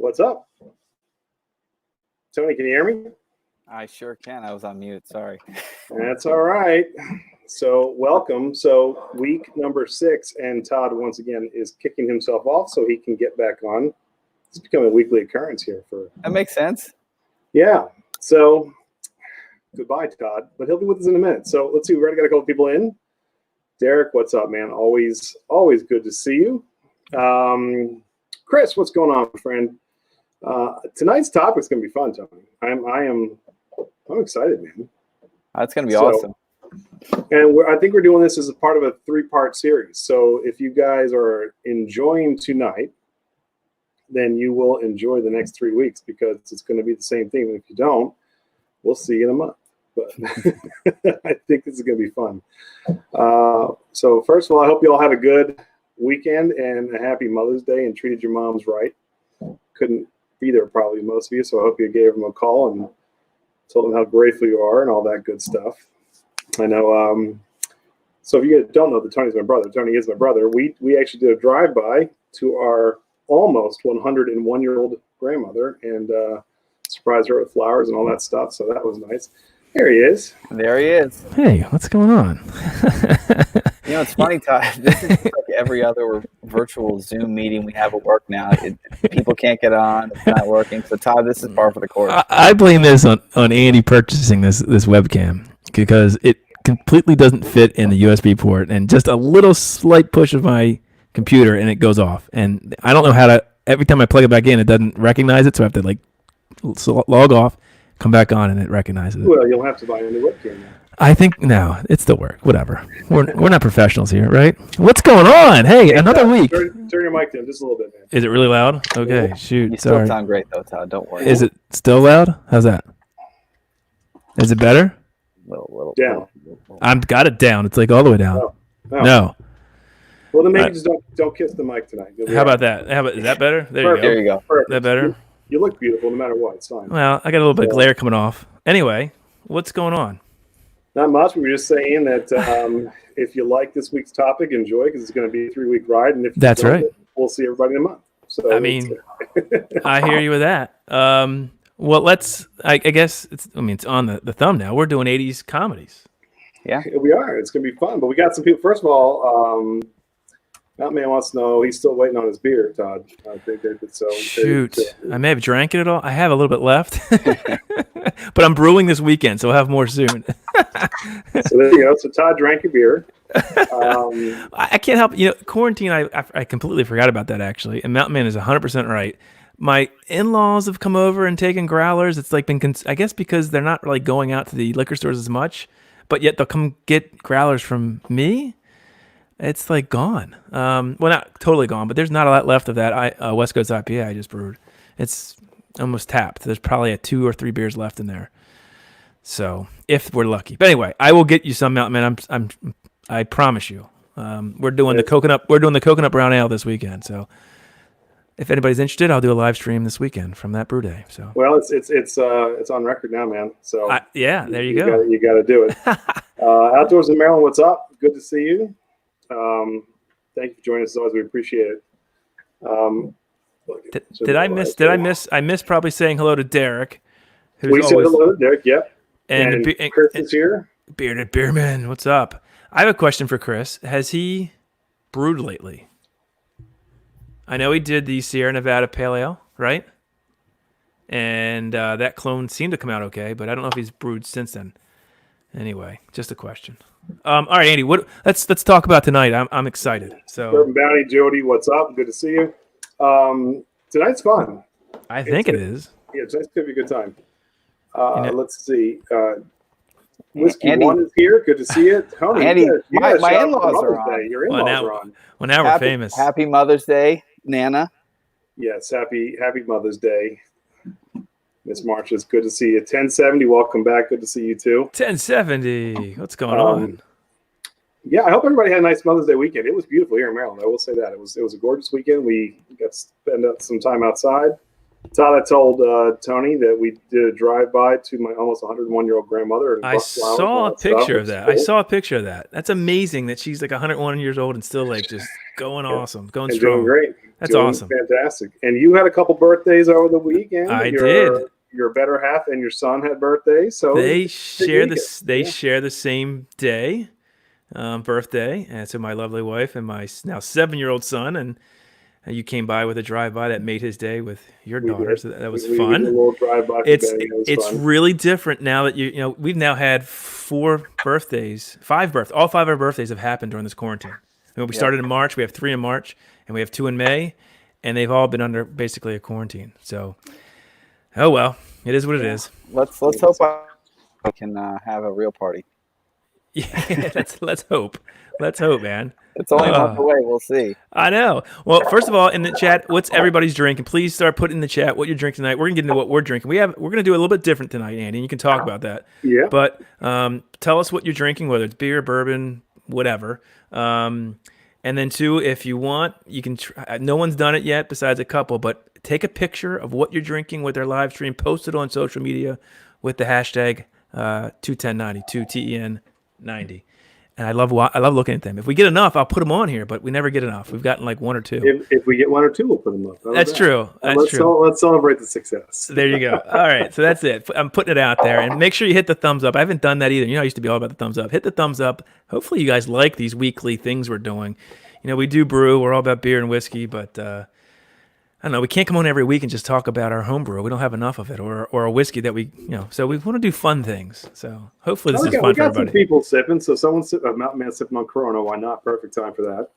What's up? Tony, can you hear me? I sure can. I was on mute. Sorry. That's all right. So welcome. So week number 6, and Todd once again is kicking himself off so he can get back on. It's becoming a weekly occurrence here for. That makes sense. Yeah. So goodbye, Todd. But he'll be with us in a minute. So let's see. We already got a couple people in. Derek, what's up, man? Always good to see you. Chris, what's going on, friend? Tonight's topic is going to be fun, Tony. I'm excited, man. That's going to be awesome. And I think we're doing this as a part of a 3-part series. So if you guys are enjoying tonight, then you will enjoy the next 3 weeks because it's going to be the same thing. And if you don't, we'll see you in a month. But I think this is going to be fun. So first of all, I hope you all had a good weekend and a happy Mother's Day and treated your moms right. Couldn't be there probably most of you, so I hope you gave them a call and told them how grateful you are and all that good stuff. I know. So if you guys don't know that Tony's my brother, Tony is my brother. We actually did a drive-by to our almost 101-year-old grandmother and surprised her with flowers and all that stuff. So that was nice. There he is. There he is. Hey, what's going on? You know, it's funny, Todd. This is like every other virtual Zoom meeting we have at work now. People can't get on. It's not working. So, Todd, this is par for the course. I blame this on Andy purchasing this webcam because it completely doesn't fit in the USB port and just a little slight push of my computer and it goes off. And I don't know how to, every time I plug it back in, it doesn't recognize it. So I have to log off, come back on, and it recognizes it. Well, you'll have to buy a new webcam now. I think no, it still works. Whatever. We're not professionals here, right? What's going on? Hey, another week. Turn your mic down just a little bit, man. Is it really loud? Okay, shoot. You Sorry. still sound great, though, Todd. Don't worry. Is it still loud? How's that? Is it better? Little down. I've got it down. It's like all the way down. Oh. No. Well, then maybe just don't kiss the mic tonight. How about that? Is that better? There you go. Perfect. Is that better? You look beautiful no matter what. It's fine. Well, I got a little bit of glare coming off. Anyway, what's going on? Not much. We were just saying that if you like this week's topic, enjoy because it's going to be a 3-week ride. And if you That's don't, right. We'll see everybody in a month. So I mean, I hear you with that. Well, I guess it's on the thumbnail. We're doing 80s comedies. Yeah, we are. It's going to be fun. But we got some people. First of all, that man wants to know he's still waiting on his beer, Todd. Shoot, I may have drank it at all. I have a little bit left, but I'm brewing this weekend, so I'll have more soon. So there you go. So Todd drank your beer. I can't help. Quarantine. I completely forgot about that actually. And Mountain Man is 100% right. My in-laws have come over and taken growlers. It's like been, I guess, because they're not really going out to the liquor stores as much, but yet they'll come get growlers from me. It's like gone. Well, not totally gone, but there's not a lot left of that West Coast IPA I just brewed. It's almost tapped. There's probably 2 or 3 beers left in there. So if we're lucky, but anyway, I will get you some, Mountain Man. I promise you. We're doing the coconut. We're doing the coconut brown ale this weekend. So if anybody's interested, I'll do a live stream this weekend from that brew day. So well, it's on record now, man. So yeah, there you go. You got to do it. Outdoors in Maryland, what's up? Good to see you. Thank you for joining us as always. We appreciate it. Did I miss? I missed probably saying hello to Derek. We said hello to Derek. Yep. And Chris is here. Bearded Beerman, what's up? I have a question for Chris. Has he brewed lately? I know he did the Sierra Nevada Pale Ale, right? And that clone seemed to come out okay, but I don't know if he's brewed since then. Anyway, just a question. All right, Andy. Let's talk about tonight. I'm excited. So, Bourbon Bounty, Jody, what's up? Good to see you. Tonight's fun. I think it is. Yeah, tonight's gonna be a good time. Let's see. Whiskey Andy, One is here. Good to see you. Tony, Andy, my in-laws are on. Your in-laws are on. Well, now we're famous. Happy Mother's Day, Nana. Yes, happy Mother's Day. Miss March, it's good to see you. 1070, welcome back. Good to see you too. 1070. What's going on? Yeah, I hope everybody had a nice Mother's Day weekend. It was beautiful here in Maryland. I will say that. It was a gorgeous weekend. We got to spend some time outside. Todd, I told Tony that we did a drive-by to my almost 101-year-old grandmother. And I saw a picture of that. I saw a picture of that. That's amazing that she's like 101 years old and still like just going awesome, going and strong. doing great. That's doing awesome. Fantastic. And you had a couple birthdays over the weekend. I did. Your better half and your son had birthdays, so they share this. They share the same day, birthday, and so my lovely wife and my now 7-year-old son, and you came by with a drive-by that made his day with your daughter. So that was fun. A little drive-by. It's really different now that you know we've now had 5 birthdays. All 5 of our birthdays have happened during this quarantine. I mean, we started in March. We have 3 in March, and we have 2 in May, and they've all been under basically a quarantine. So, oh well, it is what it is. Let's hope I can have a real party. Yeah, let's hope. Let's hope, man. It's only a month away. We'll see. I know. Well, first of all, in the chat, what's everybody's drinking? Please start putting in the chat what you're drinking tonight. We're gonna get into what we're drinking. We're gonna do a little bit different tonight, Andy. And you can talk about that. Yeah. But tell us what you're drinking, whether it's beer, bourbon, whatever. And then 2, if you want, you can. No one's done it yet, besides a couple. But take a picture of what you're drinking with their live stream. Post it on social media with the hashtag 21090, 2TEN90. And I love looking at them. If we get enough, I'll put them on here, but we never get enough. We've gotten like 1 or 2. If we get 1 or 2, we'll put them up. That's true. Let's celebrate the success. There you go. All right. So that's it. I'm putting it out there. And make sure you hit the thumbs up. I haven't done that either. You know, I used to be all about the thumbs up. Hit the thumbs up. Hopefully you guys like these weekly things we're doing. You know, we do brew. We're all about beer and whiskey, but I don't know. We can't come on every week and just talk about our home brew. We don't have enough of it, or a whiskey that we, you know. So we want to do fun things. So hopefully this is fun for everybody. We got some people sipping. So someone's Mountain Man sipping on Corona. Why not? Perfect time for that.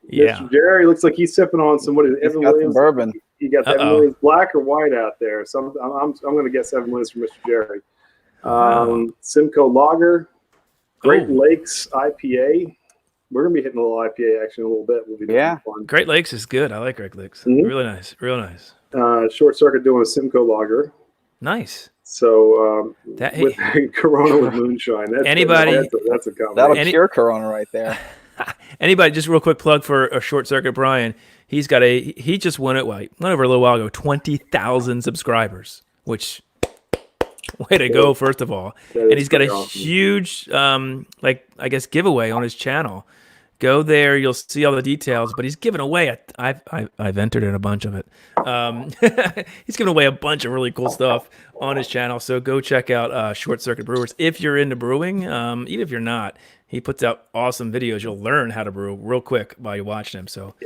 Yeah. Mr. Jerry looks like he's sipping on some. What is it? Evan Williams bourbon. You got Evan Williams black or white out there. So I'm going to guess Evan Williams for Mr. Jerry. Simcoe Lager, Great Lakes IPA. We're going to be hitting a little IPA action in a little bit. We'll be doing fun. Great Lakes is good. I like Great Lakes. Mm-hmm. Really nice. Real nice. Short Circuit doing a Simcoe Lager. Nice. So with Corona with moonshine. That's a combination. That'll cure Corona right there. Anybody, just real quick plug for a Short Circuit Brian. He just went over a little while ago, 20,000 subscribers, which way to go, first of all. And he's got a huge, giveaway on his channel. Go there, you'll see all the details. But he's giving away I've entered in a bunch of it. He's giving away a bunch of really cool stuff on his channel. So go check out Short Circuit Brewers if you're into brewing. Even if you're not, he puts out awesome videos. You'll learn how to brew real quick by watching him. So,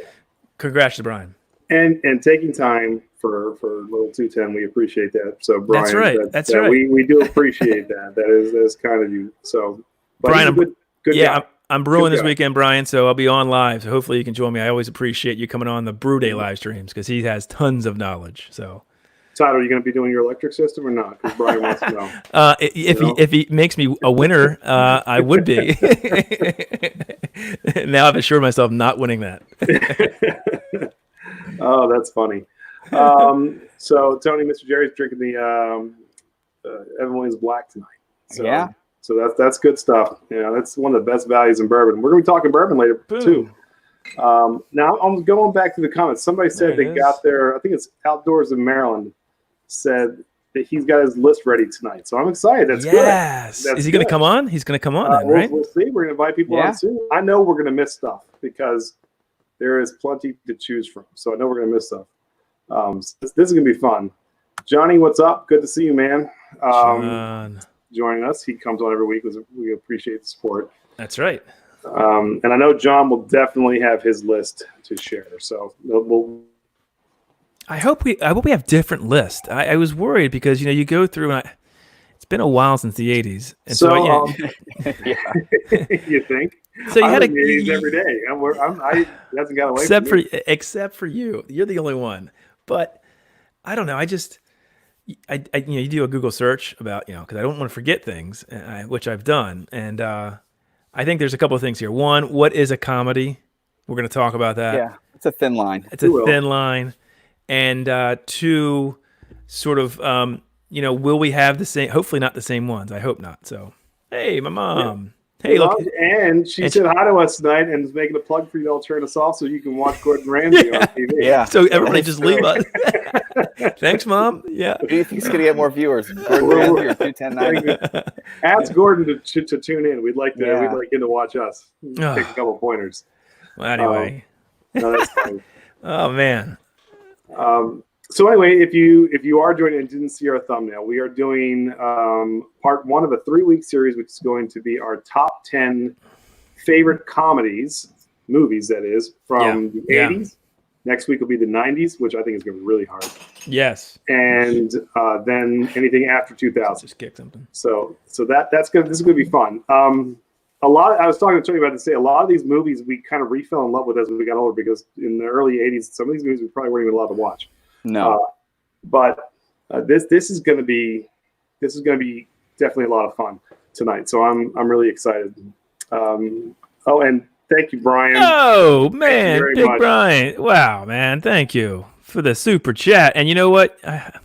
congrats to Brian. And taking time for little 210, we appreciate that. So Brian, that's right. That's right. We do appreciate that. That is kind of you. So, but Brian, good guy. I'm brewing this weekend, Brian, so I'll be on live. So hopefully you can join me. I always appreciate you coming on the Brew Day live streams because he has tons of knowledge. So, Todd, are you going to be doing your electric system or not? Because Brian wants to know. If he makes me a winner, I would be. Now I've assured myself not winning that. Oh, that's funny. So Tony, Mr. Jerry's drinking the Evan Williams Black tonight. So, yeah. So that's good stuff. You know, that's one of the best values in bourbon. We're going to be talking bourbon later too. Now I'm going back to the comments. Somebody said they got their, I think it's Outdoors in Maryland, said that he's got his list ready tonight. So I'm excited. That's good. Yes. Is he going to come on? He's going to come on then, right? We'll see. We're going to invite people on soon. I know we're going to miss stuff because there is plenty to choose from. So I know we're going to miss stuff. So this is going to be fun. Johnny, what's up? Good to see you, man. John. Joining us. He comes on every week. We appreciate the support. That's right. And I know John will definitely have his list to share. So I hope we have different lists. I was worried because you go through and it's been a while since the 80s. And you think? So you had the 80s every day. I hasn't got away except for you. You're the only one. But I don't know. You do a Google search about, because I don't want to forget things, which I've done. And I think there's a couple of things here. One, what is a comedy? We're going to talk about that. Yeah, it's a thin line. It's a thin line. And 2, sort of, will we have the same, hopefully not the same ones. I hope not. So, hey, my mom. Hey, look. And she said hi to us tonight and is making a plug for you to all turn us off so you can watch Gordon Ramsay on TV. Yeah. So everybody just leave us. Thanks, Mom. Yeah. Who do you think is going to get more viewers? Gordon Ramsay or 21090? Ask Gordon to tune in. We'd like him to watch us. Take a couple pointers. Well, anyway. No, that's fine. Oh man. So anyway, if you are joining and didn't see our thumbnail, we are doing part 1 of a 3-week series, which is going to be our top 10 favorite comedies, movies that is, from the 80s. Next week will be the 90s, which I think is going to be really hard. Yes. And then anything after 2000. Just kick something. So this is going to be fun. I was talking to Tony about this today. A lot of these movies we kind of fell in love with as we got older because in the early 80s, some of these movies we probably weren't even allowed to watch. No. But this is going to be definitely a lot of fun tonight. So I'm really excited. And thank you, Brian. Oh man, Big much. Brian! Wow, man, thank you for the super chat. And you know what?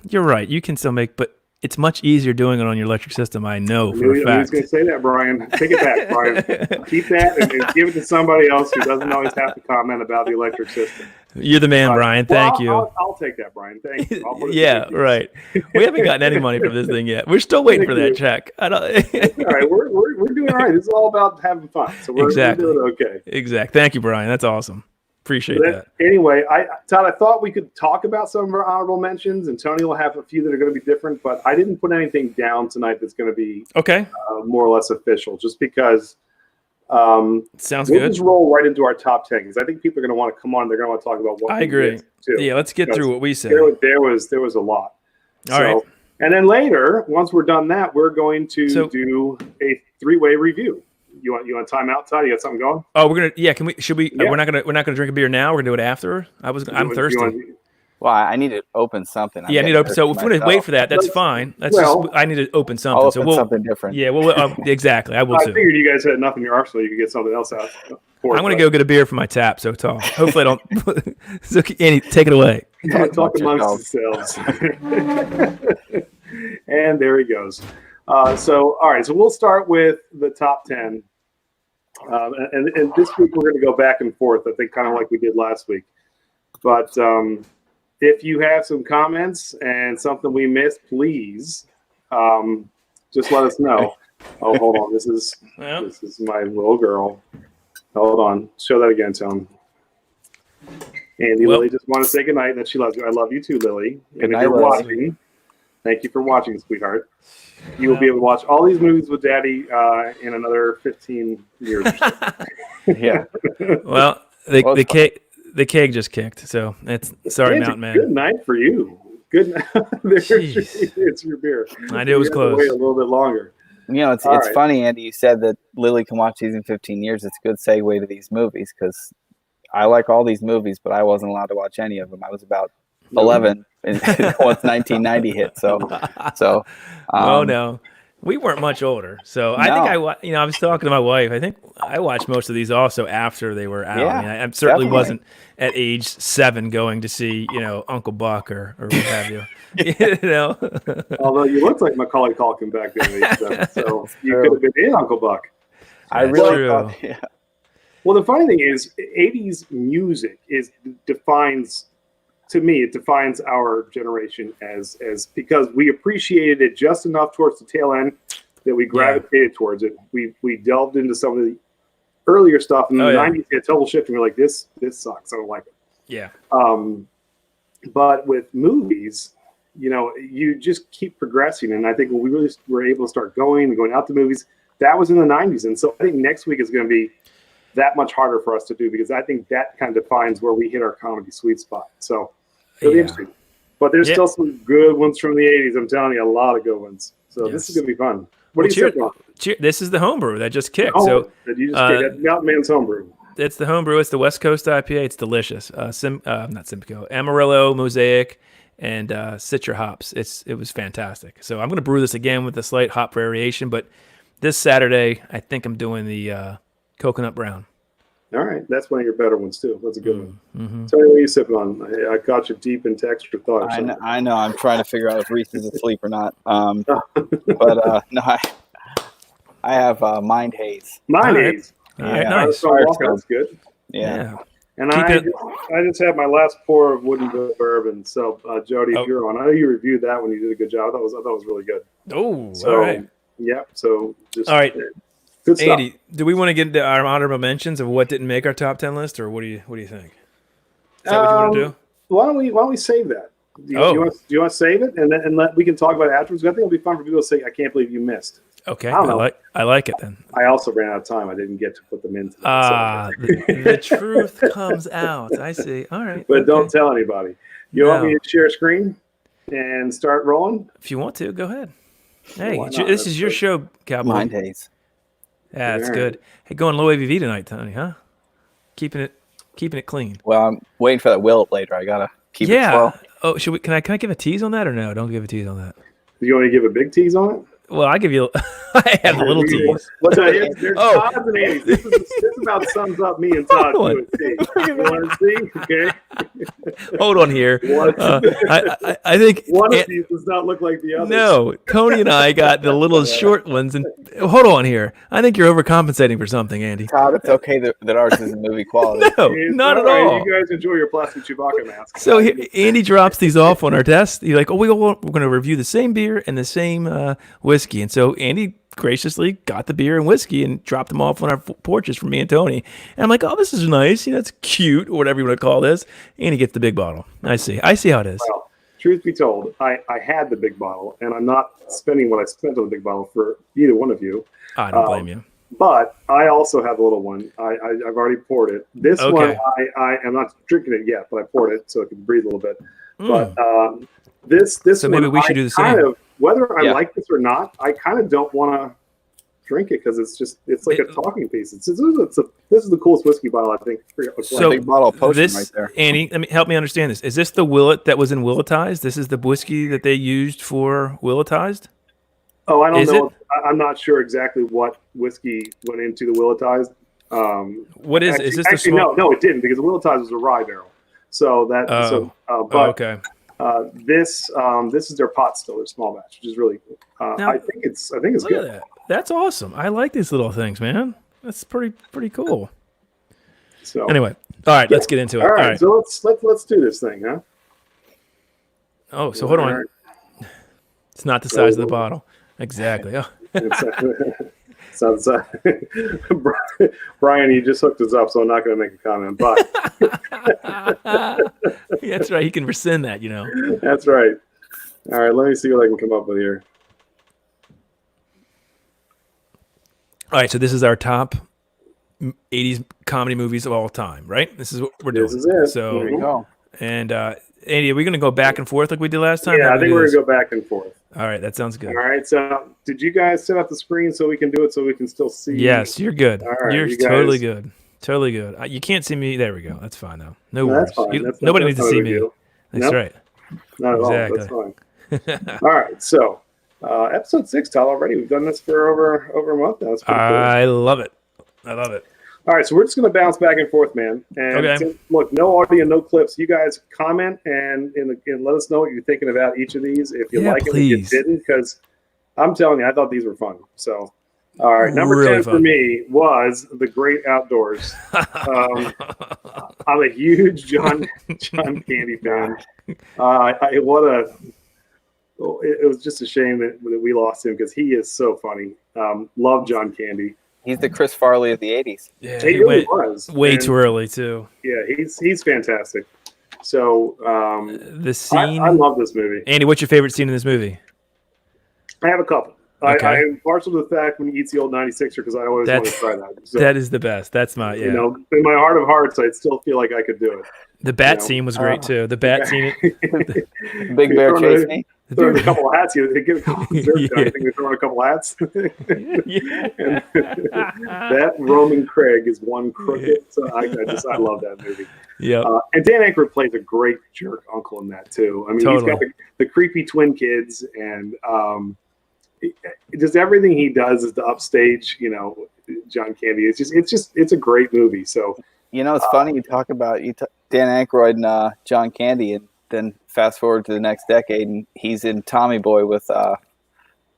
You're right. You can still make, but it's much easier doing it on your electric system. I know for a fact. I was going to say that, Brian. Take it back, Brian. Keep that and give it to somebody else who doesn't always have to comment about the electric system. You're the man, Brian. Thank you. I'll take that, Brian. Thank you. Yeah, right. We haven't gotten any money from this thing yet. We're still waiting for that check. I don't. All right, we're doing all right. This is all about having fun. So we're doing okay. Exactly. Thank you, Brian. That's awesome. Appreciate that. Anyway, Todd, I thought we could talk about some of our honorable mentions, and Tony will have a few that are going to be different, but I didn't put anything down tonight that's going to be more or less official, just because sounds we'll good. just roll right into our top 10 because I think people are going to want to come on. They're going to want to talk about what I agree. Too, yeah, let's get through what we said. There was a lot. All right. And then later, once we're done that, we're going to do a 3-way review. You want time out, Todd? You got something going? Oh, we're gonna. Yeah, can we? Should we? Yeah. We're not gonna drink a beer now. We're gonna do it after. I'm thirsty. Well, I need to open something. I need to open. So if we're gonna wait for that, that's fine. I need to open something. I'll open something different. Yeah. Well, exactly. I will too. I figured you guys had enough in your arsenal. You could get something else out. I'm gonna go get a beer from my tap. So Tom, hopefully I don't. So Andy, take it away. Talk amongst yourselves. And there he goes. So all right. So we'll start with the top 10. And this week we're going to go back and forth, I think, kind of like we did last week. But if you have some comments and something we missed, please just let us know. Oh, hold on. This is my little girl. Hold on. Show that again, Tom. Andy, Lily just want to say goodnight and that she loves you. I love you too, Lily. And if you're watching, thank you for watching, sweetheart. You will be able to watch all these movies with Daddy in another 15 years. Yeah. Well, the keg just kicked, so it's sorry, Mountain Man. Good night for you. Good night. It's your beer. I knew it was close. Wait a little bit longer. You know, it's funny, Andy. You said that Lily can watch these in 15 years. It's a good segue to these movies because I like all these movies, but I wasn't allowed to watch any of them. I was about 11 once 1990 hit. So. Oh no, we weren't much older. So I think I was talking to my wife. I think I watched most of these also after they were out. Yeah, I mean, I certainly wasn't at age 7 going to see Uncle Buck or what have you. Although you looked like Macaulay Culkin back then, at age 7, so you could have been in Uncle Buck. I really thought, yeah. Well, the funny thing is, 80s music defines our generation as because we appreciated it just enough towards the tail end that we gravitated towards it. We delved into some of the earlier stuff in the 90s. Had total shift, and we're like, this sucks. I don't like it. Yeah. But with movies, you just keep progressing, and I think when we really were able to start going out to movies, that was in the 90s, and so I think next week is going to be that much harder for us to do because I think that kind of defines where we hit our comedy sweet spot. So. It'll be interesting. But there's still some good ones from the 80s. I'm telling you, a lot of good ones. So this is going to be fun. What do you think? This is the homebrew that just kicked. Mountain Man's homebrew. It's the homebrew. It's the West Coast IPA. It's delicious. Not Simcoe. Amarillo, Mosaic, and Citra hops. It was fantastic. So I'm going to brew this again with a slight hop variation. But this Saturday, I think I'm doing the coconut brown. All right, that's one of your better ones too. That's a good one. Mm-hmm. Tell me what are you sipping on? I got you deep into extra thought. I know. I'm trying to figure out if Reese is asleep or not. But no, I have Mind Haze. Mine All right. is. All right, Yeah. nice. So that's good. Yeah. And Keep I it- just had my last pour of wooden bourbon. So Jody, Oh. if you're on, I know you reviewed that one. You did a good job. I thought it was really good. Oh, So all right. yeah. So just All right. good stuff. Andy, do we want to get into our honorable mentions of what didn't make our top 10 list, or what do you think? Is that what you want to do? Why don't we save that? Do you want to save it and we can talk about it afterwards? I think it'll be fun for people to say, "I can't believe you missed." Okay, I don't know. I like it then. I also ran out of time. I didn't get to put them into that. The truth comes out. I see. All right. But okay. don't tell anybody. You want me No. to share a screen and start rolling? If you want to, go ahead. Hey, why not? this is your show, Cowboy. Mind Haze. Yeah, it's All good. Hey, going low ABV tonight, Tony, huh? Keeping it clean. Well, I'm waiting for that Willet later. I gotta keep it slow. Oh, should we? Can I give a tease on that or no? Don't give a tease on that. Do you want to give a big tease on it? Well, I give you. I have a little tease. What's that? There's Oh. Todd and Andy. This about sums up me and Todd to a T. You want to see? Okay. Hold on here. What? I think One of these does not look like the other. No, Tony and I got the little short ones. And hold on here. I think you're overcompensating for something, Andy. Todd, it's okay that ours isn't movie quality. No, It's not at right. all. You guys enjoy your plastic Chewbacca mask. So Andy drops these off on our test. He's like, "Oh, we're going to review the same beer and the same whiskey." And so Andy graciously got the beer and whiskey and dropped them off on our porches for me and Tony. And I'm like, "Oh, this is nice. It's cute, or whatever you want to call this." Andy gets the big bottle. I see how it is. Well, truth be told, I had the big bottle, and I'm not spending what I spent on the big bottle for either one of you. I don't blame you. But I also have a little one. I've already poured it. This one, I am not drinking it yet, but I poured it so it can breathe a little bit. But this So maybe we should do the kind same. of, whether I like this or not, I kind of don't want to drink it because it's like a talking piece. This is the coolest whiskey bottle I think. So big bottle of potion this, right there. Andy, help me understand this. Is this the Willet that was in Willetized? This is the whiskey that they used for Willetized? Oh, I don't Is know. I'm not sure exactly what whiskey went into the Willetized. What is? Actually, Is this the small? no, it didn't because the Willetized was a rye barrel. So that okay. This is their pot still, their small batch, which is really cool. Now, I think it's Look good. at that. That's awesome. I like these little things, man. That's pretty cool. So Anyway, all right, let's get into it. all right, so let's do this thing, huh? Oh, so hold on. All right. It's not the size of the bottle. Exactly. Oh. It's not the size. Brian, you just hooked us up, so I'm not going to make a comment. But That's right. He can rescind that, that's right. All right, let me see what I can come up with here. All right, so this is our top 80s comedy movies of all time, right? This is what we're doing. This is it. So, There you go. and Andy, are we going to go back and forth like we did last time? Yeah, How I do we think do we're this? going to go back and forth. All right, that sounds good. All right, so did you guys set up the screen so we can do it so we can still see? Yes, you're good. All right, You're you guys- totally good. Totally good. You can't see me. There we go. That's fine, though. No worries. That's fine. That's Nobody not needs to a see big me. deal. That's Nope. right. Not at Exactly. all. That's fine. All right, so episode 6, Todd, already. We've done this for over a month now. That's pretty cool. I love it. I love it. All right, so we're just going to bounce back and forth, man. And Okay. look, no audio, no clips. You guys comment and let us know what you're thinking about each of these. If you Yeah, like please. it, if you didn't, because I'm telling you, I thought these were fun. So, all right, number Really 10 for fun. me was The Great Outdoors. I'm a huge John Candy fan. It was just a shame that we lost him because he is so funny. Love John Candy. He's the Chris Farley of the 80s. Yeah, He he really went was. way And, too early, too. yeah, he's fantastic. So The scene. I love this movie. Andy, what's your favorite scene in this movie? I have a couple. Okay. I am partial to the fact when he eats the old 96er because I always want to try that. So, That is the best. That's my, in my heart of hearts, I still feel like I could do it. The bat know, scene was great, too. The bat scene. Big Bear Chase Me. Throwing a couple of hats, you give a couple of desserts. Yeah. I think they're throwing a couple of hats. Yeah. That Roman Craig is one crooked. So I love that movie. Yep. And Dan Aykroyd plays a great jerk uncle in that too. I mean, Totally. he's got the creepy twin kids, and just everything he does is to upstage, John Candy. It's a great movie. So It's funny you talk about Dan Aykroyd and John Candy, and then fast forward to the next decade, and he's in Tommy Boy with,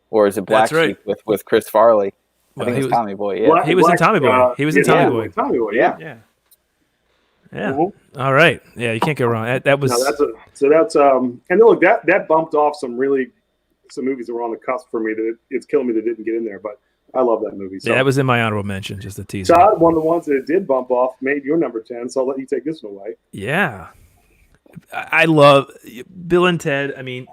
or is it Black That's right. Sheep with Chris Farley? I think it was Tommy Boy. Yeah, Black- He was in Black, Tommy Boy. He was in Tommy Boy. Tommy Boy, yeah. Yeah. All right. Yeah, you can't go wrong. That was. No, that's and then look, that bumped off some movies that were on the cusp for me that it's killing me that didn't get in there, but I love that movie. So. Yeah, that was in my honorable mention, just a teaser. Todd, one of the ones that it did bump off, made your number 10, so I'll let you take this one away. Yeah. I love Bill and Ted. I mean,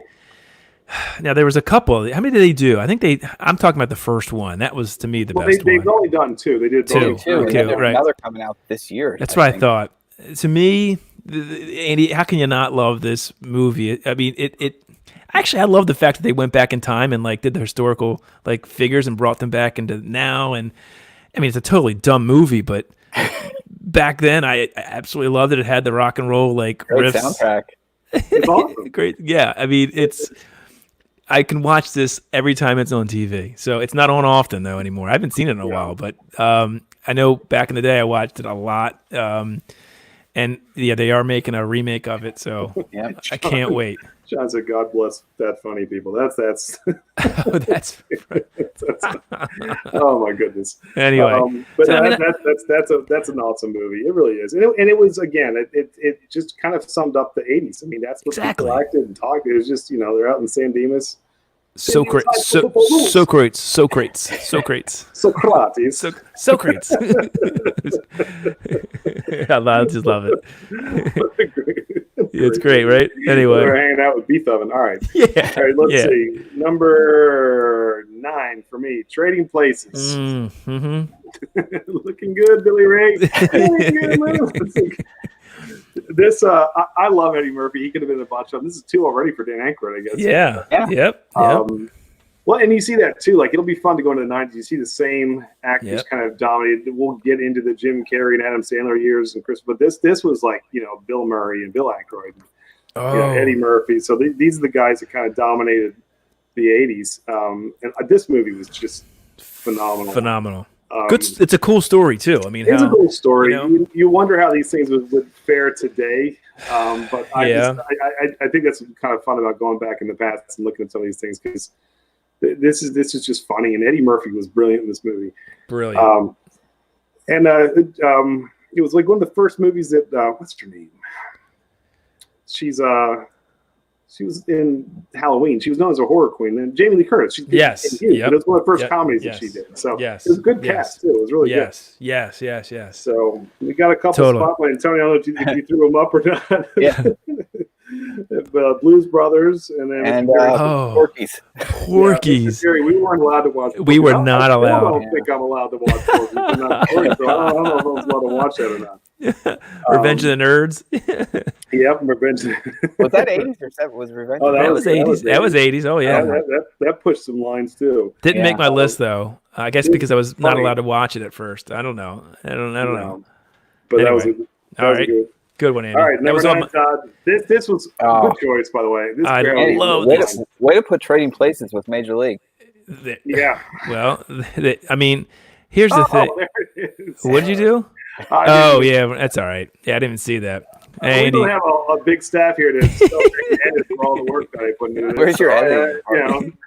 now there was a couple. How many did they do? I think I'm talking about the first one. That was, to me, the best one. They've only done 2. They did Two. Two. Okay, And then right. another coming out this year. That's what I thought. To me, Andy, how can you not love this movie? I mean, it actually, I love the fact that they went back in time and like did the historical like figures and brought them back into now. And I mean, it's a totally dumb movie, but back then I absolutely loved it. It had the rock and roll like Great riffs. soundtrack. It's awesome. Great. Yeah. I mean, I can watch this every time it's on TV. So it's not on often though anymore. I haven't seen it in a while, but I know back in the day I watched it a lot. And yeah, they are making a remake of it, so Yeah. I can't wait. John said, "God bless that funny people." That's Oh, that's oh my goodness. anyway. But So, I mean, that's an awesome movie. It really is, and it was again. It just kind of summed up the '80s. I mean, that's what Exactly. people acted and talked. It was just they're out in San Dimas. Socrates. Socrates. I just love it. It's great, right? Anyway. We're hanging out with beef oven. All right. Yeah. All right, let's Yeah. see. Number 9 for me, Trading Places. Mm-hmm. Looking good, Billy Ray. Looking good, man. This, I love Eddie Murphy. He could have been in a bunch of them. This is 2 already for Dan Aykroyd, I guess. Yeah. Yeah. Yep. Well, and you see that too. Like, it'll be fun to go into the 90s. You see the same actors Yep. kind of dominated. We'll get into the Jim Carrey and Adam Sandler years and Chris, but this was like, Bill Murray and Bill Aykroyd, Oh, Eddie Murphy. So these are the guys that kind of dominated the 80s. And this movie was just phenomenal. Good. It's a cool story too. I mean, It's a cool story. you know? You wonder how these things would fare today. But I think that's kind of fun about going back in the past and looking at some of these things, because this is just funny. And Eddie Murphy was brilliant in this movie. Brilliant. It was like one of the first movies that what's her name? She was in Halloween. She was known as a horror queen. And Jamie Lee Curtis. Yes. It was one of the first Yep. comedies Yes. that she did. So Yes. it was a good Yes. cast too. It was really good. Yes. So we got a couple Totally. spotlights. Tony, I don't know if you threw them up or not. Yeah. Blues Brothers, and then And Porky's. Porky's. Gary, we weren't allowed to watch. We were not allowed. I don't think I'm allowed to watch. Porky's. I'm not sure, so I don't know if I was allowed to watch that or not. Revenge of the Nerds. Yep, Revenge. Was that 80s or 7? Was Revenge? Oh, That was 80s. That was 80s. Oh yeah. That pushed some lines too. Didn't make Yeah. my list though. I guess because I was not funny. allowed to watch it at first. I don't know. I don't know. But Anyway. that All was right. good. Good one, Andy. All right, that number was on 9, Todd. This was a Oh. good choice, by the way. This I barely- love way, this. way to put Trading Places with Major League. Yeah. Well, I mean, here's the thing. there it is. What'd you do? Oh yeah, that's all right. Yeah, I didn't even see that. We Andy, don't have a big staff here to edit for all the work that I put into it. Where's your editing?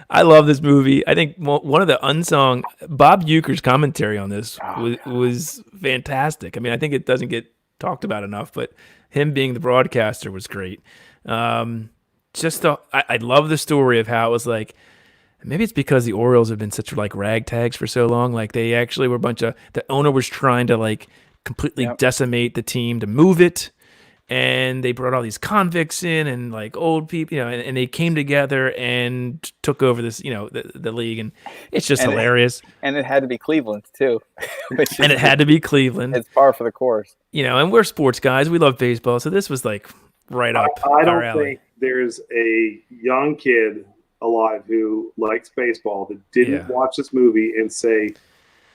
I love this movie. I think one of the unsung Bob Euchre's commentary on this was fantastic. I mean, I think it doesn't get talked about enough, but him being the broadcaster was great. I love the story of how it was like. Maybe it's because the Orioles have been such like ragtags for so long. Like they actually were the owner was trying to like completely decimate the team to move it. And they brought all these convicts in and like old people, and they came together and took over this, the league. And it's just hilarious. And it had to be Cleveland too. And it had to be Cleveland. It's par for the course. And we're sports guys. We love baseball. So this was like right up I our don't alley. think there's a young kid alive who likes baseball that didn't watch this movie and say,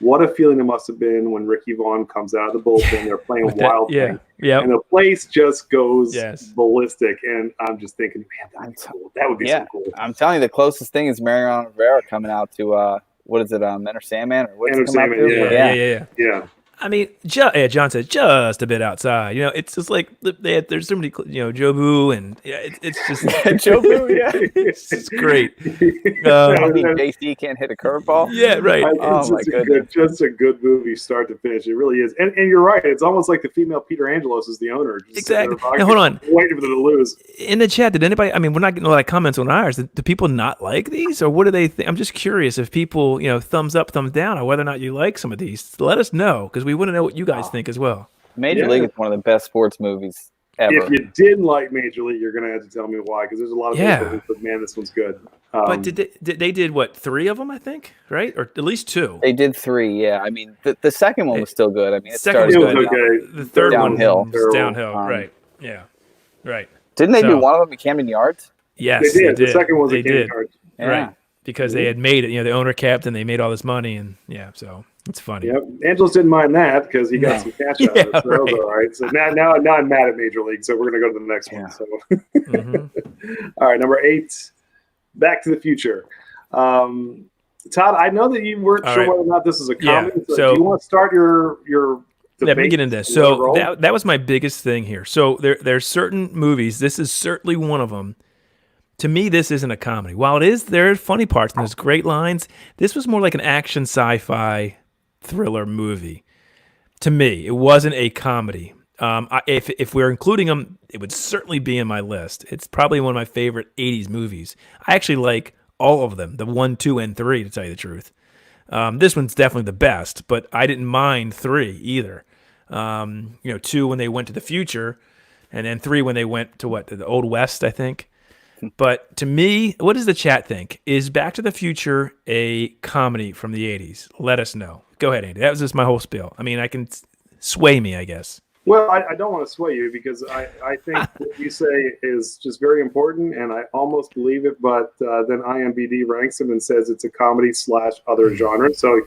what a feeling it must have been when Ricky Vaughn comes out of the bullpen. They're playing Wild Thing. And the place just goes ballistic. And I'm just thinking, man, that'd be cool. That would be so cool. I'm telling you, the closest thing is Mariano Rivera coming out to, what is it, Enter Sandman? Or what's Enter it come out Sandman, to? yeah. Yeah. I mean, John said just a bit outside. It's just like there's so many, Jobu, and it's just Jobu, yeah. it's just great. I mean, JC can't hit a curveball. Yeah, right. Oh my goodness, just a good movie, start to finish. It really is, and you're right. It's almost like the female Peter Angelos is the owner. Exactly. Now, hold on. Waiting for them to lose. In the chat, did anybody? I mean, we're not getting a lot of comments on ours. Do people not like these, or what do they think? I'm just curious if people, thumbs up, thumbs down, or whether or not you like some of these. Let us know, because we want to know what you guys think as well. Major League is one of the best sports movies ever. If you didn't like Major League, you're going to have to tell me why, because there's a lot of people, but man, this one's good. But they did what, 3 of them, I think, right? Or at least 2. They did 3, yeah. I mean, the second one was still good. I mean, the second was good. Okay. The third downhill. one was downhill, right? Yeah, right. Didn't they do one of them at Camden Yards? Yes, they did. The second one was at Camden Yards. Yeah. Right, because they had made it. The owner kept, and they made all this money, and so it's funny. Yep, Angelos didn't mind that because he got some cash out of it. So that was all right. So now I'm mad at Major League. So we're gonna go to the next one. So, all right, number 8, Back to the Future. Todd, I know that you weren't sure whether or not this is a comedy. Yeah. So do you want to start your let me get into this. So that was my biggest thing here. So there's certain movies. This is certainly one of them. To me, this isn't a comedy. While there are funny parts and there's great lines, this was more like an action sci-fi thriller movie. To me, it wasn't a comedy. If we're including them, it would certainly be in my list. It's probably one of my favorite 80s movies. I actually like all of them, the 1, 2, and 3, to tell you the truth. This one's definitely the best, but I didn't mind 3 either. 2 when they went to the future, and then 3 when they went to the Old West, I think. But to me, what does the chat think? Is Back to the Future a comedy from the 80s? Let us know. Go ahead, Andy. That was just my whole spiel. I mean, I can sway me, I guess. Well, I don't want to sway you because I think what you say is just very important, and I almost believe it, but then IMDb ranks them and says it's a comedy / other genre. So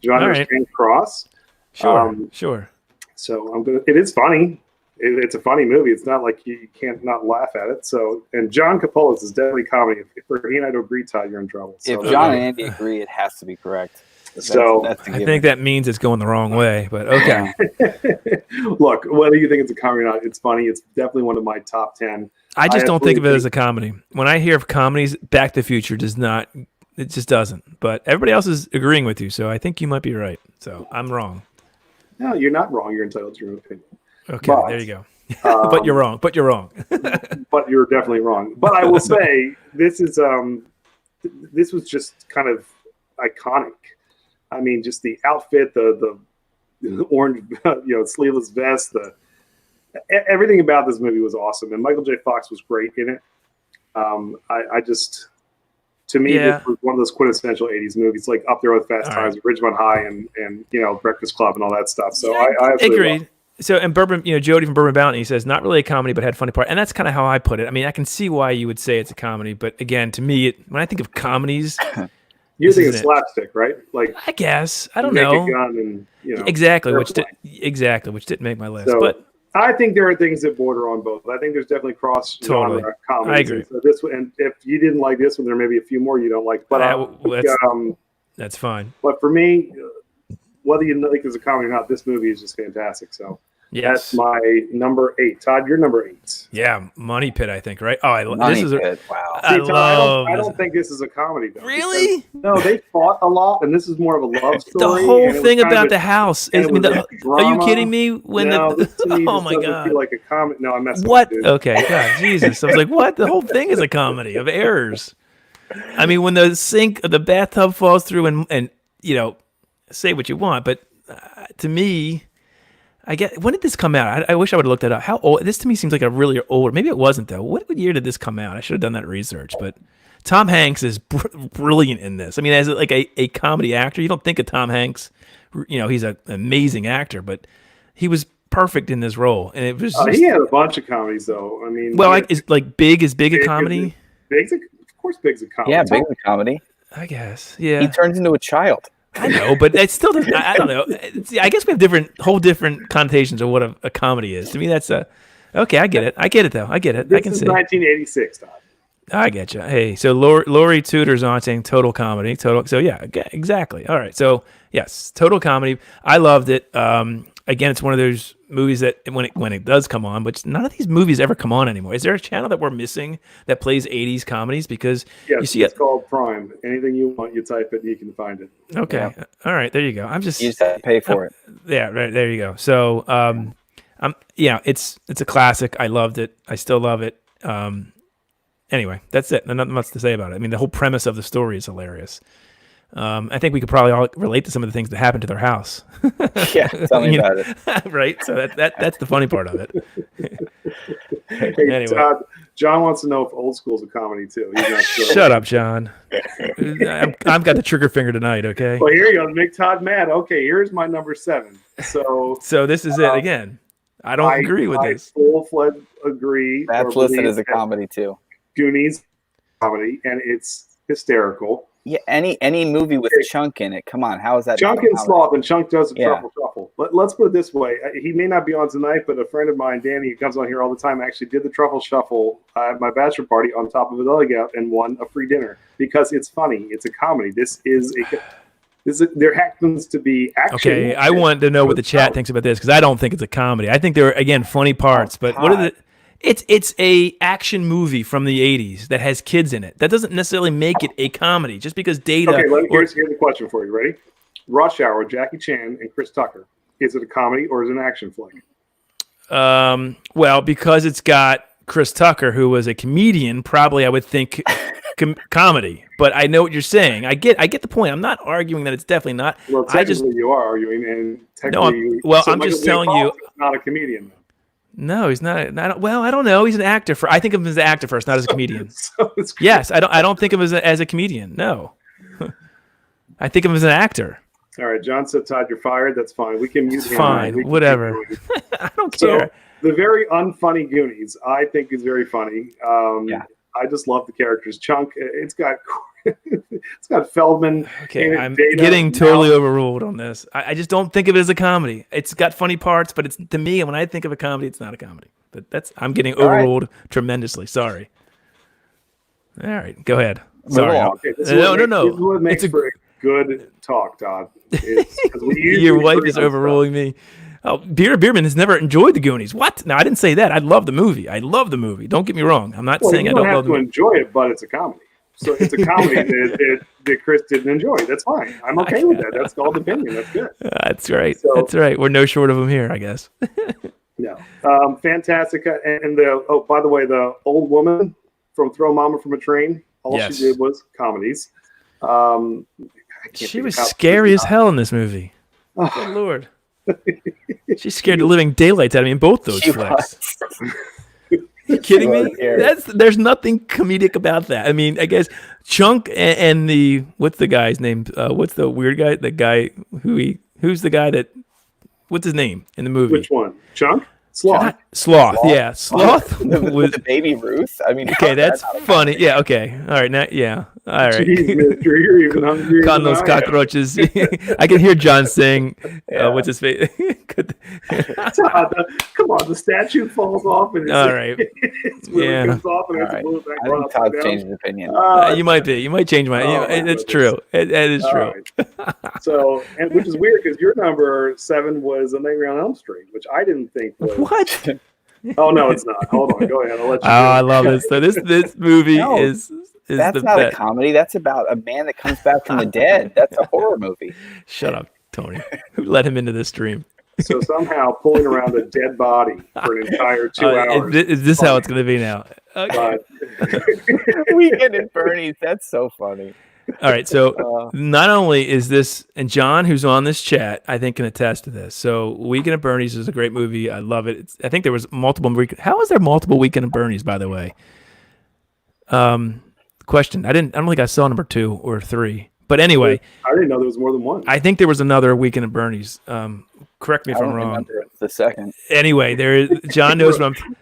genres can cross. Sure. So it is funny. It's a funny movie. It's not like you can't not laugh at it. So, and John Capolis is definitely comedy. If he and I don't agree, Todd, you're in trouble. So, if John and Andy agree, it has to be correct. That's I think that means it's going the wrong way, but okay. Look, whether you think it's a comedy or not, it's funny. It's definitely one of my top 10. I just don't think of it as a comedy. When I hear of comedies, Back to the Future does not. It just doesn't. But everybody else is agreeing with you, so I think you might be right. So I'm wrong. No, you're not wrong. You're entitled to your own opinion. Okay, there you go. But you're wrong. But you're wrong. But you're definitely wrong. But I will say this was just kind of iconic. I mean, just the outfit, the orange, sleeveless vest, everything about this movie was awesome, and Michael J. Fox was great in it. To me, this was one of those quintessential 80s movies, like up there with Fast Times at Ridgemont High and Breakfast Club and all that stuff. So I agreed. So, and Bourbon, Jody from Bourbon Bounty says, not really a comedy, but had funny part. And that's kind of how I put it. I mean, I can see why you would say it's a comedy, but again, to me, when I think of comedies, you think it's slapstick, right? Like, I guess I don't know. A gun and, exactly, which didn't make my list. So, but I think there are things that border on both. I think there's definitely cross-genre comedies. I agree. So this one, and if you didn't like this one, there may be a few more you don't like. But that's fine. But for me, whether you think it's a comedy or not, this movie is just fantastic. So that's my number 8. Todd, you're number 8. Yeah, Money Pit, I think, right? Oh, Money Pit. Wow. See, Todd, I don't think this is a comedy, though. Really? No, they fought a lot, and this is more of a love story. The whole thing about the house. Are you kidding me? Oh my God! Feel like a comedy. No, I'm messing. What? Okay, God, Jesus! I was like, what? The whole thing is a comedy of errors. I mean, when the bathtub falls through, and say what you want, but to me, I get. When did this come out? I wish I would have looked it up. How old? This to me seems like a really old. Maybe it wasn't though. What year did this come out? I should have done that research. But Tom Hanks is brilliant in this. I mean, as like a comedy actor, you don't think of Tom Hanks. He's an amazing actor, but he was perfect in this role, and it was. He had a bunch of comedies though. I mean, is Big a comedy? Of course, Big's a comedy. Yeah, Big's a comedy. I guess. Yeah. He turns into a child. I know, but it still doesn't. I don't know. I guess we have whole different connotations of what a comedy is. To me, that's okay. I get it. I get it though. I get it. This I can is see. 1986, Todd. I get you. Hey, so Lori Tudor's on saying total comedy. So yeah, exactly. All right. So Yes, total comedy. I loved it. Again, it's one of those movies that when it does come on, which none of these movies ever come on anymore. Is there a channel that we're missing that plays 80s comedies? Because yes, you see it's called Prime. Anything you want, you type it, you can find it. Okay, Yeah. all right, there you go. You just have to pay for it. Yeah, right there you go. So, it's a classic. I loved it. I still love it. Anyway, that's it. Nothing much to say about it. I mean, the whole premise of the story is hilarious. I think we could probably all relate to some of the things that happened to their house. Yeah, tell me about it. Right? So that's the funny part of it. Hey, Anyway. Todd, John wants to know if Old School's a comedy too. He's not sure. Shut up, John. I've got the trigger finger tonight, okay? Well, here you go. Make Todd mad. Okay, here's my number 7. So this is it again. I don't agree with this. I full-fledged agree. That's listed as a comedy too. Goonies comedy, and it's hysterical. Yeah, any movie with Chunk in it. Come on, how is that? Chunk and Sloth, and Chunk does the Yeah. truffle. Let's put it this way. He may not be on tonight, but a friend of mine, Danny, who comes on here all the time, actually did the truffle shuffle at my bachelor party on top of a deli gap and won a free dinner because it's funny. It's a comedy. There happens to be action. Okay, I want to know what the chat thinks about this because I don't think it's a comedy. I think there are, again, funny parts, but what are the... It's a action movie from the 80s that has kids in it. That doesn't necessarily make it a comedy just because Data... Okay, here's the question for you. Ready? Rush Hour, Jackie Chan and Chris Tucker. Is it a comedy or is it an action flick? Well, because it's got Chris Tucker, who was a comedian, probably I would think comedy. But I know what you're saying. I get the point. I'm not arguing that it's definitely not. Well, technically you are arguing, and technically... I'm just telling you... not a comedian. No, he's not. Well, I don't know. He's an actor. I think of him as an actor first, not as a comedian. So Yes, I don't think of him as a comedian. No, I think of him as an actor. All right, John said, Todd, you're fired. That's fine. We can mute him. Fine, whatever. I don't care. So, the very unfunny Goonies, I think, is very funny. Yeah. I just love the characters. Chunk, it's got Feldman. Okay, I'm getting totally overruled on this. I just don't think of it as a comedy. It's got funny parts, but it's, to me, when I think of a comedy, it's not a comedy. But I'm getting overruled tremendously. Sorry. All right, go ahead. Sorry. Okay, No. This is what makes for a good talk, Todd. Your wife is overruling me. Oh, Bierman has never enjoyed the Goonies. What? No, I didn't say that. I love the movie. Don't get me wrong. I'm not saying I don't love the movie. You don't have to enjoy it, but it's a comedy. So it's a comedy that Chris didn't enjoy. That's fine. I'm okay with that. That's called opinion. That's good. That's right. That's right. We're no short of them here, I guess. No. Fantastic. And by the way, the old woman from Throw Mama from a Train, all she did was comedies. She was scary as hell in this movie. Oh, good Lord. She scared the living daylights out of me in both those flicks. You kidding me? There's nothing comedic about that. I mean, I guess Chunk and the what's the guy's name? What's the weird guy? The guy who's the guy that? What's his name in the movie? Which one? Chunk? Sloth. Yeah, Sloth with the baby Ruth. I mean, okay, that's funny. Yeah, okay, all right, now, yeah, all right. Jeez, mister, you're even hungrier Con those cockroaches. I can hear John saying, "What's his face?" Come on, the statue falls off, and all right, it comes off, and I think Todd's changed his opinion. You might be. You might change my. It's true. It is true. Right. So, and which is weird because your number 7 was A Nightmare on Elm Street, which I didn't think was. What? Oh no, it's not. Hold on, go ahead. I'll let you. I love this. So this movie is that's not a comedy. That's about a man that comes back from the dead. That's a horror movie. Shut up, Tony. Who let him into this stream? So somehow pulling around a dead body for an entire 2 hours. Is this how it's going to be now? Okay. Weekend at Bernie's. That's so funny. All right, so not only is this, and John, who's on this chat, I think can attest to this. So Weekend at Bernie's is a great movie. I love it. I think there was multiple. How is there multiple Weekend at Bernie's, by the way? Question. I don't think I saw number 2 or 3. But anyway, I didn't know there was more than one. I think there was another Weekend at Bernie's. Correct me if I'm wrong. The second. Anyway, there is. John knows what I'm.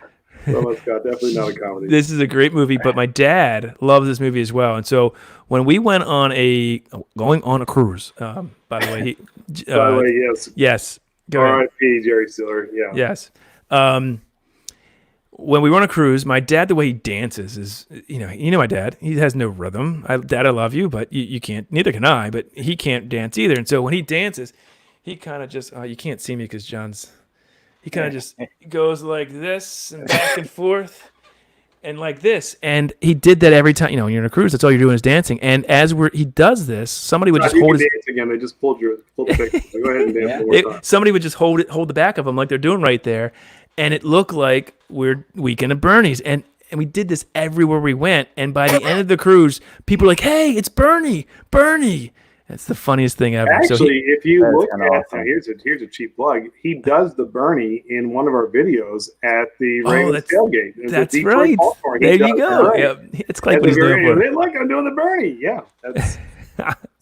Well, Scott, definitely not a comedy. This is a great movie, but my dad loves this movie as well. And so when we went on going on a cruise, by the way, yes. Yes. R.I.P. Jerry Stiller. Yeah. Yes. when we were on a cruise, my dad, the way he dances is, my dad, he has no rhythm. Dad, I love you, but you can't, neither can I, but he can't dance either. And so when he dances, he kind of just, you can't see me because he kind of just goes like this and back and forth and like this. And he did that every time, when you're on a cruise, that's all you're doing is dancing. And as he does this, somebody would just hold his... dance again. They just pulled the picture. Go ahead and dance one more time. Somebody would just hold the back of him like they're doing right there. And it looked like we're Weekend at Bernie's. And we did this everywhere we went. And by the end of the cruise, people were like, hey, it's Bernie. That's the funniest thing ever. Actually, if you look at, here's a cheap plug. He does the Bernie in one of our videos at the Ravens tailgate. That's right. There you go. Yeah, it's like what he's doing for it. Look, I'm doing the Bernie. Yeah. That's,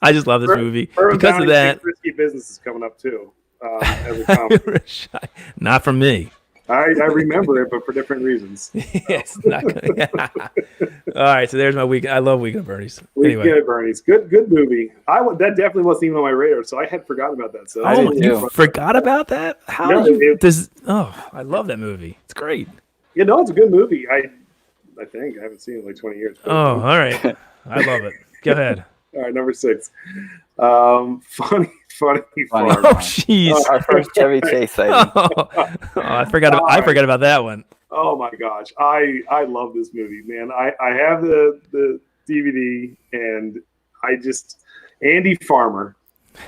I just love this movie because of that. Risky Business is coming up too. As a comedy. Not from me. I remember it, but for different reasons. Yes, not good. All right, so there's my week. I love Weekend at Bernie's. Weekend at Bernie's, good movie. That definitely wasn't even on my radar, so I had forgotten about that. So you forgot about that? How did you? I love that movie. It's great. It's a good movie. I think I haven't seen it in like 20 years. All right. I love it. Go ahead. All right, number 6. Funny. Oh, jeez. Our first Chevy Chase sighting. I forgot about that one. Oh my gosh, I love this movie, man. I have the DVD, and Andy Farmer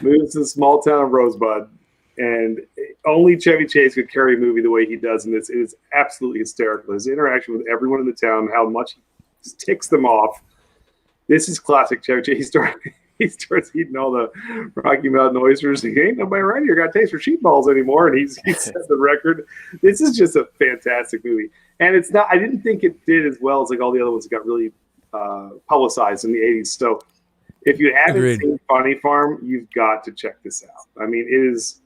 moves to the small town of Rosebud, and only Chevy Chase could carry a movie the way he does in this. It is absolutely hysterical. His interaction with everyone in the town, how much he ticks them off. This is classic Chevy Chase. He starts eating all the Rocky Mountain oysters. He ain't nobody around here got taste for sheep balls anymore, and he set the record. This is just a fantastic movie, and it's not. I didn't think it did as well as like all the other ones that got really publicized in the 80s. So, if you haven't seen Funny Farm, you've got to check this out. I mean, it is.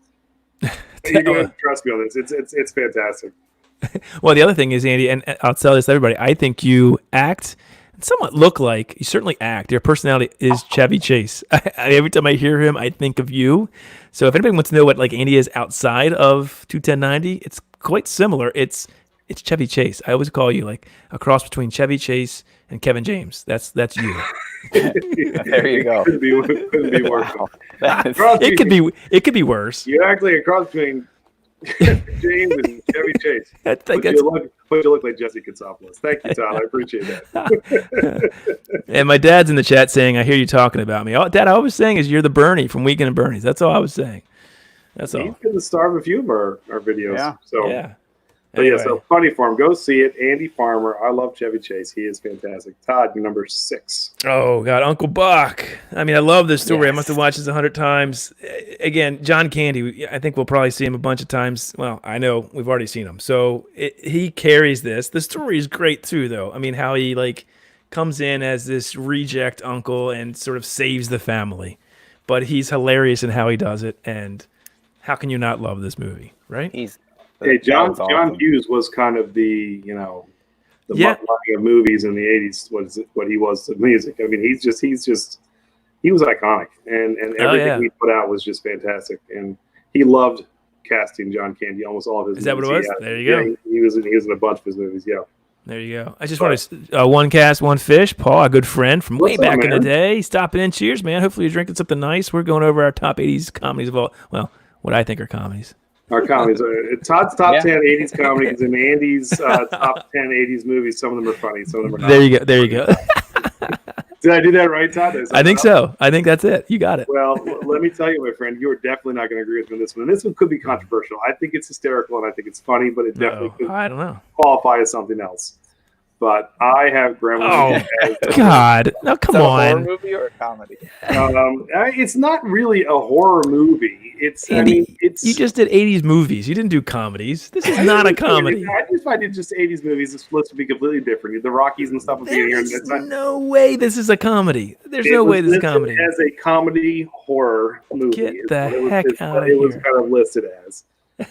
You're going to trust me on this. It's fantastic. Well, the other thing is, Andy, and I'll tell this to everybody. I think you act. Somewhat look like you certainly act. Your personality is Chevy Chase. Every time I hear him, I think of you. So if anybody wants to know what like Andy is outside of 21090, it's quite similar. It's Chevy Chase. I always call you like a cross between Chevy Chase and Kevin James. That's you. There you go. Couldn't be worse. Wow. It could be worse. You're actually a cross between James and Chevy Chase. But you look like Jesse Katsopoulos. Thank you, Todd. I appreciate that. And my dad's in the chat saying, I hear you talking about me. Dad, all I was saying is you're the Bernie from Weekend at Bernie's. That's all I was saying. That's all. He's been the star of a few of our videos. Yeah. So, yeah. But anyway. So Funny Farm. Go see it. Andy Farmer. I love Chevy Chase. He is fantastic. Todd, number 6. Oh, God. Uncle Buck. I mean, I love this story. Yes. I must have watched this 100 times. Again, John Candy, I think we'll probably see him a bunch of times. Well, I know we've already seen him. So he carries this. The story is great, too, though. I mean, how he, comes in as this reject uncle and sort of saves the family. But he's hilarious in how he does it. And how can you not love this movie, right? Hey, John Hughes was kind of the mudlining of movies in the 80s. What he was to music. I mean, he was iconic, and everything he put out was just fantastic. And he loved casting John Candy. Almost all of his. Is that what it was? There you go. He was in a bunch of his movies. Yeah. There you go. I just want to one cast, one fish. Paul, a good friend from way back in the day, stopping in. Cheers, man. Hopefully you're drinking something nice. We're going over our top 80s comedies of all. Well, what I think are comedies. Our comedies. Todd's top 10 80s comedies and Andy's top 10 80s movies. Some of them are funny. Some of them are not. There you go. Did I do that right, Todd? I think so. I think that's it. You got it. Well, let me tell you, my friend, you are definitely not going to agree with me on this one. And this one could be controversial. I think it's hysterical and I think it's funny, but it definitely could I don't know. qualify as something else. But I have Gremlins. Oh, God. No, come on. A horror movie or a comedy? It's not really a horror movie. Andy, you just did 80s movies. You didn't do comedies. This is not a comedy. If I did just 80s movies, this list would be completely different. The Rockies and stuff would be in here. There's no way this is a comedy. There's no way this is a comedy. As a comedy horror movie. Get the heck out of here. It was kind of listed as. All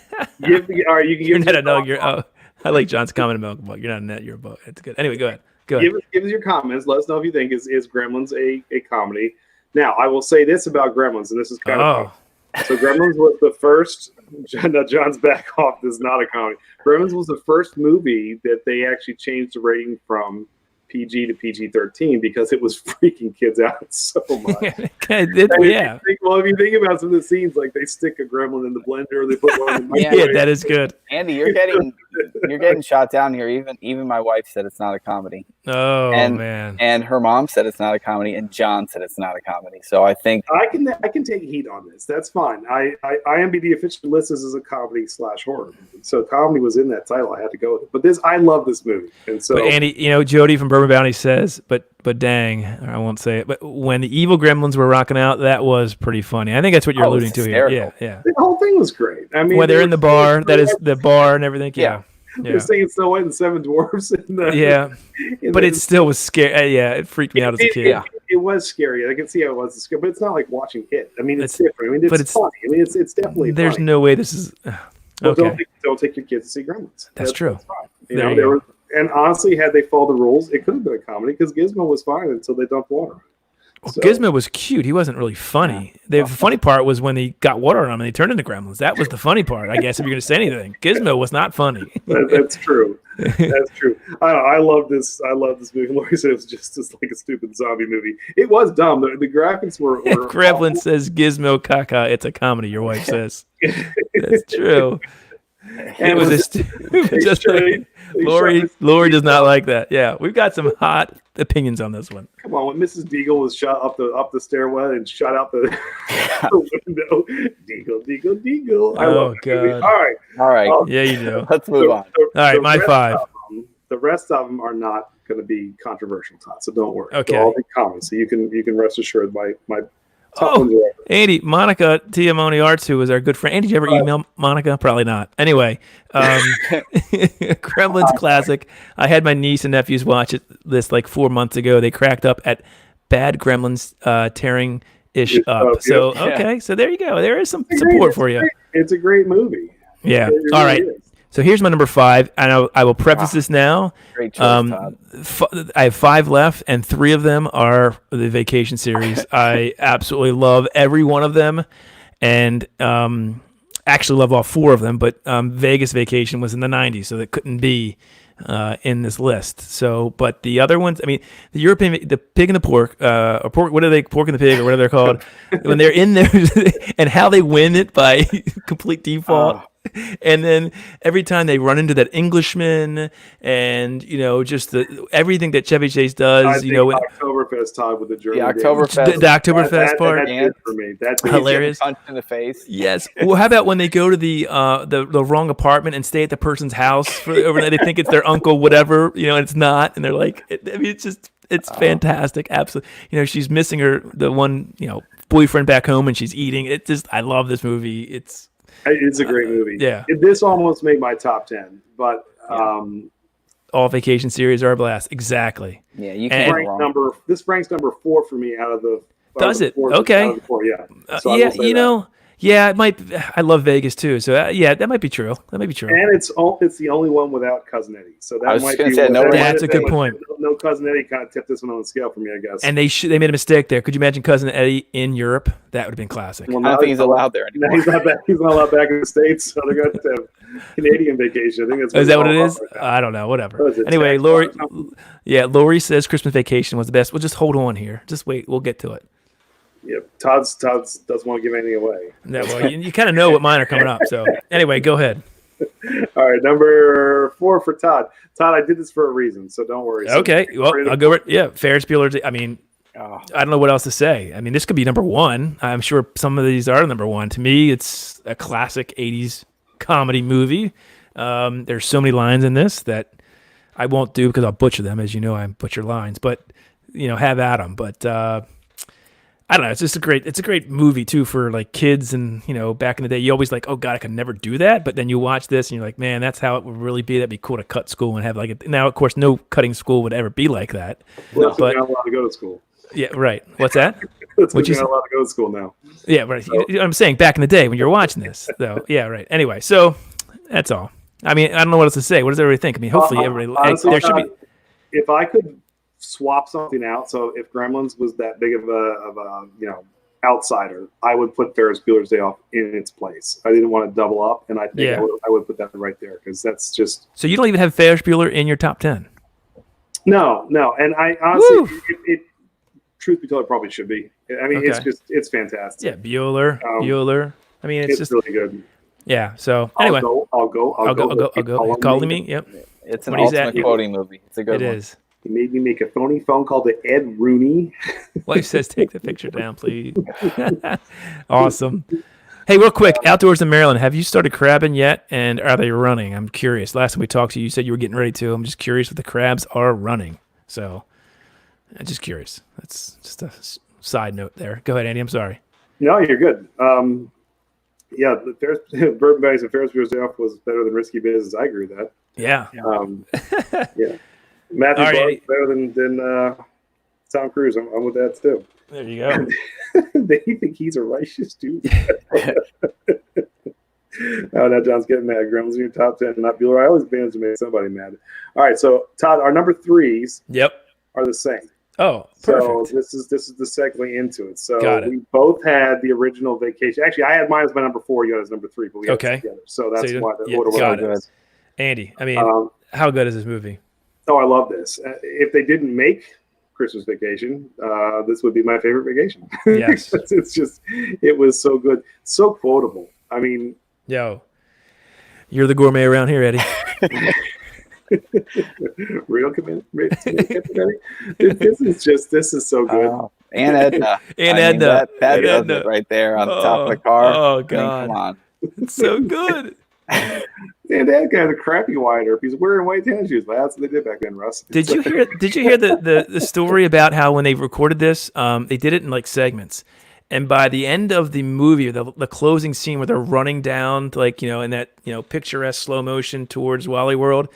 right, you can give me a I like John's comment about Buck. You're not a net, you're a Buck. That's good. Anyway, go ahead. Give us your comments. Let us know if you think is Gremlins a comedy. Now, I will say this about Gremlins, and this is kind of So Gremlins was the first. Now John's back off. This is not a comedy. Gremlins was the first movie that they actually changed the rating from PG to PG-13 because it was freaking kids out so much. Yeah. Well, if you think about some of the scenes, like they stick a gremlin in the blender, they put one in the Yeah, microwave. that is good. Andy, you're getting shot down here. Even my wife said it's not a comedy. Oh, and, man. And her mom said it's not a comedy, and John said it's not a comedy. So I think I can take heat on this. That's fine. IMDb officially lists this as a comedy / horror movie. So comedy was in that title. I had to go with it. But I love this movie. And so, but Andy, Jody from Bourbon Bounty says, but dang, I won't say it. But when the evil gremlins were rocking out, that was pretty funny. I think that's what you're alluding to here. Yeah. The whole thing was great. I mean, when they're in the bar, that is the bar and everything. Yeah. They're singing Snow White and Seven Dwarfs. But it still was scary. It freaked me out as a kid. It was scary. I can see how it was scary, but it's not like watching it. I mean, it's different. I mean, it's funny. I mean, it's definitely There's funny. no way this is... Okay. Don't take your kids to see Gremlins. That's true. Fine. And honestly, had they followed the rules, it could have been a comedy because Gizmo was fine until they dumped water. Gizmo was cute. He wasn't really funny. The funny part was when they got water on him and they turned into gremlins. That was the funny part, I guess, if you're going to say anything. Gizmo was not funny. That's true. That's true. I love this. I love this movie. Lori said it was just like a stupid zombie movie. It was dumb. The graphics were Gremlin says Gizmo caca. It's a comedy, your wife says. That's true. It was just like, Lori does not like that. Yeah, we've got some hot opinions on this one. Come on, when Mrs. Deagle was shot up the stairwell and shot out the window, Deagle. I love it. God! All right. Yeah, you do. Let's move on. All right, my 5. The rest of them are not going to be controversial, Todd. So don't worry. Okay. They'll all be comments. So you can rest assured my Andy, Monica Tiamoni Arts, who was our good friend. Andy, did you ever email Monica? Probably not. Anyway, Gremlins classic. I had my niece and nephews watch this like 4 months ago. They cracked up at Bad Gremlins tearing ish up. So so there you go. There is some support for you. It's a great movie. Yeah. All right. So here's my number 5. I will preface this now. Great choice, Todd. I have 5 left, and 3 of them are the Vacation series. I absolutely love every one of them, and actually love all 4 of them. But Vegas Vacation was in the 90s, so that couldn't be in this list. So, but the other ones, I mean, the European, the Pig and the Pork, or pork, what are they, Pork and the Pig, or whatever they're called, when they're in there, and how they win it by complete default. And then every time they run into that Englishman, and just everything that Chevy Chase does, Oktoberfest, Todd, with the German. The Oktoberfest, the Oktoberfest part, that's for me. That's hilarious. Punch in the face. Yes. Well, how about when they go to the wrong apartment and stay at the person's house for overnight? They think it's their uncle, whatever, and it's not, and they're like, it's fantastic, absolutely. She's missing the one, boyfriend back home, and she's eating. I love this movie. It's a great movie. Yeah. This almost made my top 10, but all Vacation series are a blast. Exactly. Yeah, you can't go wrong. This ranks number 4 for me out of the. Does it? Okay. So it might. I love Vegas too. So that might be true. That might be true. And it's the only one without Cousin Eddie. So that might be. That's a good point. No Cousin Eddie kind of tipped this one on the scale for me, I guess. And they made a mistake there. Could you imagine Cousin Eddie in Europe? That would have been classic. Well, I don't think he's allowed there anymore. He's not allowed back in the States. So they're going to have Canadian Vacation. I think that's. Is that what it is? I don't know. Whatever. Anyway, Lori says Christmas Vacation was the best. We'll just hold on here. Just wait. We'll get to it. Yeah, Todd's doesn't want to give anything away. No, well, you kind of know what mine are coming up. So anyway, go ahead. All right, number 4 for Todd. Todd, I did this for a reason, so don't worry. Okay, well, I'll go with Ferris Bueller. I mean, I don't know what else to say. I mean, this could be number 1. I'm sure some of these are number 1. To me, it's a classic 80s comedy movie. There's so many lines in this that I won't do because I'll butcher them. As you know, I butcher lines, but have at them. But I don't know. It's just a great movie too for like kids, and back in the day, you always like, oh God, I could never do that. But then you watch this and you're like, man, that's how it would really be. That'd be cool to cut school and have now, of course, no cutting school would ever be like that. Well, but you're not allowed to go to school. Yeah, right. What's that? You're not allowed to go to school now. Yeah, right. So, I'm saying back in the day when you're watching this, though. Yeah, right. Anyway, so that's all. I mean, I don't know what else to say. What does everybody think? I mean, hopefully everybody. Honestly, there should be. If I could swap something out, so if Gremlins was that big of a outsider, I would put Ferris Bueller's Day Off in its place. I didn't want to double up, and I think I would put that right there because that's just. So you don't even have Ferris Bueller in your top 10? No, and I honestly, it truth be told, it probably should be. I mean, it's fantastic. Yeah, Bueller. I mean, it's just really good. Yeah. So anyway, I'll go. Calling me. Yep. It's an ultimate quoting movie. It's a good one. It is. He made me make a phony phone call to Ed Rooney. Wife says, "Take the picture down, please." Awesome. Hey, real quick, outdoors in Maryland, have you started crabbing yet? And are they running? I'm curious. Last time we talked to you, you said you were getting ready to. I'm just curious if the crabs are running. So, I'm just curious. That's just a side note there. Go ahead, Andy. I'm sorry. No, you're good. Yeah, the Bourbon Bags and Ferris Bueller's Day Off was better than Risky Business. I agree with that. Yeah. Yeah. Matthew Barnes better than Tom Cruise. I'm with that too. There you go. They think he's a righteous dude. Oh, now John's getting mad. Gremlins in your top 10, not Bueller. I always manage to make somebody mad. All right, so Todd, our number 3s are the same. Oh, perfect. So this is the segue into it. So we both had the original Vacation. Actually, I had mine as my number 4. You had as number 3, but we had it together. So that's why the order was good. Andy, I mean, how good is this movie? Oh, I love this. If they didn't make Christmas Vacation, this would be my favorite vacation. Yes. It was so good. So quotable. I mean. Yo, you're the gourmet around here, Eddie. Real commitment. This is so good. And Edna. That does it right there on the top of the car. Oh, God. I mean, come on. It's so good. And that guy's a crappy wider. If he's wearing white tennis shoes, that's what they did back then, Russ. Did you hear the story about how when they recorded this, they did it in like segments, and by the end of the movie, the closing scene where they're running down to in that picturesque slow motion towards Wally World,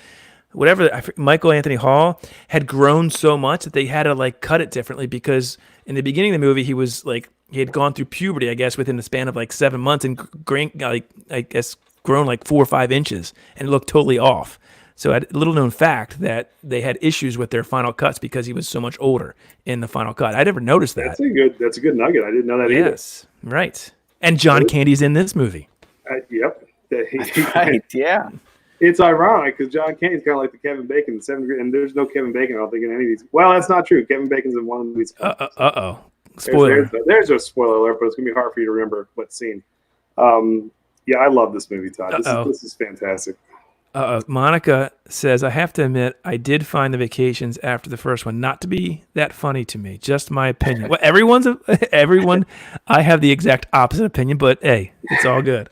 Michael Anthony Hall had grown so much that they had to cut it differently because in the beginning of the movie he had gone through puberty, I guess, within the span of 7 months and grown 4 or 5 inches and looked totally off. So a little known fact that they had issues with their final cuts because he was so much older in the final cut. I never noticed that. That's a good nugget. I didn't know that either. Yes, right. And John Candy's in this movie. Yep. Right, yeah. It's ironic because John Candy's kind of like the Kevin Bacon in 7th grade, and there's no Kevin Bacon, I don't think, in any of these. Well, that's not true. Kevin Bacon's in one of these. Uh-oh. Spoiler. There's a spoiler alert, but it's going to be hard for you to remember what scene. Yeah, I love this movie, Todd. This is fantastic. Monica says, I have to admit, I did find the Vacations after the first one not to be that funny to me. Just my opinion. Well, everyone, I have the exact opposite opinion, but hey, it's all good.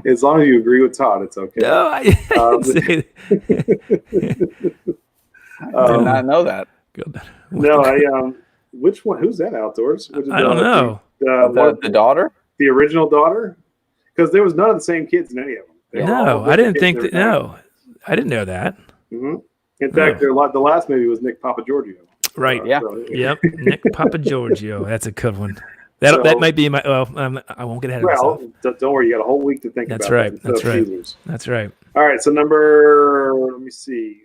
As long as you agree with Todd, it's okay. No, I didn't say that. I did not know that. Good. No, which one? Who's that outdoors? I don't know. The daughter? The original daughter? Because there was none of the same kids in any of them. No, I didn't think that. No, I didn't know that. Mm-hmm. In fact, the last movie was Nick Papagiorgio. Right. Yep. Nick Papagiorgio. That's a good one. That might be my. I won't get ahead of myself. Well, don't worry. You got a whole week to think about it. That's right. That's right. All right. So let me see.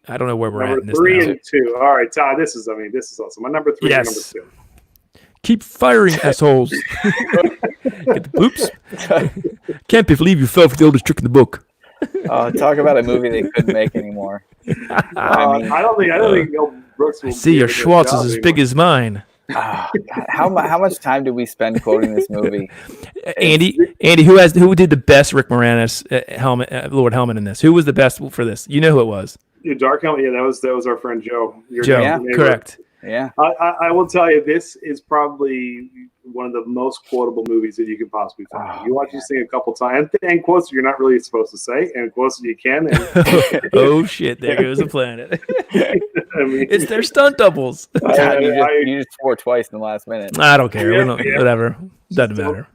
I don't know where we're at. Number 3 and 2. All right, Todd. This is awesome. My number 3 and number 2. Keep firing, assholes. Get the boops. Can't believe you fell for the oldest trick in the book. Talk about a movie they couldn't make anymore. I don't think Mel Brooks will. I see your Schwartz is as big as mine. How much time did we spend quoting this movie? Andy, who did the best Rick Moranis Lord Helmet in this? Who was the best for this? You know who it was? Dark Helmet. Yeah, that was our friend Joe. Joe, correct. Yeah. I will tell you, this is probably one of the most quotable movies that you can possibly find. You watch this thing a couple times, and quotes you're not really supposed to say, and quotes that you can. And oh shit! There goes the planet. It's their stunt doubles. You just swore twice in the last minute. I don't care. Whatever. Doesn't matter.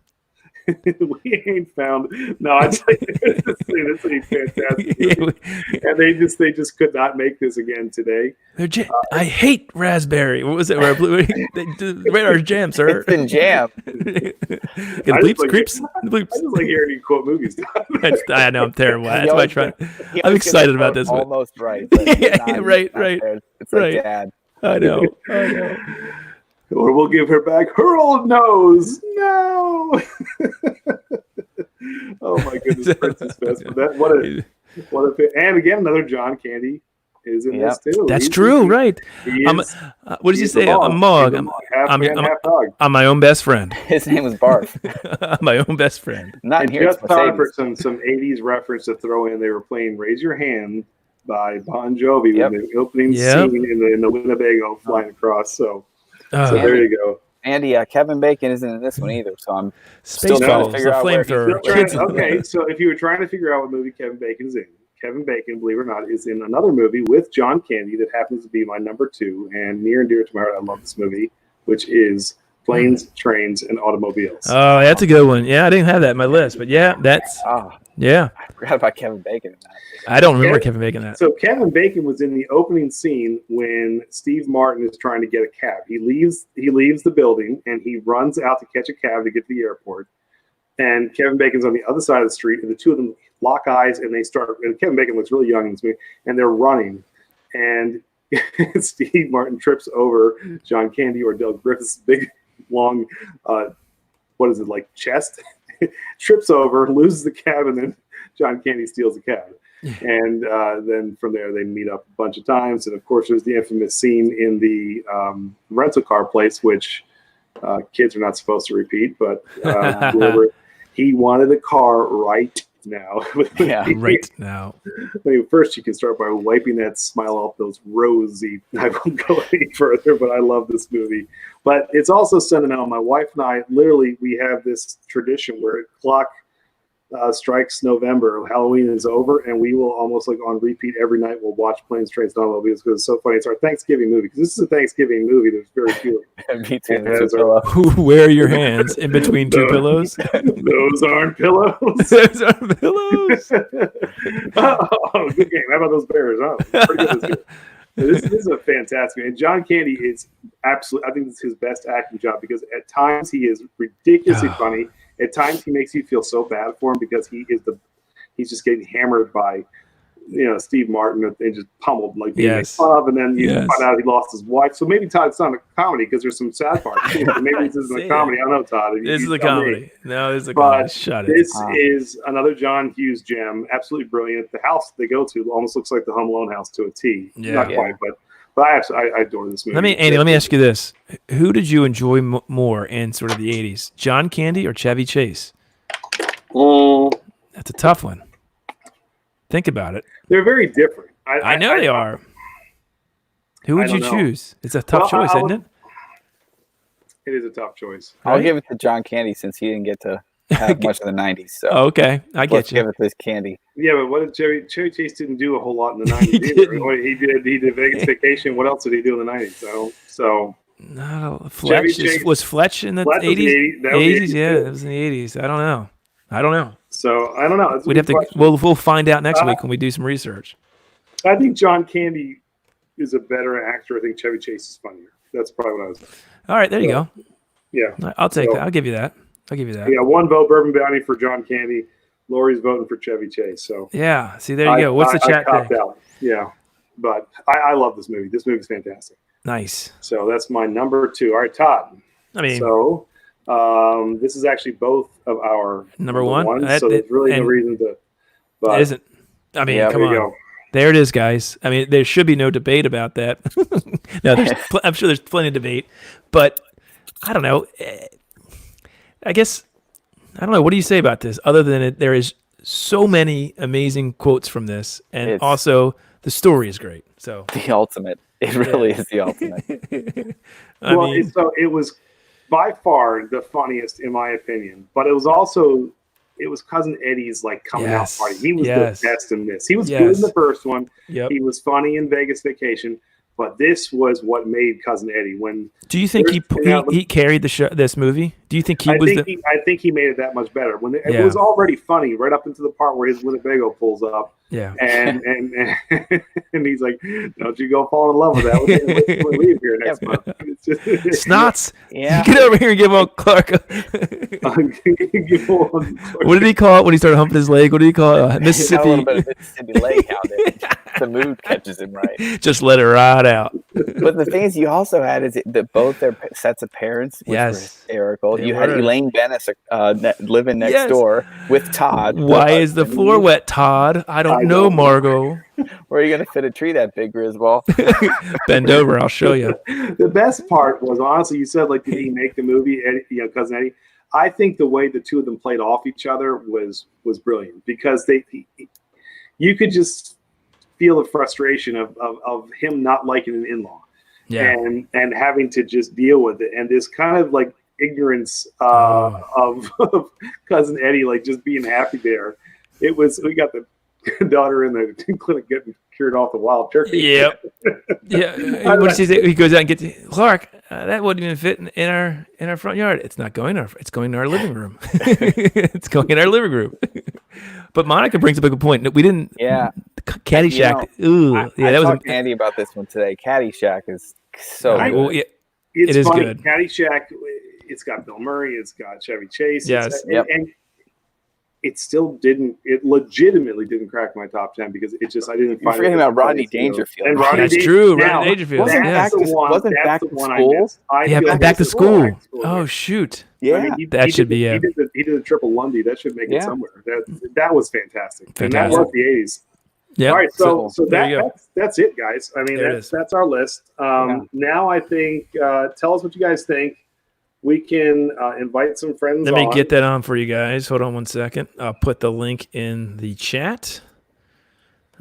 We ain't found. No, I tell you, this is fantastic. And they just could not make this again today. I hate raspberry. What was it? Radar jam, sir. It's been jam. Creeps. I just like hearing you quote movies. I know I'm terrible. That's why I try. I'm excited about this one. Almost right. Right. It's like Dad. I know. Or we'll give her back her old nose. No. Oh my goodness, Princess Vespa. What a and again another John Candy is in this too. That's true, right? What does he say? A mug. Half man, half dog. I'm my own best friend. His name was Barf. I'm my own best friend. Not and here. Just thought for some 80s reference to throw in. They were playing "Raise Your Hand" by Bon Jovi with the opening scene in the Winnebago flying across. So there you go. Andy, Kevin Bacon isn't in this one either, so I'm still trying to figure out where Okay, so if you were trying to figure out what movie Kevin Bacon's in, Kevin Bacon, believe it or not, is in another movie with John Candy that happens to be my number 2 and near and dear to my heart. I love this movie, which is Planes, Trains, and Automobiles. Oh, that's a good one. Yeah, I didn't have that in my list, but that's yeah. I forgot about Kevin Bacon in that. I don't remember Kevin Bacon in that. So Kevin Bacon was in the opening scene when Steve Martin is trying to get a cab. He leaves the building and he runs out to catch a cab to get to the airport. And Kevin Bacon's on the other side of the street, and the two of them lock eyes and they start. And Kevin Bacon looks really young in this movie, and they're running. And Steve Martin trips over John Candy or Del Griffith's big, long, chest. Trips over, loses the cab, and then John Candy steals the cab. And then from there, they meet up a bunch of times. And, of course, there's the infamous scene in the rental car place, which kids are not supposed to repeat. But he wanted a car right now. Right now. I mean, first, you can start by wiping that smile off those rosy. I won't go any further, but I love this movie. But it's also sentimental. My wife and I, literally, we have this tradition where clock strikes November, Halloween is over, and we will almost like on repeat every night we'll watch Planes, Trains, and Automobiles because it's so funny. It's our Thanksgiving movie because this is a Thanksgiving movie. There's very few. Me too. Where are your hands in between two pillows? Those aren't pillows. Those aren't pillows. Oh, good game. How about those Bears? Huh? Pretty good this year. This is a fantastic, and John Candy is absolutely. I think this is his best acting job because at times he is ridiculously funny. At times he makes you feel so bad for him because he's just getting hammered by, Steve Martin and just pummeled like being a club, and then you find out he lost his wife. So maybe Todd, it's not a comedy because there's some sad parts. Maybe this isn't a comedy. I don't know, Todd. This is a comedy. No, this is a comedy. Shut it. This is another John Hughes gem. Absolutely brilliant. The house they go to almost looks like the Home Alone house to a T. Not quite, but I adore this movie. Andy, let me ask you this: who did you enjoy more in sort of the '80s, John Candy or Chevy Chase? That's a tough one. Think about it. They're very different. I know they are. Who would you choose? It's a tough choice, isn't it? It is a tough choice. I'll give it to John Candy since he didn't get to have much of the '90s. So okay, I get let's you. give it to Candy. Yeah, but what did Chevy Chase didn't do a whole lot in the '90s either. He did Vegas Vacation. What else did he do in the '90s? So no, Fletch was Fletch in the '80s. '80s, yeah, it was in the '80s. I don't know. So I don't know. We'd have to. We'll find out next week when we do some research. I think John Candy is a better actor. I think Chevy Chase is funnier. That's probably what I was thinking. All right, there you go. Yeah, I'll take that. I'll give you that. Yeah, 1 vote Bourbon Bounty for John Candy. Lori's voting for Chevy Chase. So yeah, see there you go. What's the chat thing? Yeah, but I love this movie. This movie's fantastic. Nice. So that's my number 2. All right, Todd. So this is actually both of our number one. So there's really no reason to. But it isn't. Come on. Go. There it is, guys. There should be no debate about that. No, I'm sure there's plenty of debate, but I don't know. I guess I don't know. What do you say about this? Other than there is so many amazing quotes from this, and also the story is great. So the ultimate. It really is the ultimate. So it was by far the funniest in my opinion, but it was Cousin Eddie's coming out party. He was the best in this. He was good in the first one. Yep. He was funny in Vegas Vacation. But this was what made Cousin Eddie. Do you think he carried this movie? Do you think he was? I think he made it that much better. It was already funny right up into the part where his Winnebago pulls up. Yeah. And he's like, "Don't you go fall in love with that? We'll leave here next month." It's just, Snots. Yeah. Get over here and give old Clark. What did he call it when he started humping his leg? What did he call it? Mississippi. A little bit of Mississippi leg hound. The mood catches him right. Just let it ride out. But the thing is, you also had is that both their sets of parents which were hysterical. They You had were. Elaine Bennis living next Yes. door with Todd. Why is the floor wet, Todd? I don't know, Margot. Where are you going to fit a tree that big, Griswold? Bend over, I'll show you. The best part was, honestly, you said, like, did he make the movie, Eddie, Cousin Eddie? I think the way the two of them played off each other was brilliant, because you could just feel the frustration of him not liking an in-law, and having to just deal with it, and this kind of like ignorance of Cousin Eddie, like just being happy there. We got the daughter in the clinic getting cured off the wild turkey. Yep. Yeah. What does he say? He goes out and gets Clark. That wouldn't even fit in our front yard. It's not going it's going to our living room. It's going in our living room. But Monica brings up a good point. We didn't. Yeah. Caddyshack. I talked to Andy about this one today. Caddyshack is so good. Well, It is funny. Good. Caddyshack. It's got Bill Murray. It's got Chevy Chase. Yes. And it still didn't. It legitimately didn't crack my top 10 because it just I didn't find. You're forgetting about Rodney Dangerfield. And Rodney That's true. Rodney Dangerfield. Wasn't Back to School? Back to School. Oh shoot. Yeah, I mean, that should be. He did a triple Lundy. That should make it somewhere. That was fantastic. And that was the 80s. Yeah. All right. So that's it, guys. I mean, that's our list. Now I think. Tell us what you guys think. We can invite some friends. Let me get that on for you guys. Hold on one second. I'll put the link in the chat.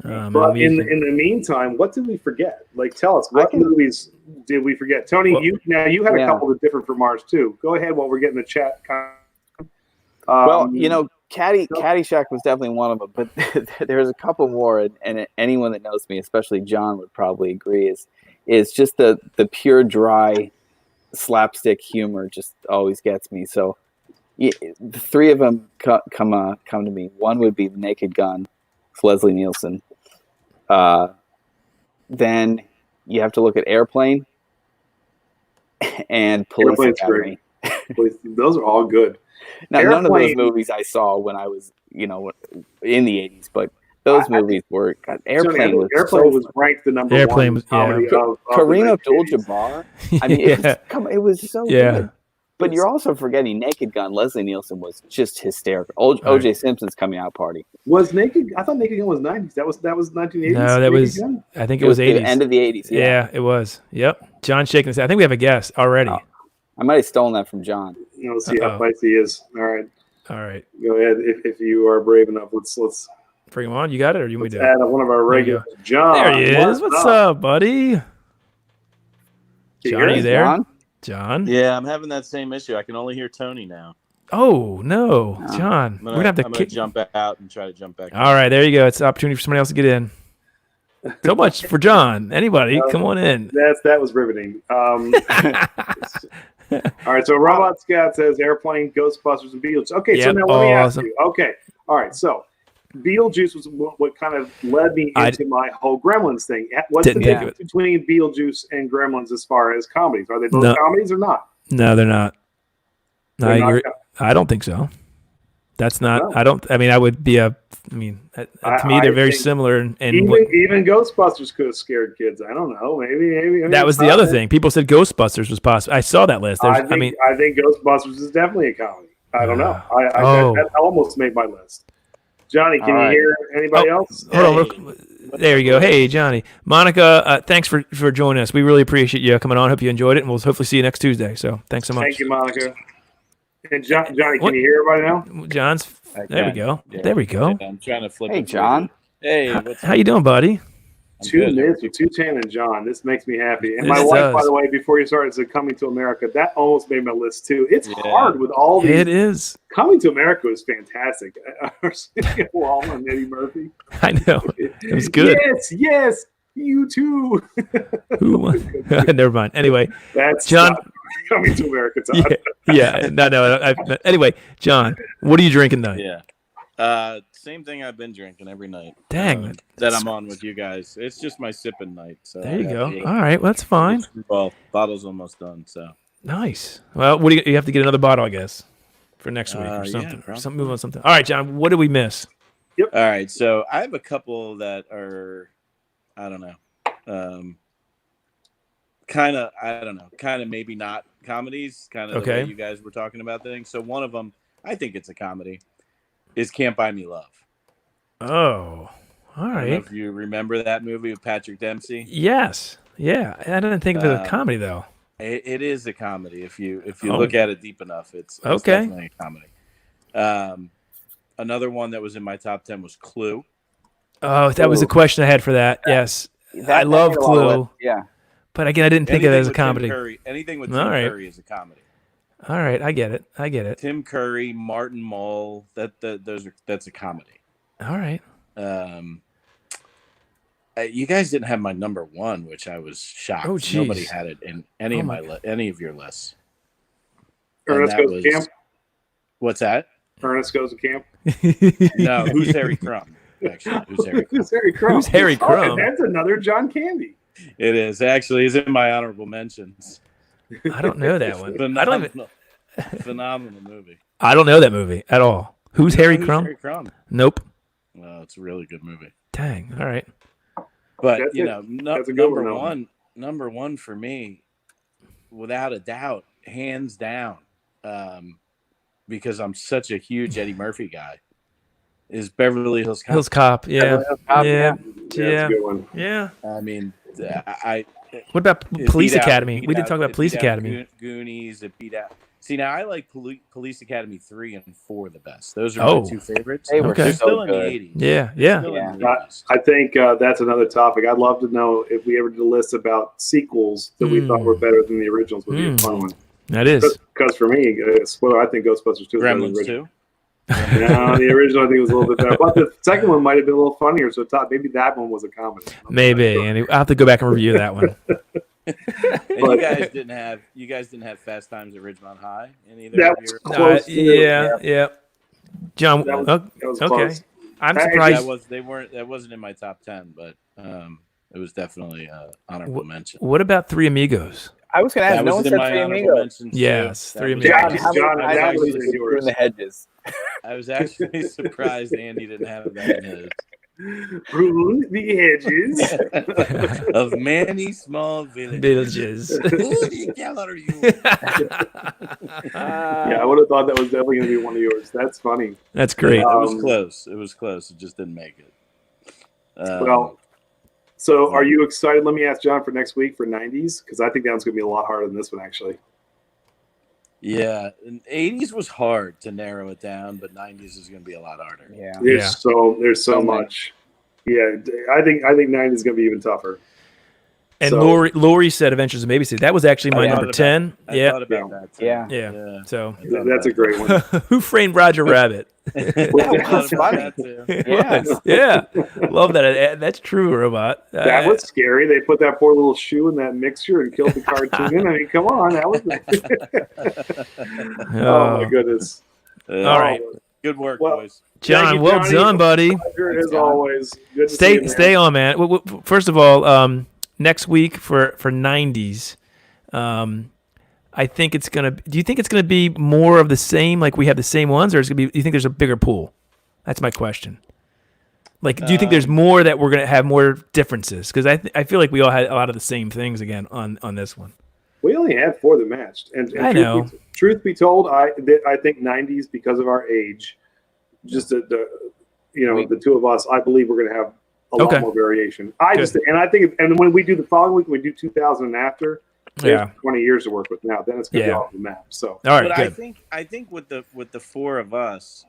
But in the meantime, what did we forget? Like, tell us, what movies did we forget? Tony, you had a couple that different from ours too. Go ahead while we're getting the chat. Caddyshack was definitely one of them, but there's a couple more, and anyone that knows me, especially John, would probably agree. Is just the pure dry slapstick humor just always gets me. So the three of them come to me. One would be The Naked Gun. It's Leslie Nielsen. Then you have to look at Airplane and Police Academy. Those are all good. Now, none of those movies I saw when I was, in the 80s, but those movies were. Airplane was ranked the number one comedy of Kareem Abdul-Jabbar. I mean, it was so good. But you're also forgetting Naked Gun. Leslie Nielsen was just hysterical. O.J. Simpson's coming out party. Was Naked? I thought Naked Gun was 90s. That was 1980s. No, that was. I think it was 80s. The end of the 80s. Yeah, it was. Yep. John shaking his head. I think we have a guest already. I might have stolen that from John. Let's see how spicy he is. All right. Go ahead if you are brave enough. Let's bring him on. You got it, or you want me to add one of our regulars, John? There he is. What's up, buddy? John, are you there? John? Yeah, I'm having that same issue. I can only hear Tony now. Oh no, John! I'm gonna jump out and try to jump back. All right, there you go. It's an opportunity for somebody else to get in. So much for John. Anybody, come on in. That was riveting. All right, so Robot Scout says Airplane, Ghostbusters, and Beetlejuice. Okay, so now let me ask you. Okay, all right, so Beetlejuice was what kind of led me into my whole Gremlins thing. What's the difference between Beetlejuice and Gremlins as far as comedies? Are they both comedies or not? No, they're not. I don't think so. That's not. No. I would be a. To me, they're very similar. And even Ghostbusters could have scared kids. I don't know. Maybe that was the other thing. People said Ghostbusters was possible. I saw that list. I think Ghostbusters is definitely a comedy. I don't know. That almost made my list. Johnny, can you hear anybody else? Hold on. There you go. Hey, Johnny. Monica, thanks for joining us. We really appreciate you coming on. Hope you enjoyed it, and we'll hopefully see you next Tuesday. So thanks so much. Thank you, Monica. And Johnny, can you hear everybody now? There we go. Yeah. There we go. I'm trying to flip. Hey, John. Hey, how you doing, buddy? 2 minutes with Two-Tan and John. This makes me happy. And my wife, by the way, before you started, said Coming to America. That almost made my list too. It's hard with all these. It is. Coming to America was fantastic. Wall and Eddie Murphy. I know. It was good. Yes. You too. Never mind. Anyway, that's John. Coming to America, Todd. No. Anyway, John, what are you drinking tonight? Yeah. Same thing I've been drinking every night. Dang. That I'm on with you guys. It's just my sipping night. So there you go. All right. Well, that's fine. Well, bottle's almost done. So nice. Well, what do you have to get another bottle, I guess, for next week or something. Or something. Move on something. All right, John. What did we miss? Yep. All right. So I have a couple that are, I don't know. kind of, I don't know, kind of maybe not comedies, kind of the Okay. way you guys were talking about things. So one of them, I think it's a comedy, is Can't Buy Me Love. Oh, all I don't know right. if you remember that movie with Patrick Dempsey. Yes. Yeah. I didn't think of it as a comedy though. It is a comedy if you Oh. look at it deep enough. It's Okay. definitely a comedy. Another one that was in my top 10 was Clue. Oh, that was the question I had for that. Yes. I love Clue. Yeah. But again, I didn't think of it as a comedy. Anything with Tim All right. Curry is a comedy. All right, I get it. Tim Curry, Martin Mull, that's a comedy. All right. You guys didn't have my number one, which I was shocked. Oh, geez. Nobody had it in any of your lists. Ernest Goes to Camp. What's that? Ernest Goes to Camp. No, Who's Harry Crumb? Actually, Who's Harry Crumb? Who's Harry Crumb? Who's Harry Crumb? And that's another John Candy. It is actually. It's in my honorable mentions. I don't know that one. Phenomenal movie. I don't know that movie at all. Who's Harry Crumb? Harry Crumb. Nope. Well, it's a really good movie. Dang. All right. But That's a good number one for me, without a doubt, hands down, because I'm such a huge Eddie Murphy guy, is Beverly Hills Cop. Hills Cop. Yeah. Yeah. That's a good one. Yeah. I mean, What about Police Academy? It We didn't talk about Police Academy. Goonies. It beat out. See, now I like Police Academy 3 and 4 the best. Those are my two favorites. They were Okay. They're so still in the good. 80s. Yeah. Still in the Yeah. 80s. I think that's another topic. I'd love to know if we ever did a list about sequels that we thought were better than the originals. Would be a fun one. That is. Because for me, spoiler, I think Ghostbusters 2 is better than the Gremlins original. 2. No, the original I think was a little bit better. But the second one might have been a little funnier. So Todd, maybe that one was a comedy. Maybe. And I'll have to go back and review that one. And you guys didn't have Fast Times at Ridgemont High in either That of was your. close. Yeah. John, That was okay. close. I'm Hey, surprised. That wasn't in my top 10, but it was definitely honorable mention. What about Three Amigos? I was going to ask. That No was one in said my Three honorable Amigos. mentions. Yes, too. Three That was Amigos. actually- John, I was that was actually- in yours. In the hedges. I was actually surprised Andy didn't have that in his. Through the edges. Of many small villages. Villages. Who the hell are you? Yeah, I would have thought that was definitely going to be one of yours. That's funny. That's great. It was close. It was close. It just didn't make it. Well, so are you excited? Let me ask John for next week for 90s, because I think that one's going to be a lot harder than this one, actually. yeah, and 80s was hard to narrow it down, but 90s is going to be a lot harder. Yeah. There's so much. Yeah, I think 90s is going to be even tougher. And So- Lori said Adventures of Babysitter. That was actually my I thought number about- 10. I Yeah. thought about that too. Yeah. Yeah. So I thought That's a about great one. Who Framed Roger Rabbit? that. I thought about funny. that too. Yes. Yeah. Love that. That's true, Robot. That was scary. They put that poor little shoe in that mixture and killed the cartoon. I mean, come on. That was. Oh, my goodness. All right. Good work, Well, boys. John, Thank you, well Johnny. done, buddy. Pleasure as always. Good to see you, man. Stay on, man. First of all, next week for 90s, I think it's gonna. Do you think it's gonna be more of the same? Like we have the same ones, or is it gonna be? Do you think there's a bigger pool? That's my question. Like, do you think there's more that we're gonna have more differences? Because I feel like we all had a lot of the same things again on this one. We only had 4 that matched. And I know. Truth be told, I think 90s, because of our age, just the two of us, I believe we're going to have a lot more variation. I think when we do the following week, we do 2000 and after. There's 20 years to work with now. Then it's going to be off the map. So, all right, but good. I think with the 4 of us,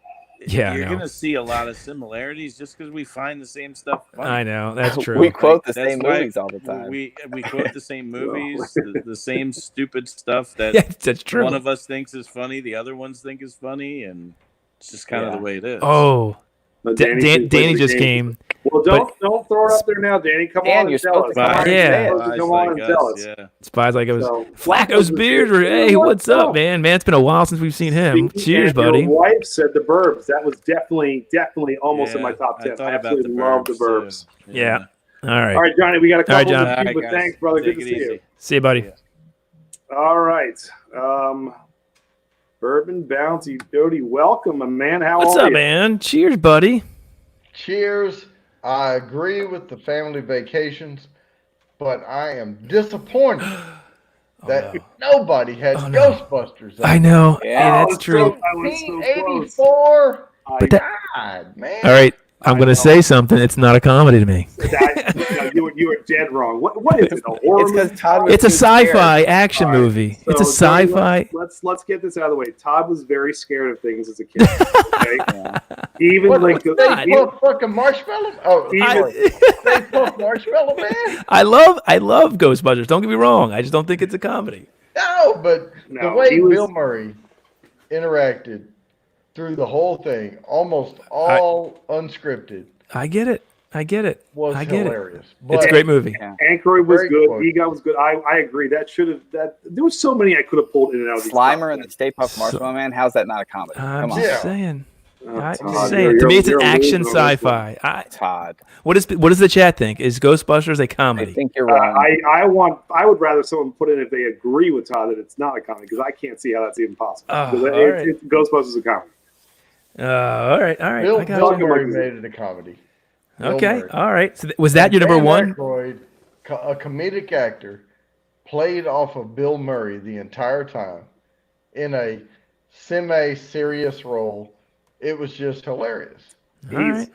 Yeah, you're I know. going to see a lot of similarities just because we find the same stuff funny. I know that's true. We quote the That's same why movies all the time. We quote the same movies, the same stupid stuff that Yeah, that's true. one of us thinks is funny, the other ones think is funny, and it's just kind of the way it is. Oh, but Danny just came. Well, don't throw it up there now, Danny. Come Dan, on you're and tell supposed us. to come on and Yeah. say it. Supposed to come on and tell us. Yeah. Spies like it was So, Flacco's beard. Hey, what's up, man? Man, it's been a while since we've seen him. Cheers, And buddy. Your wife said the Burbs. That was definitely almost in my Yeah, top 10. I thought about absolutely love the Burbs, Burbs. too. Yeah. All right. All right, Johnny, we got a All right, couple John. of All you, right, but guys. thanks, brother. Take Good to it see you. easy. See you, buddy. Yeah. All right. Bourbon Bounty Doty, welcome, my man. How What's are up, you? man? Cheers, buddy. Cheers. I agree with the family vacations, but I am disappointed that no. nobody had Oh, no. Ghostbusters. I know. Yeah. Yeah, that's true. I was so close. 1984. But that, God, man. all right, I'm I going to know. say something. It's not a comedy to me. You were dead wrong. What is it? A horror It's 'cause movie? Todd was It's a too scared. sci-fi action All right, movie. so It's a Jody, sci-fi. Let's get this out of the way. Todd was very scared of things as a kid. Okay, even What, like not? Stay Puft fucking Marshmallow? Oh, Stay Puft Marshmallow Man? I love Ghostbusters. Don't get me wrong. I just don't think it's a comedy. No, but the No, way he was- Bill Murray interacted through the whole thing, almost all unscripted, I get it. was I get it. hilarious. It's a great movie. Yeah. Aykroyd was Very good. close. Egon was good. I agree. That there was so many I could have pulled in and out of these. Slimer and the Stay Puft Marshmallow Man. How's that not a comedy? I'm Come on, just Yeah. saying. Oh, I'm Todd, just saying. To me, it's an you're action losing on this one. sci-fi. Todd. What does the chat think? Is Ghostbusters a I comedy? think you're wrong. I would rather someone put in if they agree with Todd that it's not a comedy because I can't see how that's even possible. Oh, Because all right. Ghostbusters is a comedy. All right. Bill, I got Bill you. Murray made it a comedy. Bill Okay. Murray. All right. So was that your number Dan one? Aykroyd, a comedic actor, played off of Bill Murray the entire time in a semi-serious role. It was just hilarious. All right.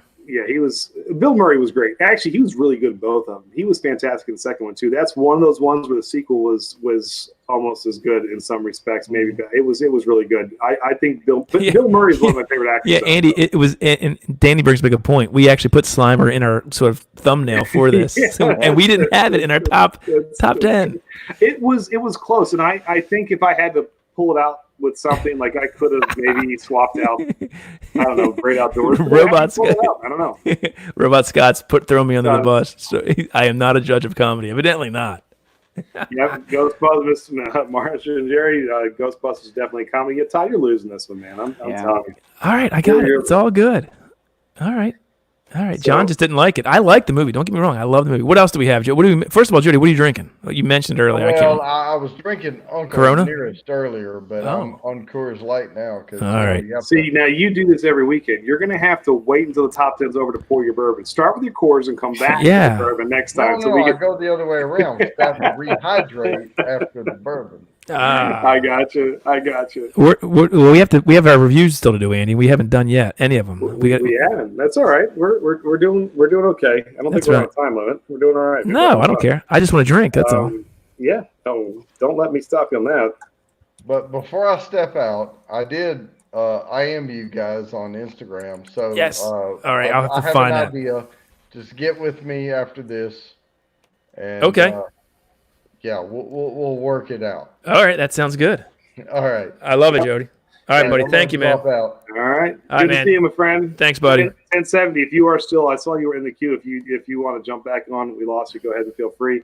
Bill Murray was great. Actually, he was really good in both of them. He was fantastic in the second one too. That's one of those ones where the sequel was almost as good in some respects, maybe. But it was really good. I think Bill Murray is one of my favorite actors. Yeah, Andy, it was, and Danny brings up a good point. We actually put Slimer in our sort of thumbnail for this, and we didn't have it in our top 10. It was close, and I think if I had to pull it out with something, like I could have maybe swapped out, I don't know, Great Outdoors. Robot Scott. I don't know. Robot Scott's throw me under the bus. So I am not a judge of comedy. Evidently not. Yeah, Ghostbusters, Marsha and Jerry, Ghostbusters is definitely a comedy. Yeah, Todd, you're losing this one, man. I'm telling you. All right, I got it. It's all good. All right. John just didn't like it. I like the movie. Don't get me wrong. I love the movie. What else do we have, Joe? First of all, Jody, what are you drinking? You mentioned earlier. Well, I was drinking Uncle Corona? Nearest earlier, but I'm on Coors Light now. All right. See, now you do this every weekend. You're going to have to wait until the top 10's over to pour your bourbon. Start with your Coors and come back to the bourbon next time. No, I go the other way around. Stop to rehydrate after the bourbon. I got you. We have our reviews still to do, Andy. We haven't done yet any of them. We haven't. That's all right. We're doing okay. I don't think we're on a time limit. We're doing all right. No, I don't care. I just want to drink. That's all. Yeah. Don't let me stop you on that. But before I step out, I did IM you guys on Instagram. So yes. All right. I'll have to find an that. idea. Just get with me after this. And, okay. Yeah, we'll work it out. All right, that sounds good. All right. I love it, Jody. All right, buddy. Thank you, man. All right. All right, Good man. to see you, my friend. Thanks, buddy. 1070. If you are still, I saw you were in the queue. If you want to jump back on, we lost you. Go ahead and feel free.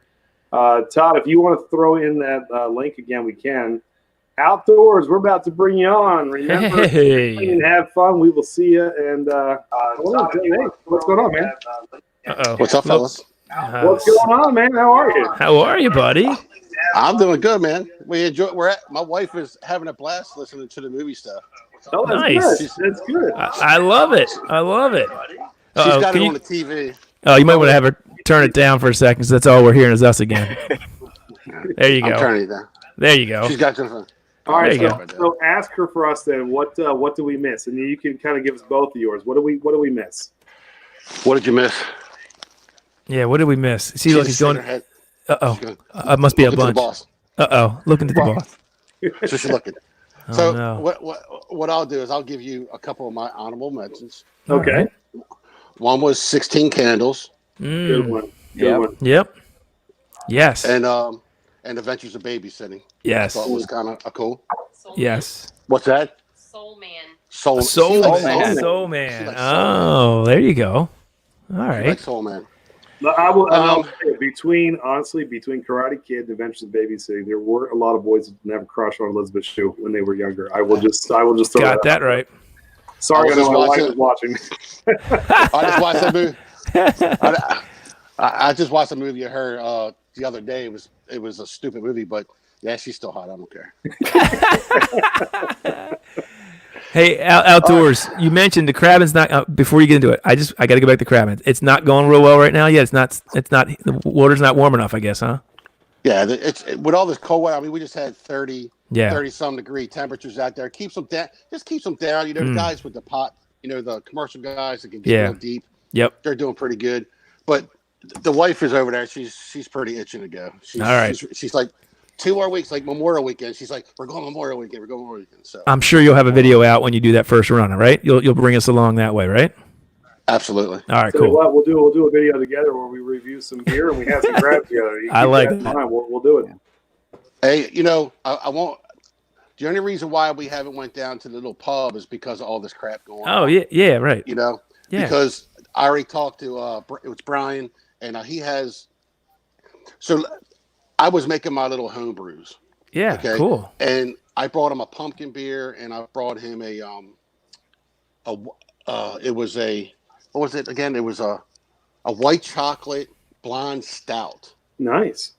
Todd, if you want to throw in that link again, we can. Outdoors, we're about to bring you on. Remember, and have fun. We will see you. And what's going on, man? Uh-oh. What's up, fellas? What's going on, man? How are you? How are you, buddy? I'm doing good, man. My wife is having a blast listening to the movie stuff. Oh, that's Nice. good. That's good. I love it. I love it. She's got it you, on the TV. Oh, you might want to have her turn it down for a second, so that's all we're hearing is us again. There you I'm go. turning it down. There you go. She's got something. All right, There you so ask her for us then. What do we miss? And you can kind of give us both of yours. What do we miss? What did you miss? Yeah, what did we miss? See, look, he's going. Uh-oh. She's It must be a looking to the bunch. boss. Uh-oh. Looking to the boss. So she's looking. Oh, So no. what I'll do is I'll give you a couple of my honorable mentions. Okay. One was 16 Candles, Good one. Good one. Yep. Yes. and Adventures of Babysitting. I Yes. thought was kind of cool. Yes. What's that? Soul Man. Soul Soul Man. Soul She Man. likes Soul Man. Oh, there you go. All She right. likes Soul Man. I'll say, between Karate Kid and Adventures of Babysitting, there were a lot of boys that never crushed on Elizabeth Shue when they were younger. I will just throw Got that right. Sorry, I know my wife watching- is watching. I just watched that movie. I just watched a movie of her the other day. It was a stupid movie, but yeah, she's still hot. I don't care. Hey, outdoors. You mentioned the crabbing's not. Before you get into it, I got to go back to crabbing. It's not going real well right now. Yeah, it's not. The water's not warm enough, I guess, huh? Yeah, with all this cold weather. I mean, we just had 30 some degree temperatures out there. Keeps them down. Just keeps them down. You know, the guys with the pot. You know, the commercial guys that can get real deep. Yep. They're doing pretty good. But the wife is over there. She's pretty itching to go. All right. She's like 2 more weeks, like Memorial Weekend. She's like, we're going Memorial Weekend. We're going Memorial Weekend. So I'm sure you'll have a video out when you do that first run, right? You'll bring us along that way, right? Absolutely. All right, so cool. We'll do a video together where we review some beer and we have some crab together. I like that. We'll do it. Hey, you know, I won't. The only reason why we haven't went down to the little pub is because of all this crap going on. Oh yeah, right. You know, because I already talked to it was Brian, and he has. So I was making my little home brews. Yeah, cool. And I brought him a pumpkin beer, and I brought him it was what was it again? It was a white chocolate blonde stout. Nice.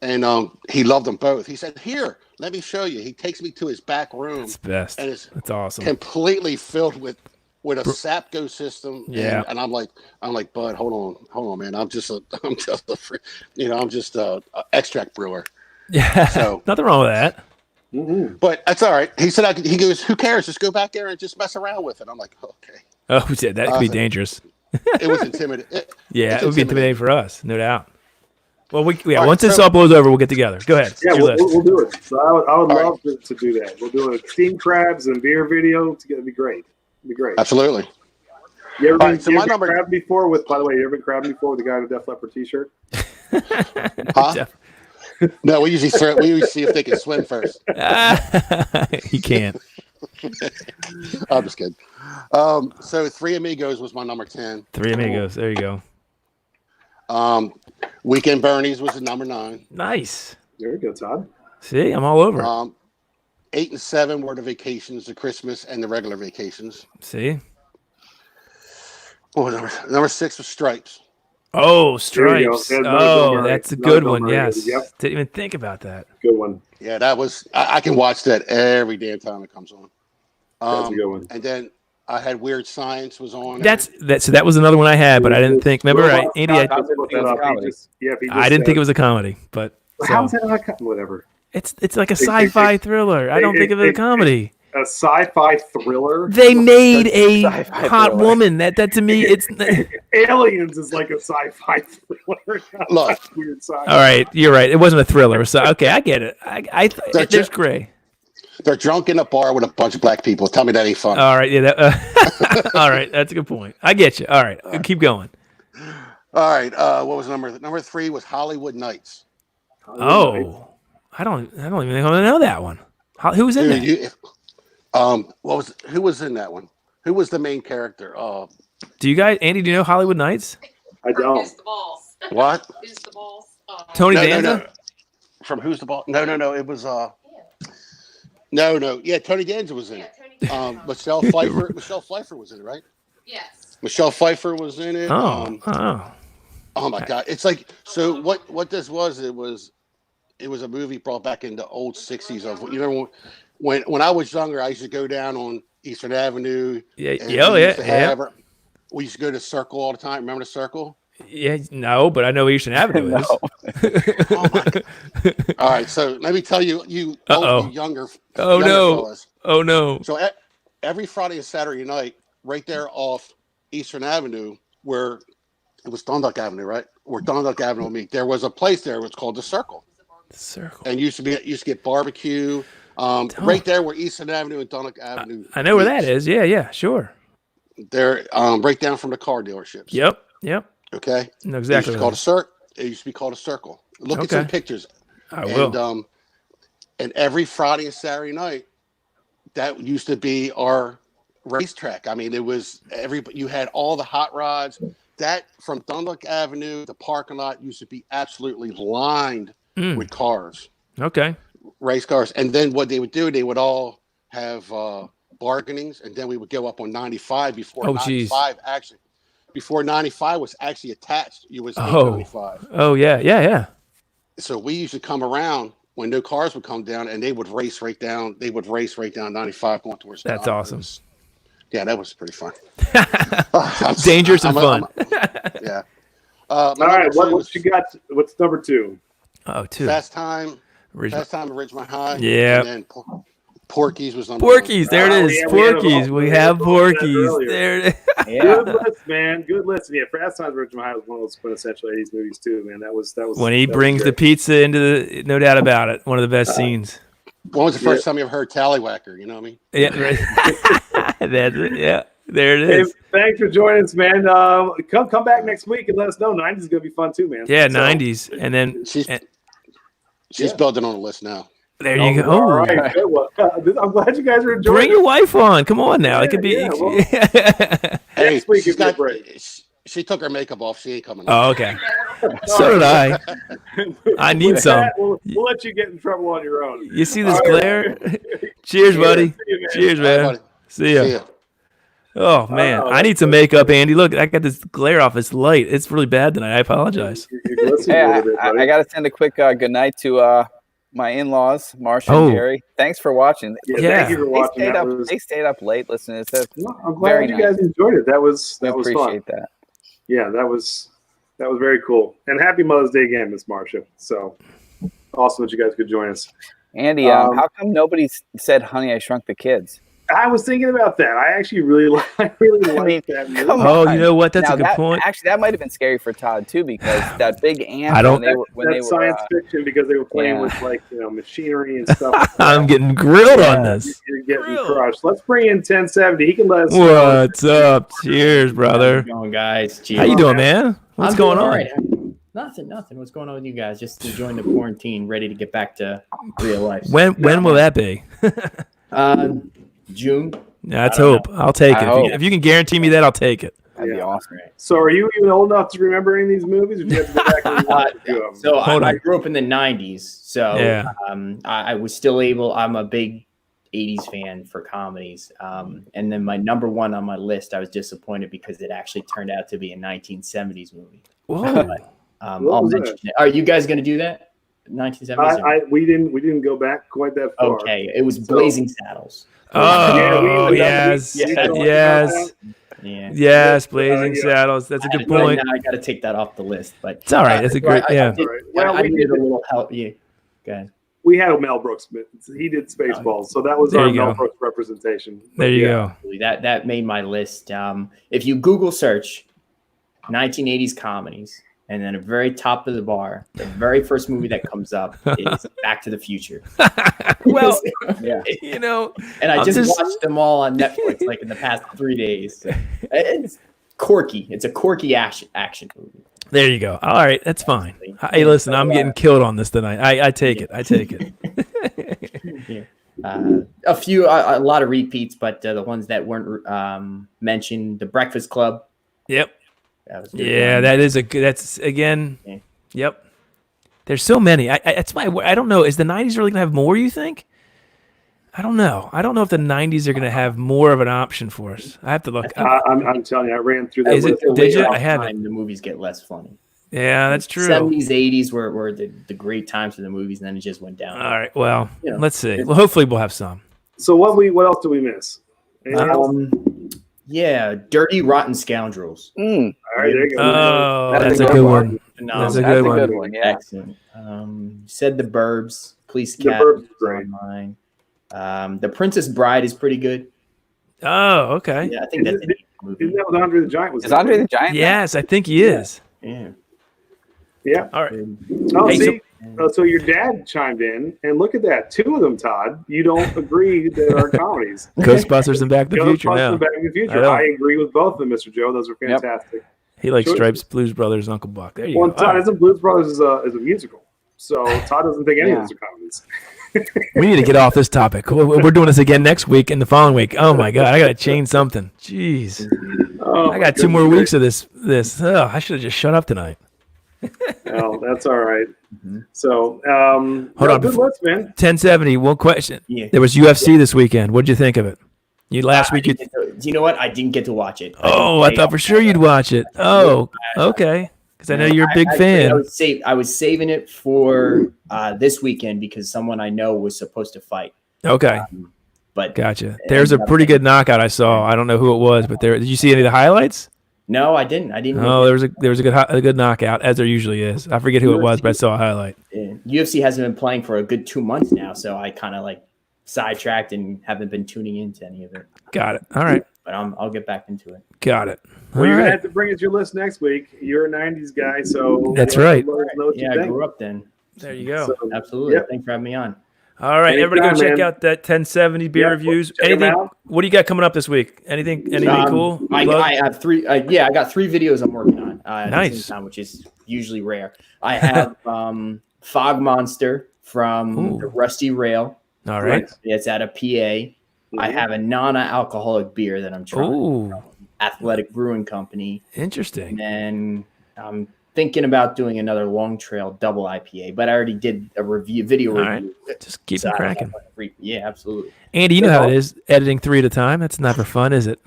And he loved them both. He said, "Here, let me show you." He takes me to his back room. That's best. And it's That's awesome. Completely filled with a Sapco system. Yeah. And I'm like, Bud, hold on, man. I'm just a extract brewer. Yeah. So nothing wrong with that. Mm-hmm. But that's all right. He said, he goes, "Who cares? Just go back there and just mess around with it." I'm like, okay. Oh, that could be dangerous. It was intimidating. It would be intimidating for us, no doubt. Well, once right, this all blows over, we'll get together. Go ahead. Yeah, we'll do it. So I would love to do that. We'll do a steamed crabs and beer video together. It'd be great. Absolutely. You ever been crabbed before with? By the way, you ever been crabbed before with the guy in the Def Leppard T-shirt? Huh? No, we usually see if they can swim first. He can't. I'm just kidding. So Three Amigos was my number 10. Three Amigos. There you go. Weekend Bernie's was the number 9. Nice. There you go, Todd. See, I'm all over. 8 and 7 were the vacations, the Christmas and the regular vacations. See. Oh, number 6 was Stripes. Oh, Stripes. Oh, that's a good one. Yes. Yep. Didn't even think about that. Good one. Yeah, that was. I can watch that every damn time it comes on. That's a good one. And then I had Weird Science was on. So that was another one I had, but I didn't think. Remember, Andy? I didn't think it was a comedy, but how is that not a comedy? Whatever. It's like a sci-fi thriller. I don't think of it as a comedy. A sci-fi thriller. They made a hot woman. That to me, it's Aliens is like a sci-fi thriller. Look, Weird Science. All right, you're right. It wasn't a thriller. So okay, I get it. There's gray. They're drunk in a bar with a bunch of black people. Tell me that ain't fun. All right, yeah. All right, that's a good point. I get you. All right, keep going. All right. What was number 3 was Hollywood Nights. Oh, I don't even know that one. Who was in that? Who was in that one? Who was the main character? Do you guys, Andy? Do you know Hollywood Nights? I don't. Who's the Balls? What? Who's the Balls? Tony No. Danza? From Who's the Ball? No. It was No. Yeah, Tony Danza was in it. Michelle Pfeiffer. Michelle Pfeiffer was in it, right? Yes. Michelle Pfeiffer was in it. Oh my God! It's like, so. What this was? It was a movie brought back in the old '60s of, you know, when I was younger, I used to go down on Eastern Avenue. Yeah. We used to go to Circle all the time. Remember the Circle? Yeah. No, but I know Eastern Avenue is. Oh my God. All right, so let me tell you, you younger. Oh younger no! fellas. Oh no! So every Friday and Saturday night, right there off Eastern Avenue, where it was Dundalk Avenue, right? Where Dundalk Avenue meet, there was a place there. It's called the Circle. Circle. And used to get barbecue. Right there where Eastern Avenue and Dundalk Avenue. I know where that is. Yeah, sure. They're right down from the car dealerships. Yep. Okay. No, exactly. It used to be called a Circle. Look at some pictures. I will. And every Friday and Saturday night, that used to be our racetrack. I mean, it was you had all the hot rods. That from Dundalk Avenue, the parking lot used to be absolutely lined with cars. Okay. Race cars. And then what they would do, they would all have bargainings, and then we would go up on 95 before 95 actually. Before 95 was actually attached, it was 895. Oh yeah. So we used to come around when new cars would come down and they would race right down 95 going towards That's Don. awesome. Yeah, that was pretty fun. Dangerous and fun. Yeah. All right, what you got? What's number 2? Oh, 2. Fast Time at Ridgemont High. Yeah. And then Porky's was number Porky's, 1. there it is. Yeah, Porky's. We have Porky's. earlier. There it is. Yeah. Good list, man. Good list. Yeah, Fast Times at Ridgemont High was one of those quintessential 80s movies too, man. That was When he brings the pizza into the, no doubt about it, one of the best scenes. When was the first time you ever heard Tallywhacker? You know what I mean? Yeah, right. That's it. Yeah, there it Hey, is. thanks for joining us, man. Come back next week and let us know. 90s is gonna be fun too, man. Yeah, So, 90s, and then She's building on the list now. there you go. All Oh, right, good one. I'm glad you guys are enjoying. bring your wife on. Come on now. It could be. Yeah, well- Hey, Next week she's is a got. break. She took her makeup off. She ain't coming. Oh, okay. So did I. I need With some. that, we'll let you get in trouble on your own. You see this All glare? right. Cheers, buddy. See you, man. Cheers, All right, man. buddy. See ya. See ya. Oh man, Oh, I need some makeup, Andy. Look, I got this glare off. It's light. It's really bad tonight. I apologize. You're glistening Hey, a little bit, I buddy. got to send a quick good night to my in-laws, Marsha and Jerry. Thanks for watching. Yeah, Yeah. thank you for watching. They stayed up late listening to this. No, I'm glad Very you guys enjoyed it. That was We fun. appreciate that. Yeah, that was very cool. And happy Mother's Day again, Miss Marcia. So awesome that you guys could join us. Andy, how come nobody said "Honey, I Shrunk the Kids"? I was thinking about that. I actually really like that movie. come Oh, on. you know what? That's Now, a good point. Actually, that might have been scary for Todd too, because that big ant. I don't- That's science fiction because they were playing with machinery and stuff. I'm getting grilled on this. You're getting Grilled. crushed. Let's bring in 1070. He can let us know. What's up? Cheers, brother. How's it going, guys? Cheers. How you doing, man? What's I'm going doing on? all right. Nothing. What's going on with you guys? Just enjoying the quarantine, ready to get back to real life. When will that be? June. Yeah, let's hope. I'll take it. I hope. If you can guarantee me that, I'll take it. That'd be Yeah. awesome. So are you even old enough to remember any of these movies? Or do you have to go back and watch a few of them? So Hold I on. grew up in the '90s, so Yeah. I was still able. I'm a big '80s fan for comedies, and then my number one on my list, I was disappointed because it actually turned out to be a 1970s movie. Whoa. What I'll was mention it. Are you guys going to do that? 1970s. We didn't go back quite that far. Okay, it was Blazing Saddles. Oh, Yeah, yes. Yeah. Yes, Blazing Yeah. Saddles. That's a good Right point. now I got to take that off the list, but It's all right. It's a great, I yeah. did- All right. Well, I we needed did- a little help. Yeah, go ahead. We had Mel Brooks. He did Spaceballs, so that was There our you Mel go. Brooks representation. There you Yeah. go. That made my list. If you Google search 1980s comedies, and then at the very top of the bar, the very first movie that comes up is Back to the Future. Well, Yeah. you know, And I I'm just just- watched them all on Netflix like in the past 3 days. It's quirky. It's a quirky action movie. there you go. All right, that's fine. Hey, listen, I'm getting killed on this tonight. I take it. I take it. A lot of repeats, but the ones that weren't mentioned, The Breakfast Club. Yep. That was a good Yeah, one. that is a good. That's again. Yeah. Yep. There's so many. That's why I don't know. Is the '90s really gonna have more? You think? I don't know. I don't know if the '90s are gonna have more of an option for us. I have to look. I'm telling you, I ran through that. Is it- list. did you? Later I on haven't. time, the movies get less funny. Yeah, that's true. 70s, 80s were the great times for the movies, and then it just went down. All right. Well, You know. let's see. Well, hopefully we'll have some. So what else do we miss? Anything else? Yeah, Dirty Rotten Scoundrels. All right, there you go. Oh, That's that's a a good good one. one. Phenomenal. That's a good one. Yeah. Excellent. Said The Burbs, Police The Cat Burbs is is great. on mine. The Princess Bride is pretty good. Oh, okay. Yeah, I think that's a neat movie. Isn't that what Andre the Giant was? Is Andre the Giant? Yes, I think he is. Yeah. Yeah. All right. Oh, Hey, see. So your dad chimed in, and look at that. 2 of them, Todd. You don't agree that are comedies. Ghostbusters and Back to the Future Ghostbusters now. and Back to the I Future. know. I agree with both of them, Mr. Joe. Those are fantastic. He likes Choices. Stripes, Blues Brothers, Uncle Buck. There you Well, go. Todd All right. isn't Blues Brothers is a musical, so Todd doesn't think any of Yeah. those are comedies. We need to get off this topic. We're doing this again next week and the following week. Oh my God, I gotta change something. Jeez, Oh, I got 2 more weeks of this. Oh, I should have just shut up tonight. Oh, that's all right. So, Hold on, good before- list, man. 1070. One question. Yeah. There was UFC this weekend. What'd you think of it? Last week. Do you know what? I didn't get to watch it. Oh, I thought for sure you'd watch it. Oh, okay. Because I know you're a big Actually, fan. I was saving it for this weekend because someone I know was supposed to fight. Okay. But Gotcha. There's a pretty good knockout I saw. I don't know who it was, but did you see any of the highlights? No, I didn't. Oh, there was a good knockout, as there usually is. I forget who it was, but I saw a highlight. UFC hasn't been playing for a good 2 months now, so I kind of like sidetracked and haven't been tuning into any of it. Got it. All right. But I'll get back into it. Got it. Well, you're gonna have to bring us your list next week. You're a '90s guy, so that's right. Yeah, I grew up then. There you go. So, absolutely. Yep. Thanks for having me on. All right, everybody, go check out that 1070 beer reviews. Anything? What do you got coming up this week? Anything cool? I have three. I got 3 videos I'm working on. Nice. At the same time, which is usually rare. I have Fog Monster from the Rusty Rail. All right. It's out of PA. I have a non-alcoholic beer that I'm trying from Athletic Brewing Company. Interesting. And then I'm thinking about doing another Long Trail double IPA, but I already did a video review. Just keep it cracking. Yeah, absolutely. Andy, you know how it is, editing 3 at a time. That's never fun, is it?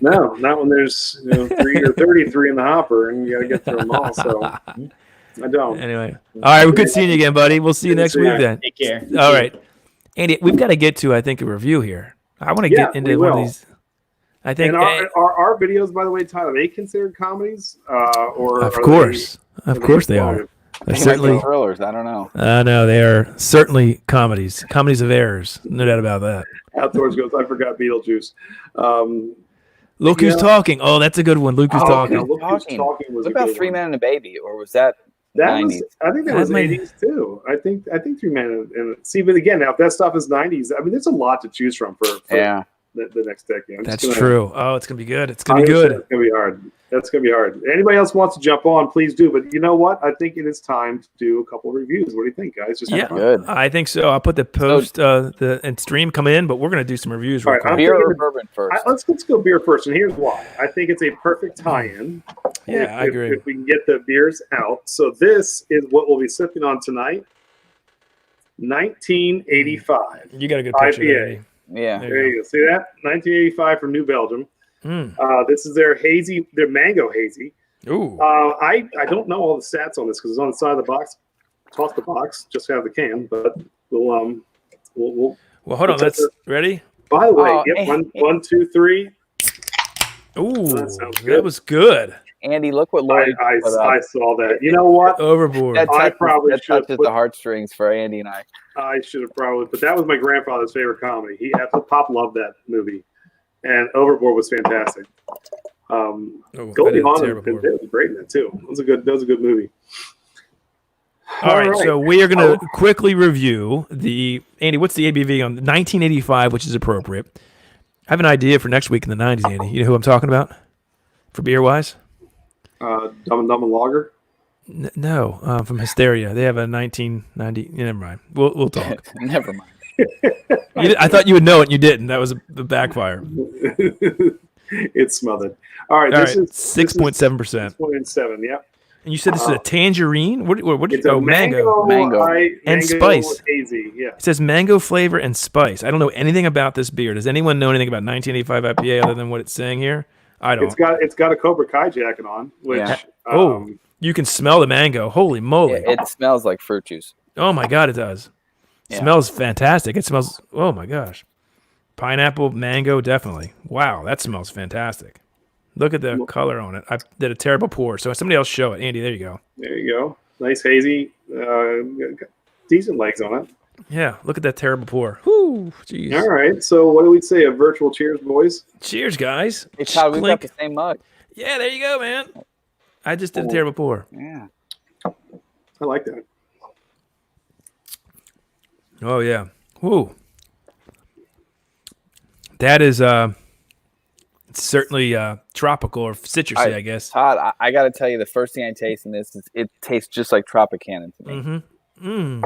No, not when there's 3 or 33 in the hopper and you got to get through them all. So I don't. Anyway. All right, well, good seeing you again, buddy. We'll see you next week then. Take care. All right. Andy, we've got to get to, I think, a review here. I want to get into one of these. I think. And our videos, by the way, Todd, are they considered comedies? Or of course they are. They're certainly thrillers. I don't know. No, they are certainly comedies. Comedies of errors. No doubt about that. Outdoors goes. I forgot Beetlejuice. Look who's talking. Oh, that's a good one. Luke who's talking. Look who's talking was what about good 3 Men and a Baby, or was that? That 90s? was, I think that was 80s too. I think 3 Men and see, but again, now if that stuff is 90s, I mean, there's a lot to choose from for the next decade. That's true. Oh, it's gonna be good. It's gonna be good. It's gonna be hard. That's gonna be hard. Anybody else wants to jump on, please do. But you know what? I think it is time to do a couple of reviews. What do you think, guys? Just good. I think so. I'll put the post and stream come in, but we're gonna do some reviews. All right, beer or bourbon first? Let's go beer first, and here's why. I think it's a perfect tie-in. Yeah, I agree. If we can get the beers out. So this is what we'll be sipping on tonight. 1985. You got a good picture IPA. Andy. Yeah. There you go. See that? 1985 from New Belgium. This is their mango hazy. Ooh. I don't know all the stats on this because it's on the side of the box. Toss the box, just have the can, but we'll well, hold on. Let's ready. By the way, 1, 2, 3. Ooh, that was good. Andy, look what Lori I saw that. You know what? Overboard. That touches put the heartstrings for Andy and I. I should have probably, but that was my grandfather's favorite comedy. Pop loved that movie, and Overboard was fantastic. Goldie Hawn was great in that too. That was a good movie. All right, so we are going to quickly review Andy. What's the ABV on 1985, which is appropriate? I have an idea for next week in the 90s, Andy. You know who I'm talking about for beer wise? Dumb and Lager. No, from Hysteria. They have a 1990. Never mind. We'll talk. Never mind. I thought you would know it, and you didn't. That was a backfire. It's smothered. All right, this is 6.7%. 6.7. Yep. And you said this is a tangerine? What it's a mango. And spice. Hazy, yeah. It says mango flavor and spice. I don't know anything about this beer. Does anyone know anything about 1985 IPA other than what it's saying here? I don't. It's got a Cobra Kai jacket on, which you can smell the mango. Holy moly! It smells like fruit juice. Oh my god, it does. It smells fantastic. It smells. Oh my gosh, pineapple, mango, definitely. Wow, that smells fantastic. Look at the color on it. I did a terrible pour, so somebody else show it. Andy, there you go. There you go. Nice hazy, decent legs on it. Yeah, look at that terrible pour. Whoo, jeez. All right, so what do we say? A virtual cheers, boys. Cheers, guys. Hey, Todd, we've got the same mug. Yeah, there you go, man. I just did a terrible pour. Yeah. I like that. Oh, yeah. Woo. That is certainly tropical or citrusy, I guess. Todd, I got to tell you, the first thing I taste in this is it tastes just like Tropicana to me. Mm-hmm.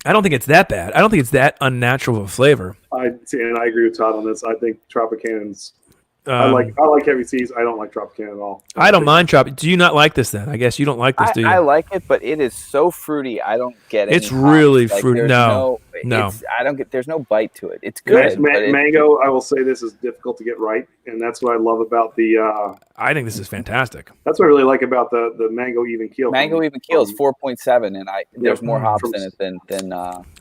I don't think it's that bad. I don't think it's that unnatural of a flavor. And I agree with Todd on this. I think Tropicana's I like heavy seas. I don't like Tropicana at all. I don't mind Trop. Do you not like this then? I guess you don't like this, do you? I like it, but it is so fruity. I don't get it. It's really fruity. There's No. I don't get. There's no bite to it. It's good. Mango. I will say this is difficult to get right, and that's what I love about the. I think this is fantastic. That's what I really like about the mango even keel. Mango even keel is 4.7, and there's more hops in it than.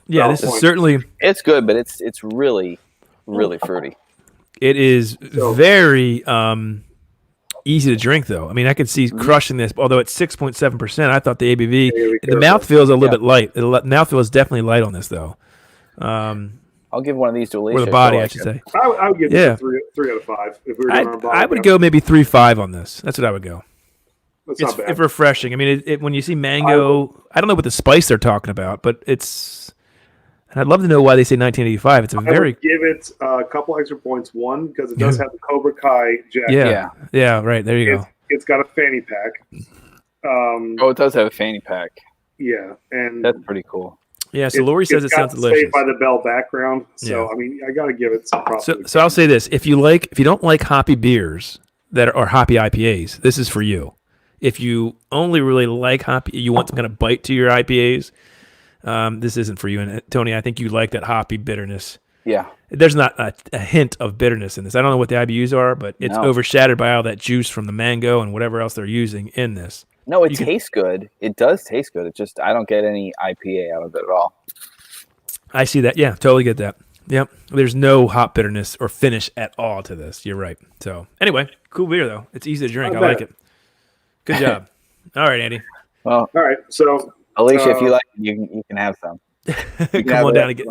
Yeah, this is certainly. It's good, but it's really, really fruity. It is very easy to drink, though. I mean, I could see crushing this, although it's 6.7%. I thought the ABV, the mouthfeel is a little bit light. The mouthfeel is definitely light on this, though. I'll give one of these to Alicia. Or the body, I should say. I would give it 3 out of 5 if we were doing our body. I would go maybe 3.5 on this. That's what I would go. That's not bad. It's refreshing. I mean, when you see mango, I don't know what the spice they're talking about, but it's. And I'd love to know why they say 1985. It's a I would give it a couple extra points. One, because it does have the Cobra Kai jacket. Yeah, right. There you go. It's got a fanny pack. It does have a fanny pack. Yeah, and that's pretty cool. Yeah, so Lori says it sounds delicious. Saved by the Bell background. So I mean, I got to give it some props. So I'll say this: if you don't like hoppy beers that are hoppy IPAs, this is for you. If you only really like hoppy, you want some kind of bite to your IPAs. This isn't for you. And Tony, I think you like that hoppy bitterness. Yeah. There's not a hint of bitterness in this. I don't know what the IBUs are, but it's overshadowed by all that juice from the mango and whatever else they're using in this. No, it tastes good. It does taste good. It's just I don't get any IPA out of it at all. I see that. Yeah, totally get that. Yep. There's no hop bitterness or finish at all to this. You're right. So anyway, cool beer though. It's easy to drink. I like it. Good job. All right, Andy. Well, all right. So Alicia, if you like it, you can have some. Come on down and get.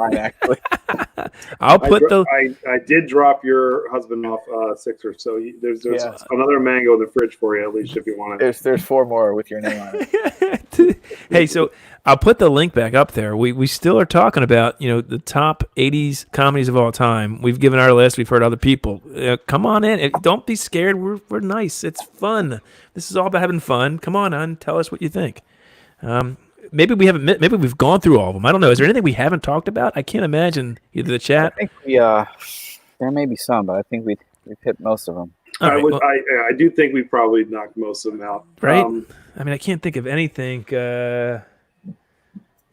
I'll put I did drop your husband off Sixer, so there's another mango in the fridge for you, at least if you want it. There's 4 more with your name on it. Hey, so I'll put the link back up there. We still are talking about the top 80s comedies of all time. We've given our list. We've heard other people. Come on in. Don't be scared. We're nice. It's fun. This is all about having fun. Come on, tell us what you think. Maybe we haven't. Maybe we've gone through all of them. I don't know. Is there anything we haven't talked about? I can't imagine either the chat. I think there may be some, but I think we've hit most of them. I do think we probably knocked most of them out. Right. I mean, I can't think of anything. Yeah,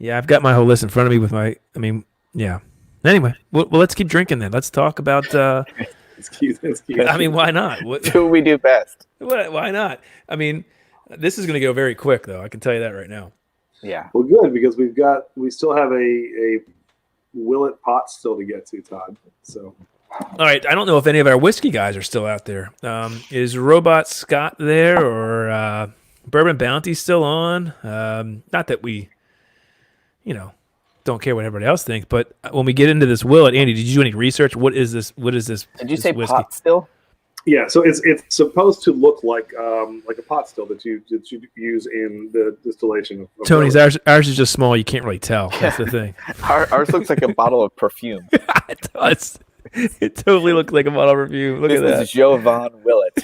I've got my whole list in front of me with my. I mean, yeah. Anyway, well, let's keep drinking then. Let's talk about. Excuse. I mean, why not? Do what we do best. Why not? I mean, this is going to go very quick, though. I can tell you that right now. Yeah. Well, good, because we still have a Willet pot still to get to, Todd. So. All right. I don't know if any of our whiskey guys are still out there. Is Robot Scott there, or Bourbon Bounty still on? Not that we, don't care what everybody else thinks, but when we get into this Willet, Andy, did you do any research? What is this? Did you say whiskey? pot still? Yeah, so it's supposed to look like a pot still that you use in the distillation of Tony's. Ours is just small. You can't really tell. That's the thing. Ours looks like a bottle of perfume. It does. It totally looks like a bottle of perfume. Look at that. This is Jovan Willett.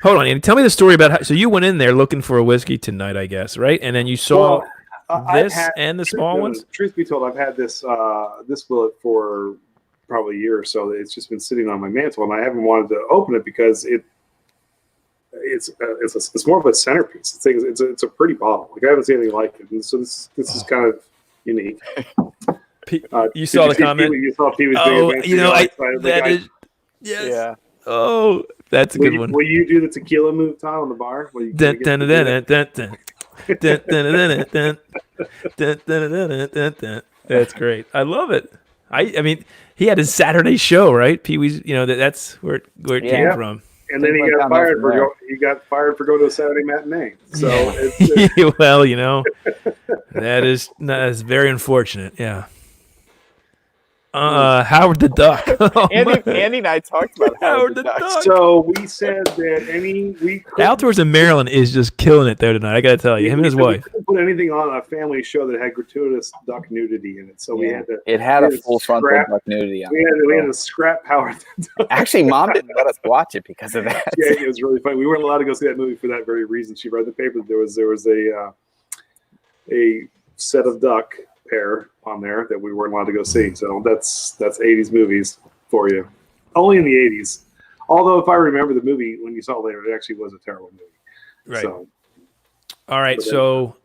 Hold on, Andy. Tell me the story about how. So you went in there looking for a whiskey tonight, I guess, right? And then you saw and the small ones. Truth be told, I've had this Willet for probably a year or so. It's just been sitting on my mantle, and I haven't wanted to open it because it's more of a centerpiece. It's a pretty bottle. Like I haven't seen anything like it, and so this is kind of unique. You saw the comment. You saw Pee Wee's that is yes. Yeah. Oh, that's a good one. Will you do the tequila move, Todd, on the bar? That's great. I love it. I mean, he had his Saturday show, right? Pee Wee's, that's where it came from. And then he got fired for going to a Saturday matinee. So well, that is very unfortunate. Yeah. Howard the Duck. Andy and I talked about Howard the Duck. So we said that Outdoors in Maryland is just killing it there tonight. I got to tell you, him and his wife. We couldn't put anything on a family show that had gratuitous duck nudity in it. So we had to. It had a full frontal duck nudity on it. We had to scrap Howard the Duck. Actually, Mom didn't let us watch it because of that. Yeah, it was really funny. We weren't allowed to go see that movie for that very reason. She read the paper that there was a set of duck pair on there that we weren't allowed to go see. So that's 80s movies for you. only in the 80s. Although, if I remember the movie when you saw it later, it actually was a terrible movie. Right. So, All right. So,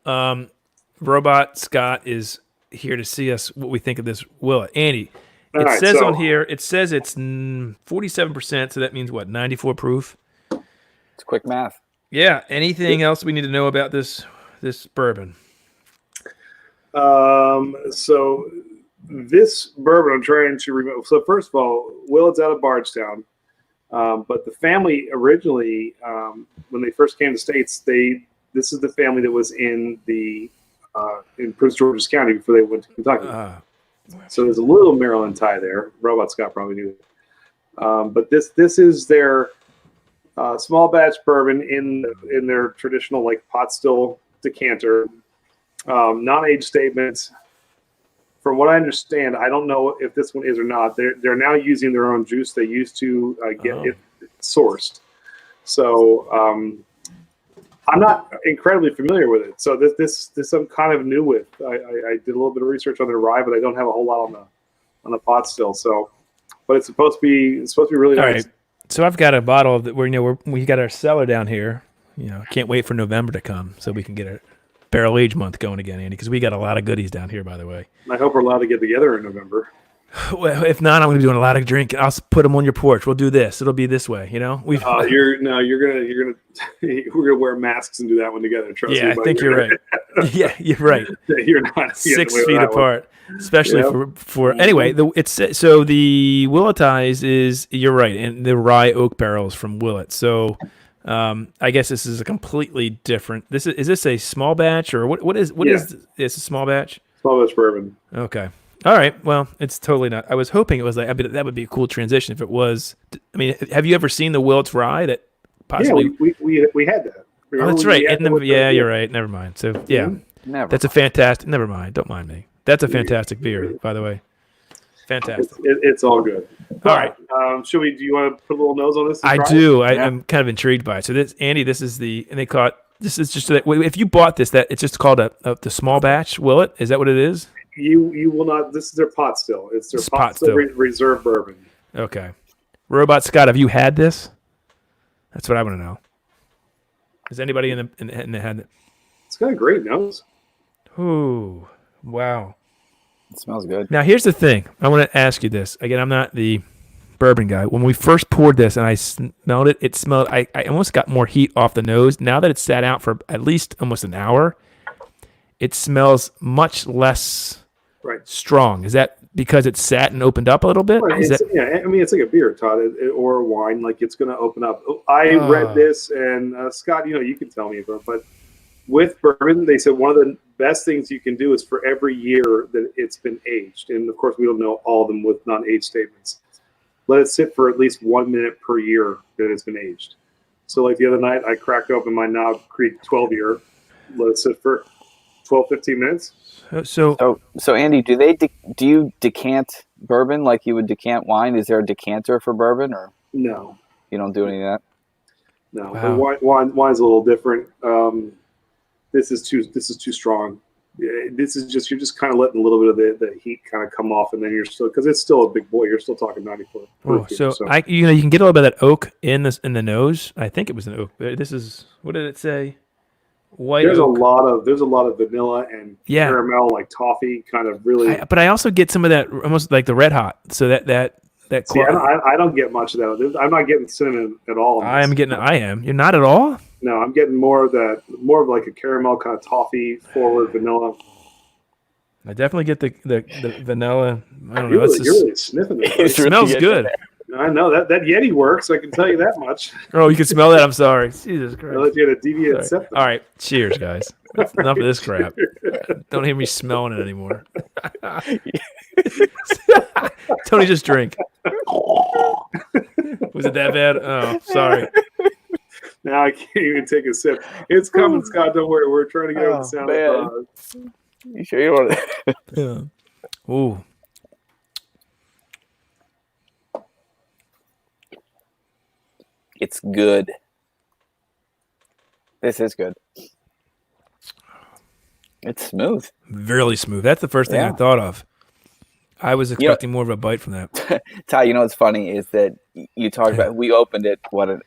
Robot Scott is here to see us what we think of this Willet. Andy, it says on here, it says it's 47%. So that means what? 94 proof. It's quick math. Yeah. Anything else we need to know about this bourbon? So this bourbon, I'm trying to remember. So first of all, Willet's out of Bardstown, but the family originally, when they first came to the States, this is the family that was in Prince George's County before they went to Kentucky. So there's a little Maryland tie there. Robot Scott probably knew that. But this is their small batch bourbon in their traditional like pot still decanter. Non-age statements. From what I understand, I don't know if this one is or not. They're now using their own juice. They used to get it sourced. So I'm not incredibly familiar with it. So this I'm kind of new with. I did a little bit of research on the rye, but I don't have a whole lot on the pot still. So, but it's supposed to be really All nice. right. So I've got a bottle of we got our cellar down here. Can't wait for November to come so we can get a barrel age month going again, Andy, because we got a lot of goodies down here, by the way. I hope we're allowed to get together in November. Well, if not, I'm going to be doing a lot of drinking. I'll put them on your porch. We'll do this. It'll be this way, we're gonna wear masks and do that one together. Trust me. Yeah, I think you're right. Yeah, you're right. You're not 6 feet apart, especially for anyway. So the Willetize is, you're right, and the rye oak barrels from Willet. So I guess this is a completely different. Is this a small batch or what is this a small batch? Small batch bourbon. Okay. All right. Well, it's totally not. I was hoping it was like, that would be a cool transition if it was. I mean, have you ever seen the Willet's rye that possibly? Yeah, we had that. Oh, that's right. You're right. Never mind. So yeah, that's a fantastic. Never mind. Don't mind me. That's a fantastic beer, by the way. Fantastic. It's all good. All right. Do you want to put a little nose on this? I do. I'm kind of intrigued by it. So Andy, this is this is just if you bought this, that it's just called the small batch Willet. Is that what it is? You will not. This is their pot still. It's their pot still reserve bourbon. Okay. Robot Scott, have you had this? That's what I want to know. Is anybody in the head? It's got a great nose. Ooh, wow. It smells good. Now here's the thing. I want to ask you this again. I'm not the bourbon guy. When we first poured this and I smelled it, it smelled. I almost got more heat off the nose. Now that it's sat out for at least almost an hour, it smells much less strong. Is that because it sat and opened up a little bit? Well, it's like a beer, Todd, or a wine. Like it's going to open up. I read this, and Scott, you can tell me, but with bourbon, they said one of the best things you can do is for every year that it's been aged, and of course we don't know all of them with non-age statements. Let it sit for at least 1 minute per year that it's been aged. So like the other night, I cracked open my Knob Creek 12 year. Let it sit for 12, 15 minutes. So Andy, do you decant bourbon like you would decant wine? Is there a decanter for bourbon, or no? You don't do any of that. No, wow. Wine's a little different. This is too strong. You're just kind of letting a little bit of the heat kind of come off, and then you're still, because it's still a big boy. You're still talking 94. Oh, so you can get a little bit of that oak in the nose. I think it was an oak. This is, what did it say? White. There's oak. a lot of vanilla and caramel, like toffee, kind of really. But I also get some of that, almost like the Red Hot. So that. See, I don't get much of that. I'm not getting cinnamon at all. I am. You're not at all? No, I'm getting more of like a caramel kind of toffee forward vanilla. I definitely get the vanilla. I don't know. You're really sniffing it. It smells good. I know that Yeti works. I can tell you that much. Oh, you can smell that. I'm sorry. Jesus Christ. I'll let you get a deviant septum. All right. Cheers, guys. That's enough of this crap. Don't hear me smelling it anymore. Tony, just drink. Was it that bad? Oh, sorry. Now I can't even take a sip. It's coming, Scott. Don't worry. We're trying to get the sound of You sure you want it? Yeah. Ooh. It's good. This is good. It's smooth. Really smooth. That's the first thing I thought of. I was expecting more of a bite from that. Ty, you know what's funny is that you talked about, we opened it,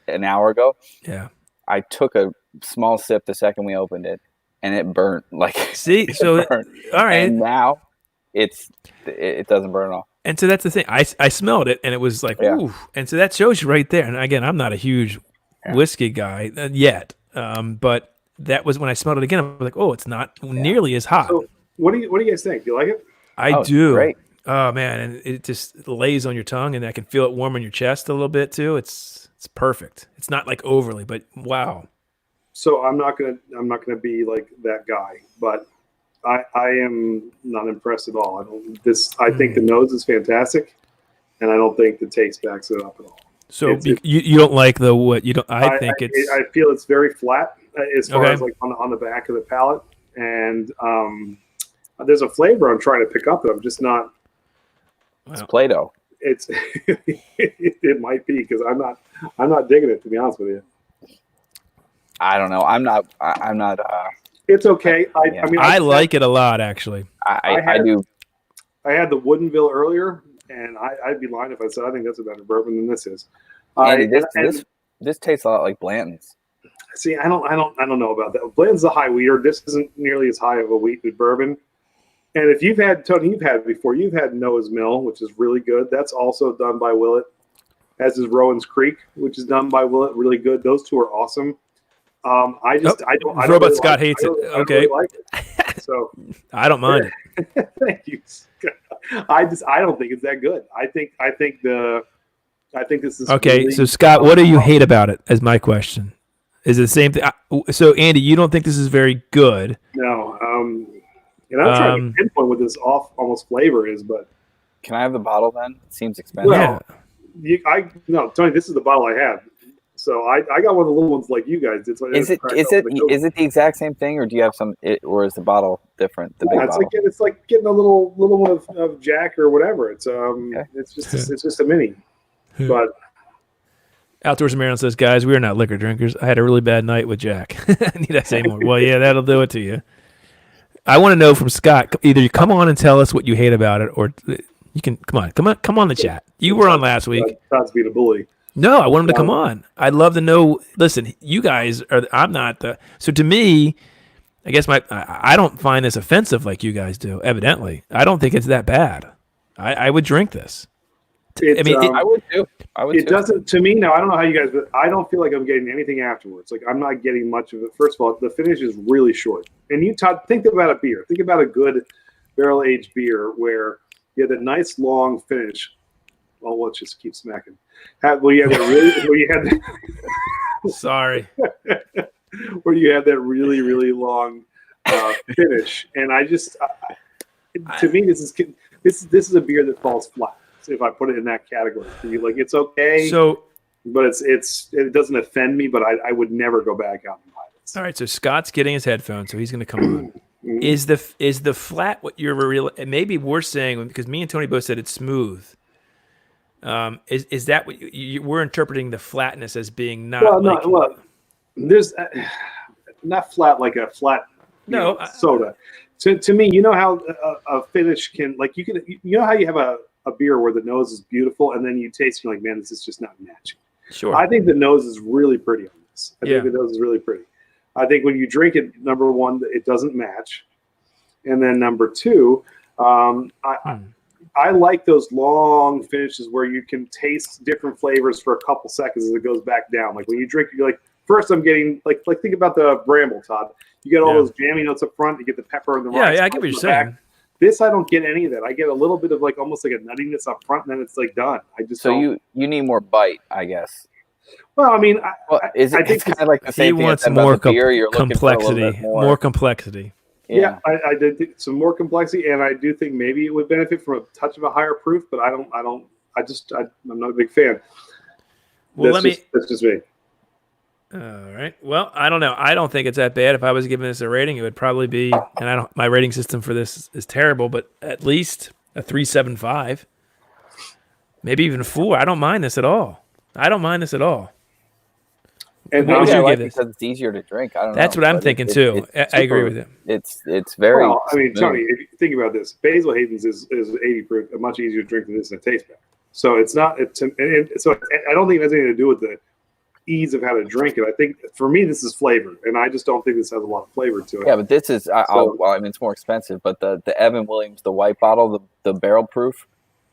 an hour ago? Yeah. I took a small sip the second we opened it, and it burnt. See, so burnt. All right. And now it doesn't burn at all. And so that's the thing. I smelled it, and it was like, ooh. And so that shows you right there. And again, I'm not a huge whiskey guy yet, but that was when I smelled it again. I was like, oh, it's not nearly as hot. So what do you guys think? Do you like it? I do. Great. Oh man, and it just lays on your tongue, and I can feel it warm on your chest a little bit too. It's perfect. It's not like overly, but wow. So I'm not gonna be like that guy, but I am not impressed at all. I think the nose is fantastic, and I don't think the taste backs it up at all. So you don't like the what you don't? I feel it's very flat as far as like on the back of the palate, and there's a flavor I'm trying to pick up that I'm just not. It's Play-Doh. It's it might be because I'm not digging it, to be honest with you. I don't know. I'm not. It's okay. I mean, I like it a lot, actually. I do. I had the Woodinville earlier, and I'd be lying if I said I think that's a better bourbon than this is. Andy, this tastes a lot like Blanton's. See, I don't know about that. Blanton's a high wheater. This isn't nearly as high of a wheated bourbon. And if you've had Tony, you've had it before. You've had Noah's Mill, which is really good. That's also done by Willett. As is Rowan's Creek, which is done by Willett, really good. Those two are awesome. I don't. Robot really Scott hates it. Okay. I don't really like it. So I don't mind it. Thank you. I don't think it's that good. I think this is okay. Really, so Scott, what do you hate about it? Is my question. Is it the same thing? So Andy, you don't think this is very good? No. And I'm trying to pinpoint what this almost flavor is, but can I have the bottle then? It seems expensive. Well, no, Tony, this is the bottle I have. So I got one of the little ones like you guys did. So is it the exact same thing, or do you have or is the bottle different? The big bottle. It's like getting a little one of Jack or whatever. It's just a mini. But Outdoors in Maryland says, guys, we are not liquor drinkers. I had a really bad night with Jack. Need I say more? Well, yeah, that'll do it to you. I want to know from Scott. Either you come on and tell us what you hate about it, or you can come on the chat. You were on last week. Todd's being a bully. No, I want him to come on. I'd love to know. Listen, you guys are. I'm not the. So to me, I guess I don't find this offensive like you guys do. Evidently, I don't think it's that bad. I would drink this. I would too. It doesn't to me. Now I don't know how you guys, but I don't feel like I'm getting anything afterwards. Like I'm not getting much of it. First of all, the finish is really short. And you, Todd, think about a beer. Think about a good barrel aged beer where you have that nice long finish. Well, let's just keep smacking. Where you had Sorry. where you have that really really long finish, and to me this is a beer that falls flat. If I put it in that category, like it's okay. So, but it doesn't offend me. But I would never go back out and buy this. All right. So Scott's getting his headphones, so he's going to come on. Is the flat what you're real? Maybe we're saying because me and Tony both said it's smooth. Is that what we're interpreting the flatness as being not? Well, there's not flat like a flat soda. To me, you know how a finish can you know how you have a beer where the nose is beautiful and then you taste and you're like, man, this is just not matching. Sure. I think the nose is really pretty on this. I think the nose is really pretty. I think when you drink it, number one, it doesn't match. And then number two, I like those long finishes where you can taste different flavors for a couple seconds as it goes back down. Like when you drink, you're like, first I'm getting like think about the Bramble, Todd. You get all those jammy notes up front, you get the pepper and the rice. Yeah, I get what you're saying. Back. This I don't get any of that. I get a little bit of like almost like a nuttiness up front, and then it's like done. You need more bite, I guess. Well, I mean, it's kind of like the same thing. He wants more complexity. More complexity. Yeah, I did think some more complexity, and I do think maybe it would benefit from a touch of a higher proof, but I'm not a big fan. Well, that's just me. All right. Well, I don't know. I don't think it's that bad. If I was giving this a rating, it would probably be, and my rating system for this is terrible, but at least a 3.75, maybe even a 4. I don't mind this at all. And What would Maybe you I like give it this? because it's easier to drink. I don't know. That's what I'm but thinking too. I agree with you. It's very. well, I mean, smooth. Tony, if you think about this, Basil Hayden's is 80 proof, a much easier to drink than this, and it tastes better. So it's not. So I don't think it has anything to do with the ease of how to drink it. I think for me, this is flavor, and I just don't think this has a lot of flavor to it. Yeah, but this is. Well, I mean, it's more expensive, but the Evan Williams, the white bottle, the barrel proof,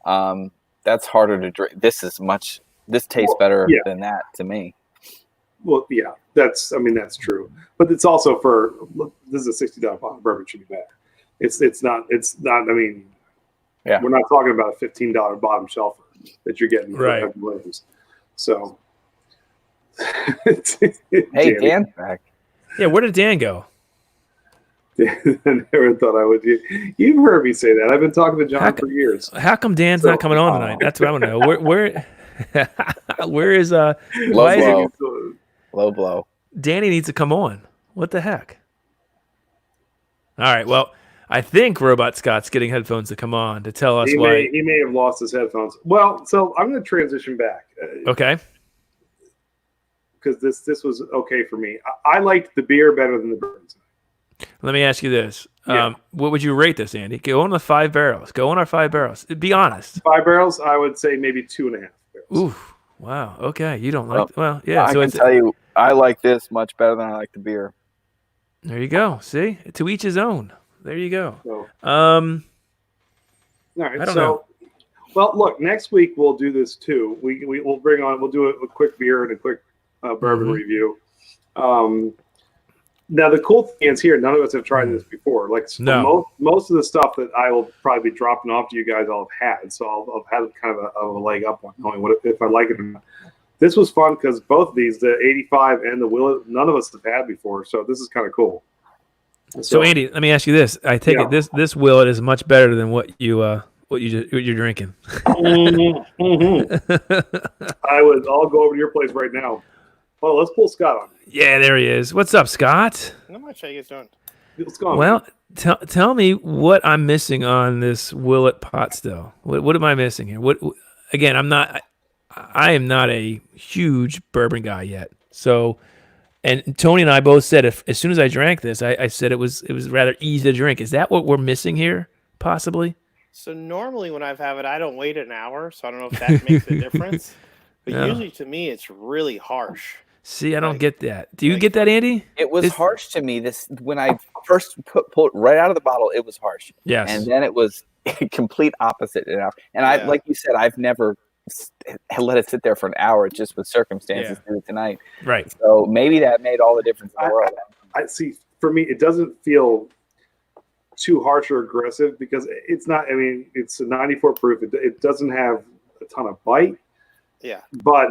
that's harder to drink. This tastes better than that to me. Well, yeah, that's true, but it's also this is a $60 bottle of bourbon, should be bad. It's not. I mean, we're not talking about a $15 bottom shelf that you're getting for Evan Williams. So, hey, Dan's back. Yeah, where did Dan go? I never thought I would. You've heard me say that. I've been talking to John for years. How come Dan's not coming on tonight? That's what I want to know. Where is low blow? Danny needs to come on. What the heck? All right. Well, I think Robot Scott's getting headphones to come on to tell us why he may have lost his headphones. Well, so I'm going to transition back. Okay. Because this was okay for me. I liked the beer better than the bourbon. Let me ask you this. What would you rate this, Andy? Go on the 5 barrels. Go on our 5 barrels. Be honest. 5 barrels, I would say maybe 2.5 barrels. Ooh, wow. Okay. You don't like yeah. I can tell you, I like this much better than I like the beer. There you go. See? To each his own. There you go. So, all right. I don't know. Well, look, next week we'll do this too. We'll bring on, we'll do a quick beer and a quick bourbon review. Now the cool thing is here, none of us have tried this before. Like most of the stuff that I will probably be dropping off to you guys, I'll have had. So I'll have kind of a leg up on knowing if I like it or not. This was fun because both of these, the 85 and the Willet, none of us have had before. So this is kind of cool. So Andy, let me ask you this. I take it this Willet is much better than what you're drinking. I'll go over to your place right now. Well, let's pull Scott on. Yeah, there he is. What's up, Scott? Not much. How you guys doing? What's going on? Well, tell me what I'm missing on this Willet pot still. What am I missing here? Again, I am not a huge bourbon guy yet. So, and Tony and I both said as soon as I drank this, I said it was rather easy to drink. Is that what we're missing here, possibly? So normally when I've had it, I don't wait an hour, so I don't know if that makes a difference. But usually to me, it's really harsh. See, I don't get that. Do you get that, Andy? It was harsh to me. When I first pulled it right out of the bottle, it was harsh. Yes. And then it was complete opposite. And I, like you said, I've never let it sit there for an hour just with circumstances to it tonight. Right. So maybe that made all the difference in the world. I see. For me, it doesn't feel too harsh or aggressive because it's not. I mean, it's a 94 proof. It doesn't have a ton of bite. Yeah. But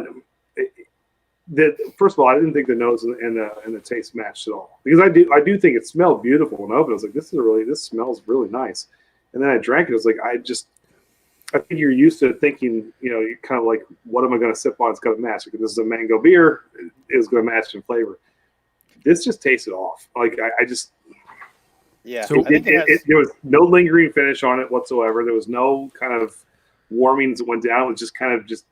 first of all, I didn't think the nose and the taste matched at all because I do think it smelled beautiful when I opened. I was like, this smells really nice. And then I drank it. I was like, I think you're used to thinking, you're kind of like, what am I going to sip on? It's going to match. Because this is a mango beer, it's going to match in flavor. This just tasted off. Like I just. Yeah. So there was no lingering finish on it whatsoever. There was no kind of warmings that went down. It was just kind of just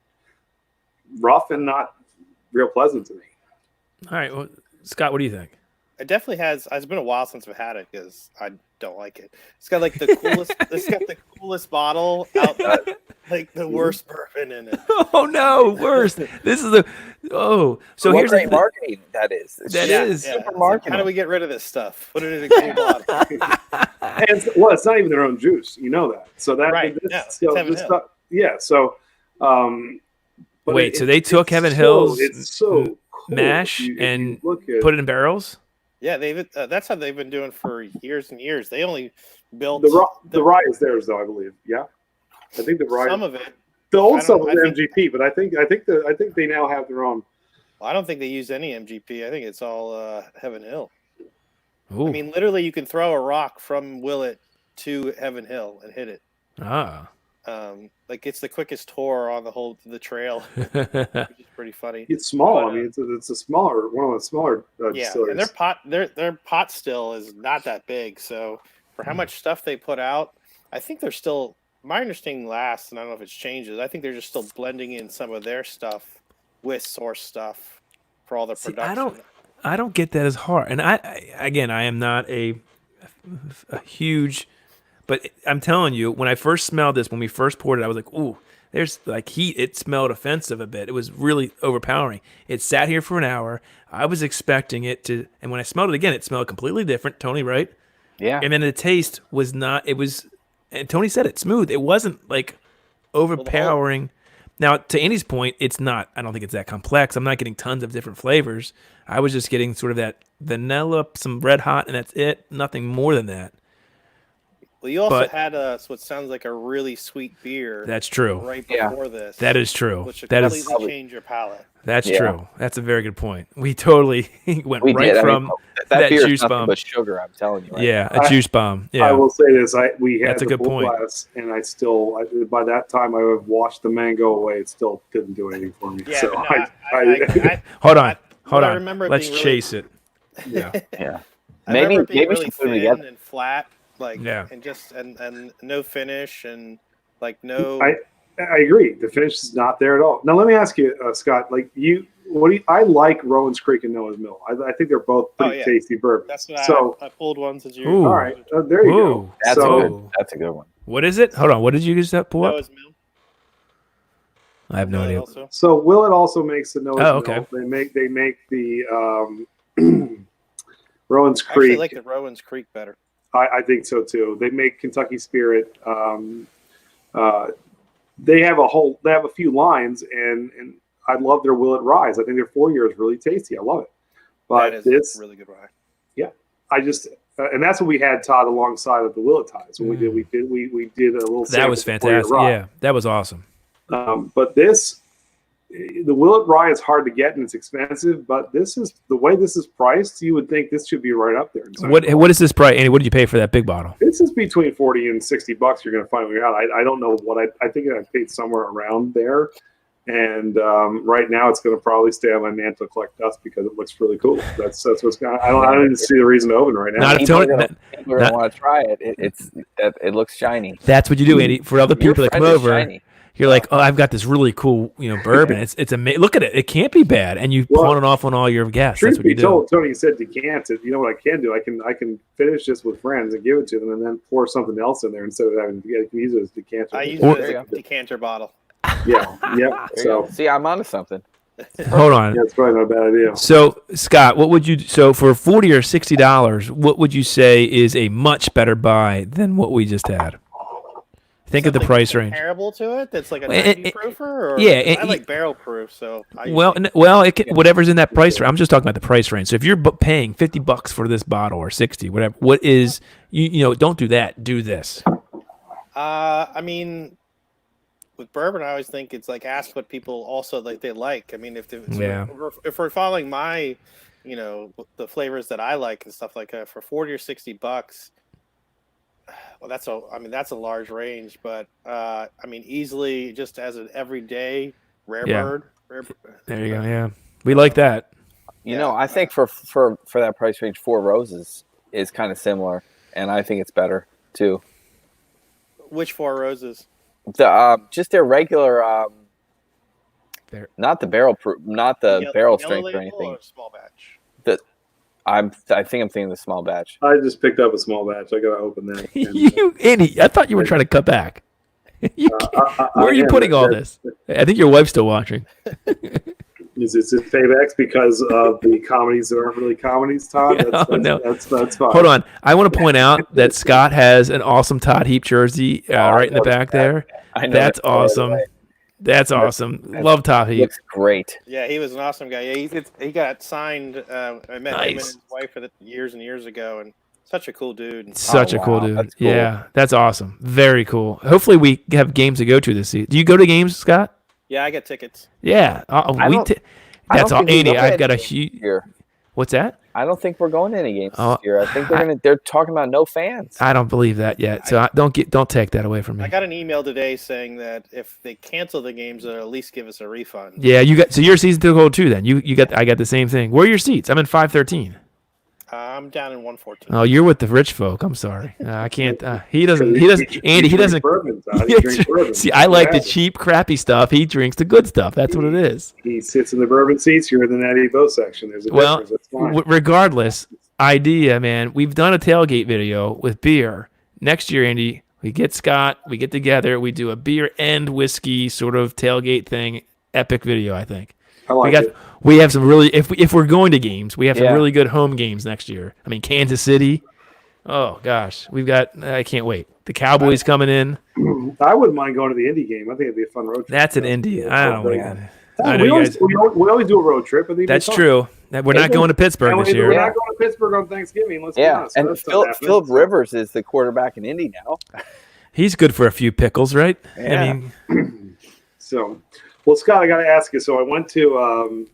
rough and not real pleasant to me. All right. Well, Scott, what do you think? It definitely has. It's been a while since I've had it because I don't like it. It's got like the coolest. It's got the coolest bottle out there, like the worst bourbon in it. Oh no, worst. This is so here's great marketing that is. Super marketing. How do we get rid of this stuff? Put it in a cool bottle. It's not even their own juice. You know that. So that right. this stuff. Yeah. So. Wait. So they took Heaven Hill's cool mash and put it in barrels. Yeah, that's how they've been doing for years and years. They only built the rye is theirs, though, I believe. Yeah, I think the rye. Some of it. The old stuff was MGP, but I think they now have their own. Well, I don't think they use any MGP. I think it's all Heaven Hill. Ooh. I mean, literally, you can throw a rock from Willet to Heaven Hill and hit it. Like it's the quickest tour on the trail, which is pretty funny. It's small. I mean, it's a smaller one of the smaller distilleries. And their pot still is not that big. So for how much stuff they put out, I think they're still. My understanding lasts, and I don't know if it's changes. I think they're just still blending in some of their stuff with source stuff for all the production. I don't get that as hard. And I am not a huge, but I'm telling you, when I first smelled this, when we first poured it, I was like, ooh, there's like heat. It smelled offensive a bit. It was really overpowering. It sat here for an hour. I was expecting it to, and when I smelled it again, it smelled completely different. Tony, right? Yeah. And then the taste was not, it was, and Tony said it, smooth. It wasn't like overpowering. Now, to Andy's point, it's not, I don't think it's that complex. I'm not getting tons of different flavors. I was just getting sort of that vanilla, some red hot, and that's it. Nothing more than that. Well, you also had what sounds like a really sweet beer. That's true. Right before this. That is true. Which would that completely change your palate. That's true. That's a very good point. We totally went from that beer juice is bomb. But sugar, I'm telling you. Right Yeah, a juice bomb. Yeah. I will say this: we had That's a the good full point. glass, and I still, by that time, I have washed the mango away. It still didn't do anything for me. Yeah, so no, hold on. I remember it Let's being chase it. Yeah. Yeah. I remember it being maybe really she put it thin together. and flat, and just and no finish and like no. I agree. The finish is not there at all. Now, let me ask you, Scott. Like I like Rowan's Creek and Noah's Mill. I think they're both pretty tasty bourbons. That's what I pulled one since you. Ooh. All right, there you go. That's a good one. What is it? Hold on. What did you just pull up? Noah's Mill. I have no idea. Also. So Willett also makes the Noah's Mill. Okay. They make the Rowan's I actually Creek. like the Rowan's Creek better. I think so too. They make Kentucky Spirit. They have a few lines, and I love their Willett Rise. I think their 4 year is really tasty. I love it. But that is this a really good rye. Yeah, I just and that's what we had, Todd, alongside of the Willett ties. When we did a little. That was fantastic. Yeah, that was awesome. But the Willett Rye is hard to get and it's expensive. But this is the way this is priced. You would think this should be right up there. What is this price, Andy? What did you pay for that big bottle? This is between $40 and $60. You're going to find when you're out. I don't know what I think I paid somewhere around there. And right now, it's going to probably stay on my mantle to collect dust because it looks really cool. That's what's going. I don't see the reason to open right now. People are going to want to try it. It looks shiny. That's what you do, Andy. For other people that come over, shiny. You're like, oh, I've got this really cool, bourbon. It's amazing. Look at it. It can't be bad. And you pawn it off on all your guests. That's what you do. Told, Tony said decant it. You know what I can do? I can finish this with friends and give it to them, and then pour something else in there instead of having to use it as decanter. I use it as a decanter bottle. Yeah. So see, I'm onto something. Hold on. Yeah, it's probably not a bad idea. So, Scott, what would you? So, for $40 or $60, what would you say is a much better buy than what we just had? Think of the price range. Comparable to it, that's like a 90 proofer. Or I like barrel proof, so. Whatever's in that price range. I'm just talking about the price range. So if you're paying $50 for this bottle or $60, whatever, what is don't do that. Do this. I mean, with bourbon, I always think it's like ask what people also they like. I mean, if we're following my, the flavors that I like and stuff like that for $40 or $60. Well, that's a large range, but I mean, easily just as an everyday rare bird. There you go. Yeah, we like that. I think for that price range, Four Roses is kind of similar, and I think it's better too. Which Four Roses? Just their regular, not the barrel strength or anything. Or small batch. I think I'm thinking the small batch. I just picked up a small batch. I gotta open that. Andy, I thought you were trying to cut back. Where are you putting all this? I think your wife's still watching. Is it payback because of the comedies that aren't really comedies, Todd? That's fine. Hold on. I want to point out that Scott has an awesome Todd Heap jersey right in the back there. That's awesome. That's awesome. Love Todd Heap. Looks great. Yeah, he was an awesome guy. Yeah, he got signed. I met him and his wife years and years ago, and such a cool dude. Such a cool dude. That's cool. Yeah, that's awesome. Very cool. Hopefully, we have games to go to this season. Do you go to games, Scott? Yeah, I get tickets. Yeah, that's all. Andy, I've got a huge. What's that? I don't think we're going to any games this year. I think they're talking about no fans. I don't believe that yet. So don't take that away from me. I got an email today saying that if they cancel the games, they'll at least give us a refund. Yeah, so your season ticket hold too. Then I got the same thing. Where are your seats? I'm in 513. I'm I'm down in 114. Oh, you're with the rich folk. I'm sorry. I can't. He doesn't. Andy, he doesn't. Bourbon, Todd. He drinks bourbon. See, I like the cheap, crappy stuff. He drinks the good stuff. That's what it is. He sits in the bourbon seats. You're in the Natty Bow section. There's a difference. That's fine. Regardless, idea, man. We've done a tailgate video with beer. Next year, Andy, we get Scott. We get together. We do a beer and whiskey sort of tailgate thing. Epic video, I think. I like it. We have some really, if we're going to games, we have some really good home games next year. I mean, Kansas City. Oh gosh, I can't wait. The Cowboys coming in. I wouldn't mind going to the Indy game. I think it'd be a fun road trip. That's an Indy. I don't know. We always do a road trip. That's true. We're not going to Pittsburgh this year. We're not going to Pittsburgh on Thanksgiving. Let's be honest. And Philip Rivers is the quarterback in Indy now. He's good for a few pickles, right? Yeah. I mean, so, well, Scott, I got to ask you. So I went to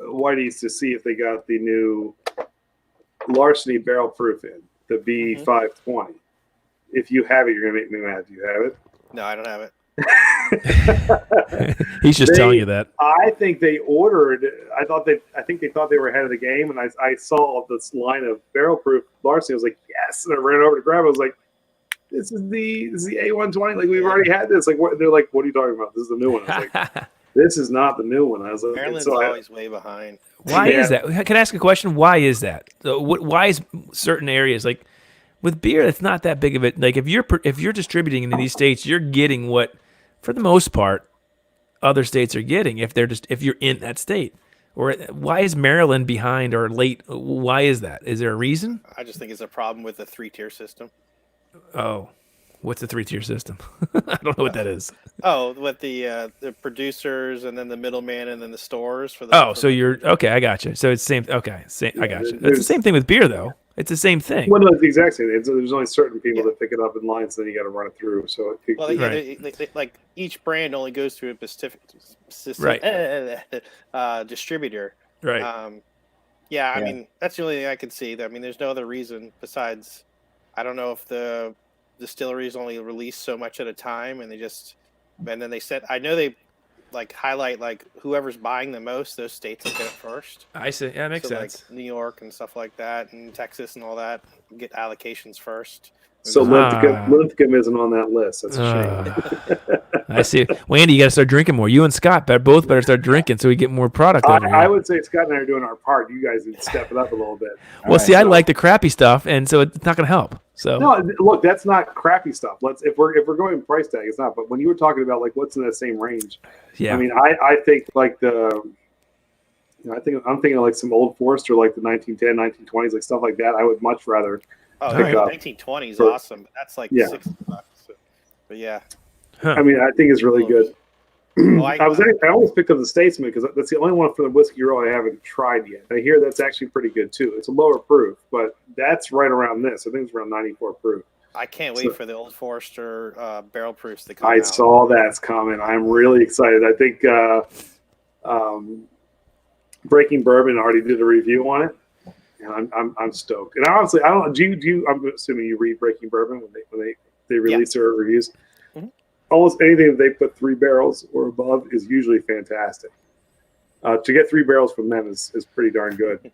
Whitey's to see if they got the new Larceny barrel proof in, the B520. If you have it, you're going to make me mad. Do you have it? No, I don't have it. He's just telling you that. I think they ordered. I think they thought they were ahead of the game, and I saw this line of barrel proof Larceny. I was like, yes, and I ran over to grab it. I was like, this is the A120. Like, we've already had this. Like, they're like, what are you talking about? This is the new one. I was like, this is not the new one. I was like, Maryland's always way behind. Why is that? Can I ask a question? Why is that? Why is certain areas like with beer? It's not that big of it. Like if you're distributing into these states, you're getting what, for the most part, other states are getting. If you're in that state, or why is Maryland behind or late? Why is that? Is there a reason? I just think it's a problem with the 3-tier system. Oh, what's the 3-tier system? I don't know what that is. Oh, with the producers and then the middleman and then the stores for the. Oh, so you're okay. I got you. So it's same. Okay, I got you. It's the same thing with beer, though. It's the same thing. Well, no, it's the exact same thing. There's only certain people that pick it up in lines, then you got to run it through. So, like each brand only goes through a specific distributor. Right. I mean, that's the only thing I could see. I mean, there's no other reason besides. I don't know if the distilleries only release so much at a time, and then they said. I know they like highlight like whoever's buying the most, those states will get it first. I see. Yeah, that makes sense. Like New York and stuff like that, and Texas and all that get allocations first. So Linthicum isn't on that list. That's a shame. I see. Well, Andy, you got to start drinking more. You and Scott both better start drinking so we get more product over here. I would say Scott and I are doing our part. You guys need to step it up a little bit. I like the crappy stuff, and so it's not going to help. So no, look, that's not crappy stuff. If we're going price tag, it's not. But when you were talking about like what's in that same range, I mean, I think like I'm thinking of like some Old Forester, like the 1910, 1920s, like stuff like that. I would much rather. Oh, 1920 is awesome. But that's like $60. But yeah. Huh. I mean, I think it's really good. I almost picked up the Statesman because that's the only one for the whiskey roll I haven't tried yet. I hear that's actually pretty good too. It's a lower proof, but that's right around this. I think it's around 94 proof. I can't wait for the Old Forester barrel proofs to come out. I saw that's coming. I'm really excited. I think Breaking Bourbon already did a review on it. And I'm stoked. And honestly, I don't. Do you? I'm assuming you read Breaking Bourbon when they release their reviews. Mm-hmm. Almost anything that they put 3 barrels or above is usually fantastic. To get 3 barrels from them is pretty darn good. Do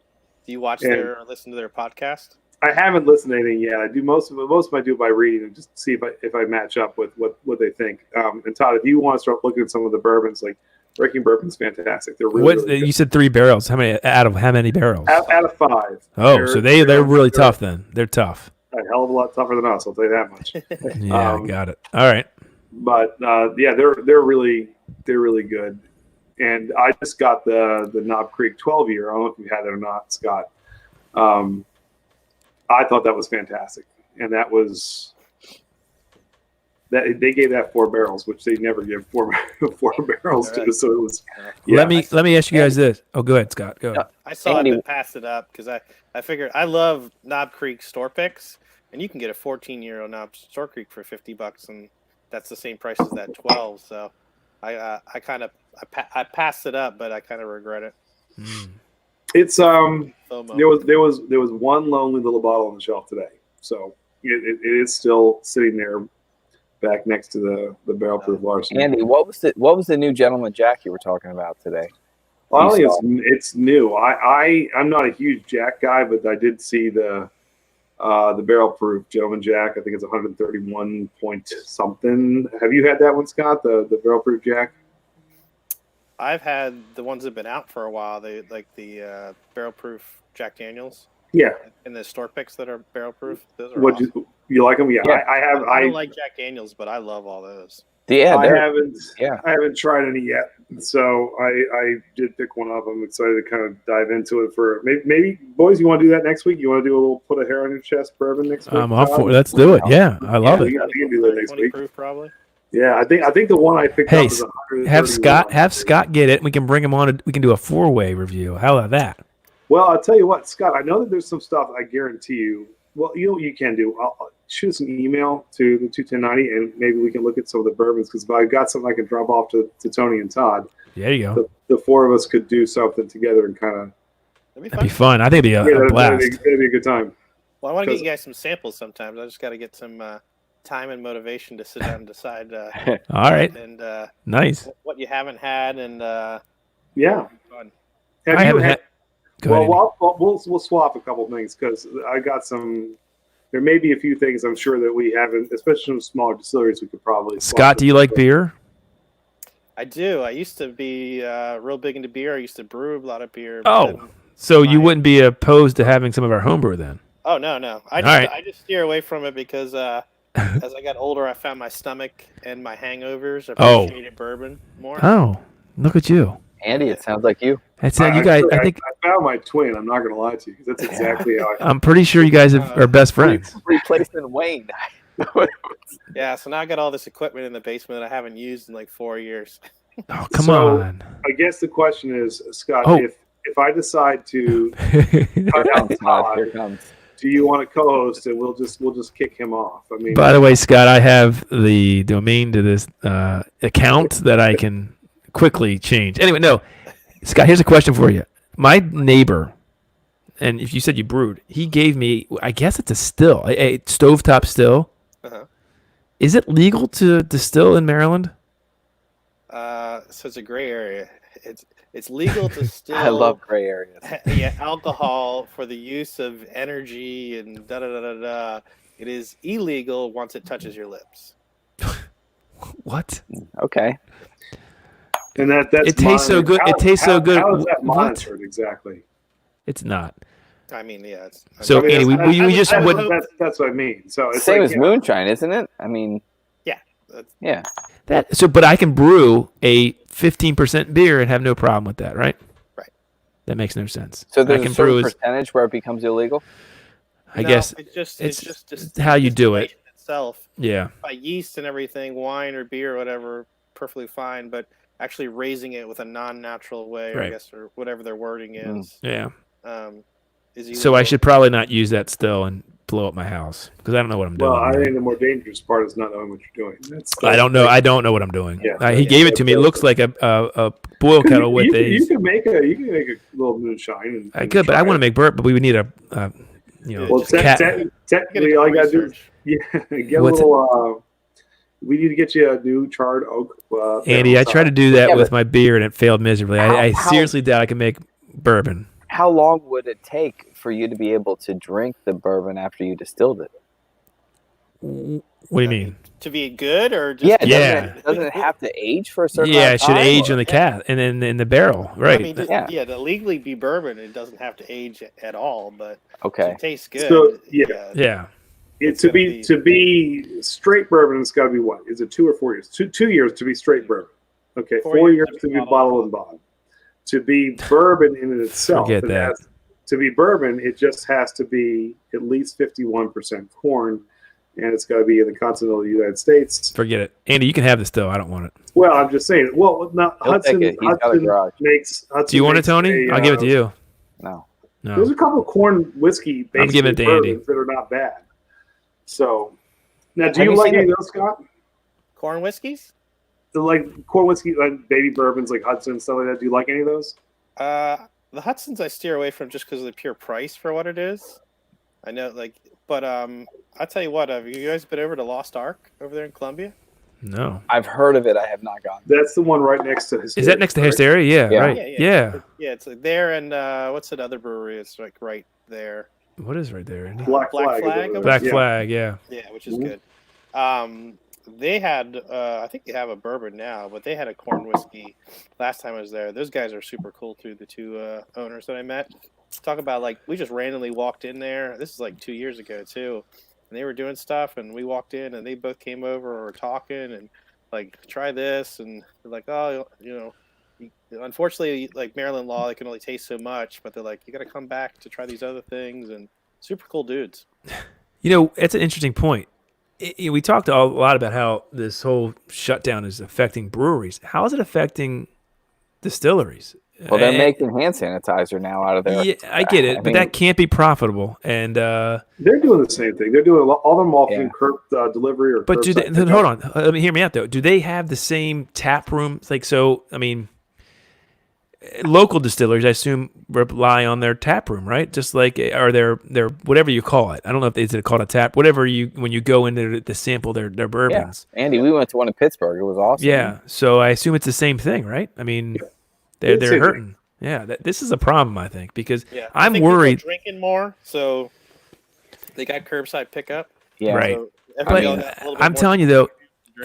you watch or listen to their podcast? I haven't listened to anything yet. I do most of it I do by reading and just see if I match up with what they think. And Todd, if you want to start looking at some of the bourbons, like Breaking Bourbon's fantastic. They're really good. You said 3 barrels. How many out of how many barrels? Out of 5. Oh, so they're really tough then. They're tough. A hell of a lot tougher than us. I'll tell you that much. Yeah, got it. All right. But they're really good. And I just got the Knob Creek 12-year. I don't know if you had it or not, Scott. I thought that was fantastic, and that was. That they gave that 4 barrels, which they never give 4 barrels to. So it was. Yeah. Let me ask you guys this. Oh, go ahead, Scott. Go ahead. I saw it and passed it up because I figured I love Knob Creek store picks, and you can get a 14-year-old Knob Store Creek for $50, and that's the same price as that 12. So I passed it up, but I kind of regret it. It's there was one lonely little bottle on the shelf today, so it is still sitting there. Back next to the barrel proof Larceny. Andy, what was the new Gentleman Jack you were talking about today? Well, I think it's new. I'm not a huge Jack guy, but I did see the barrel proof Gentleman Jack. I think it's 131 point something. Have you had that one, Scott? The barrel proof Jack? I've had the ones that have been out for a while. They like the barrel proof Jack Daniels. Yeah. And the store picks that are barrel proof. Those are What awesome. you like them? Yeah, Yeah. I don't like Jack Daniels, but I love all those. Yeah, I haven't. Yeah. I haven't tried any yet. So I did pick one up. I'm excited to kind of dive into it for maybe boys. You want to do that next week? You want to do a little put a hair on your chest bourbon next week? I'm off for it. Let's do it. Yeah, I love it. We can do that next week. Proof, probably. Yeah, I think the one I picked up is 131. Have Scott get it. We can bring him on. We can do a 4-way review. How about that? Well, I'll tell you what, Scott. I know that there's some stuff. I guarantee you. Well, you know what you can do. I'll shoot us an email to the 21090, and maybe we can look at some of the bourbons because if I've got something I can drop off to Tony and Todd. There you go. The four of us could do something together and kind of. That'd be fun. I think it'd be a blast. It'd be a good time. Well, I want to get you guys some samples sometimes. I just got to get some time and motivation to sit down and decide. All right. And nice. What you haven't had, and yeah. Fun. I haven't had. Well, we'll swap a couple things because I got some. There may be a few things I'm sure that we haven't, especially in smaller distilleries. We could probably. Scott, do you like beer? I do. I used to be real big into beer. I used to brew a lot of beer. Oh, so you wouldn't be opposed to having some of our homebrew then? Oh no. I just steer away from it because as I got older, I found my stomach and my hangovers appreciated bourbon more. Oh, look at you, Andy. It sounds like you. You guys. I think I found my twin. I'm not going to lie to you because that's exactly how. I'm pretty sure you guys are best friends. Replacement Wayne. Yeah, so now I got all this equipment in the basement that I haven't used in like 4 years. Oh, come on. I guess the question is, Scott, Oh. if I decide to cut out Todd, do you want to co-host and we'll just kick him off? I mean, By the way, Scott, I have the domain to this account that I can quickly change. Anyway, no, Scott, here's a question for you. My neighbor, and if you said you brewed, he gave me, I guess it's a still, a stovetop still. Uh-huh. Is it legal to distill in Maryland? So it's a gray area. It's legal to still. I love gray areas. Yeah, alcohol for the use of energy and da da da da da. It is illegal once it touches your lips. What? Okay. And that's it tastes so good. It tastes so good. How is that What? monitored exactly? It's not. I mean, yeah. So Andy, we just wouldn't. That's what I mean. So it's Same like, as moonshine, isn't it? I mean, yeah. But I can brew a 15% beer and have no problem with that, right? Right. That makes no sense. so there's I can a certain brew percentage where it becomes illegal. I guess it's just how you do it itself. Yeah. By yeast and everything, wine or beer or whatever, perfectly fine. But actually raising it with a non-natural way, Right. I guess, or whatever their wording is. Yeah. Is illegal. So I should probably not use that still and blow up my house because I don't know what I'm doing. Well, I think the more dangerous part is not knowing what you're doing. I don't know. I don't know what I'm doing. Yeah. He gave it to me. It looks like a boil kettle with a. You can make a little moonshine. I could, but I want to make bourbon. But we would need a Well, cat. technically, all you gotta do is get a little. We need to get you a new charred oak. Andy, I tried to do that Yeah, with but- my beer and it failed miserably. I How- seriously doubt I can make bourbon. How long would it take for you to be able to drink the bourbon after you distilled it? What do you mean? To be good or just Yeah. Doesn't it have to age for a certain Yeah, amount it of should time, age or- in the cat and then in the barrel, right? I mean, to legally be bourbon, it doesn't have to age at all, but Okay. it tastes good. So yeah. Yeah. To be straight bourbon, it's got to be what? Is it 2 or 4 years? 2 years to be straight bourbon. Okay, 4 years to be bottled and bond. To be bourbon in itself, Forget that. To be bourbon, it just has to be at least 51% corn, and it's got to be in the continental United States. Forget it. Andy, you can have this though. I don't want it. Well, I'm just saying. Well, now He'll take it. He's got a garage. Do you want it, Tony? I'll give it to you. No. There's a couple of corn whiskey I'm giving it to Andy. that are not bad. So, now, do Have you you like seen any it? of those, Scott? Corn whiskeys? Like corn whiskey, like baby bourbons, like Hudson and stuff like that. Do you like any of those? The Hudson's I steer away from just because of the pure price for what it is. I know, but I'll tell you what. Have you guys been over to Lost Ark over there in Columbia? No. I've heard of it. I have not gone. That's the one right next to Hysteria. Is that next to Hysteria? Yeah, Yeah. right. Yeah. Yeah, it's like there, and what's that other brewery? It's like right there. What is right there, Andy? Black Black Flag. Flag? Black Flag, yeah. Yeah, which is good. They had, I think they have a bourbon now, but they had a corn whiskey last time I was there. Those guys are super cool too. The two owners that I met. Talk about like we just randomly walked in there. This is like 2 years ago too, and they were doing stuff, and we walked in, and they both came over and were talking, and like try this, and they're like, oh, unfortunately, like Maryland law, they can only taste so much, but they're like, you got to come back to try these other things, and super cool dudes. It's an interesting point. We talked a lot about how this whole shutdown is affecting breweries. How is it affecting distilleries? Well, they're making hand sanitizer now out of there. Yeah, I get it, but that can't be profitable. And they're doing the same thing. They're doing all them offering curb delivery or. But hold on, let me hear me out though. Do they have the same tap rooms? Like so, I mean, local distilleries, I assume, rely on their tap room, right? Just like or their whatever you call it. I don't know if it's called a tap. Whatever when you go into to sample their bourbons. Yeah. Andy, we went to one in Pittsburgh. It was awesome. Yeah, so I assume it's the same thing, right? I mean. Yeah. They're hurting. Yeah, this is a problem, I think, because I'm worried. Drinking more, so they got curbside pickup. Yeah, right. So but I'm telling you though,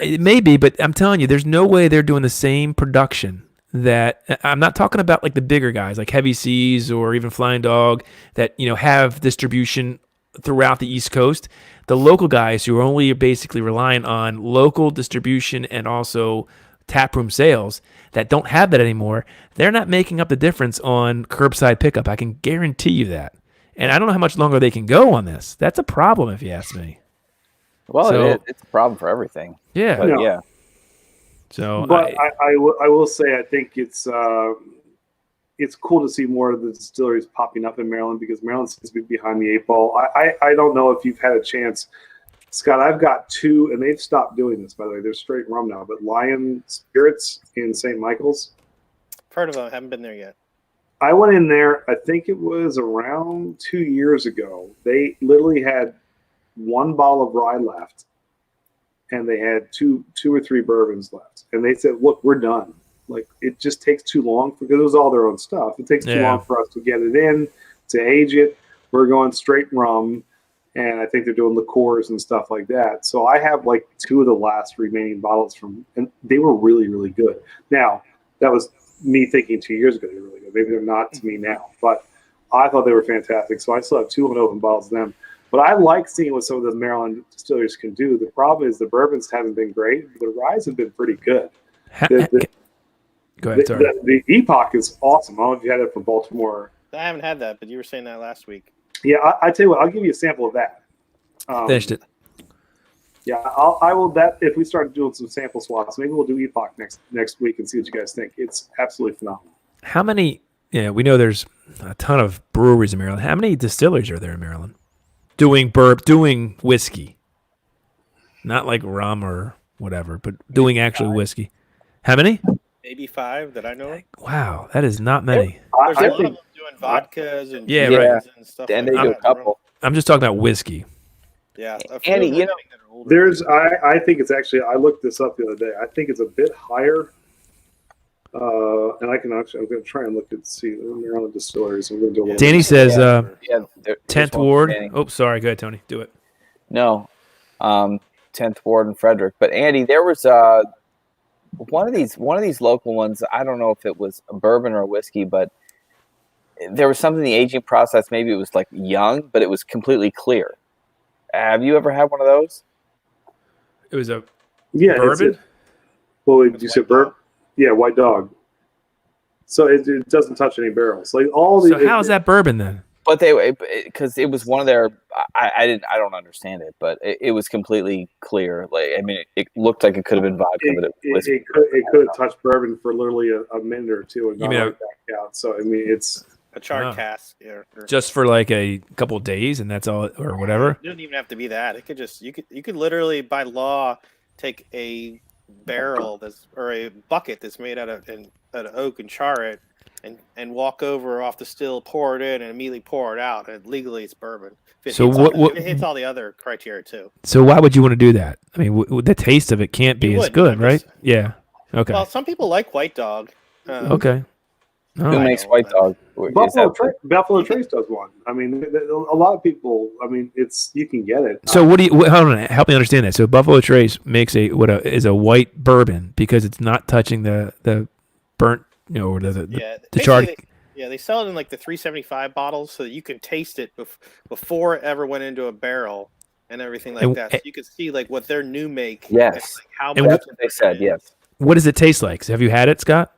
it may be, but I'm telling you, there's no way they're doing the same production. That I'm not talking about like the bigger guys, like Heavy Seas or even Flying Dog, that have distribution throughout the East Coast. The local guys who are only basically relying on local distribution and also taproom sales that don't have that anymore, they're not making up the difference on curbside pickup. I can guarantee you that. And I don't know how much longer they can go on this. That's a problem if you ask me. Well, it's a problem for everything. Yeah. But, yeah. So, but I will say I think it's cool to see more of the distilleries popping up in Maryland because Maryland seems to be behind the eight ball. I don't know if you've had a chance. Scott, I've got two, and they've stopped doing this, by the way. They're straight rum now, but Lion Spirits in St. Michael's. Heard of them. Haven't been there yet. I went in there, I think it was around 2 years ago. They literally had one bottle of rye left, and they had two or three bourbons left. And they said, look, we're done. Like, it just takes too long because it was all their own stuff. It takes too long for us to get it in, to age it. We're going straight rum. And I think they're doing liqueurs and stuff like that. So I have like two of the last remaining bottles and they were really, really good. Now, that was me thinking 2 years ago they were really good. Maybe they're not to me now, but I thought they were fantastic. So I still have two unopened bottles of them. But I like seeing what some of the Maryland distilleries can do. The problem is the bourbons haven't been great. The ryes have been pretty good. Go ahead, sorry. The Epoch is awesome. I don't know if you had it from Baltimore. I haven't had that, but you were saying that last week. Yeah, I tell you what, I'll give you a sample of that. Finished it. Yeah, I will. That if we start doing some sample swaps, maybe we'll do Epoch next week and see what you guys think. It's absolutely phenomenal. How many? Yeah, we know there's a ton of breweries in Maryland. How many distilleries are there in Maryland doing whiskey? Not like rum or whatever, but doing actually whiskey. How many? Maybe 5 that I know of. Wow, that is not many. There's a lot of them doing vodkas and right. and stuff. And like they do a couple. I'm just talking about whiskey. Yeah, Andy, there's. I think it's actually. I looked this up the other day. I think it's a bit higher. And I'm going to try and look and see the Maryland distilleries. I'm going to do a little. Danny says, Yeah, 10th Ward. Oh, sorry. Go ahead, Tony. Do it. No, 10th Ward in Frederick. But Andy, there was one of these local ones. I don't know if it was a bourbon or a whiskey, but there was something in the aging process. Maybe it was like young, but it was completely clear. Have you ever had one of those? It was a bourbon. Well, you said bourbon? Yeah, White Dog. So it doesn't touch any barrels. Like all the. So how is that bourbon then? But because it was one of their. I don't understand it, but it was completely clear. Like I mean, it looked like it could have been vodka, but it could have touched bourbon for literally a minute or two and gone right back out. So I mean, it's a charred cask. Yeah, just for like a couple of days, and that's all, or whatever. It doesn't even have to be that. It could just you could literally by law take a barrel or a bucket that's made out of oak and char it, and walk over off the still, pour it in, and immediately pour it out. And legally, it's bourbon. It hits all the other criteria too. So why would you want to do that? I mean, the taste of it can't be as good, right? Yeah. Okay. Well, some people like White Dog. Okay. Who makes White Dog? Buffalo Trace does one. I mean, a lot of people. I mean, you can get it. So what do you? Hold on, help me understand that. So Buffalo Trace makes is a white bourbon because it's not touching the burnt, or the charred. They sell it in like the 375 bottles, so that you can taste it before it ever went into a barrel and everything like that. So you can see like what their new make. Yes. How much that's what they said. Yes. What does it taste like? So have you had it, Scott?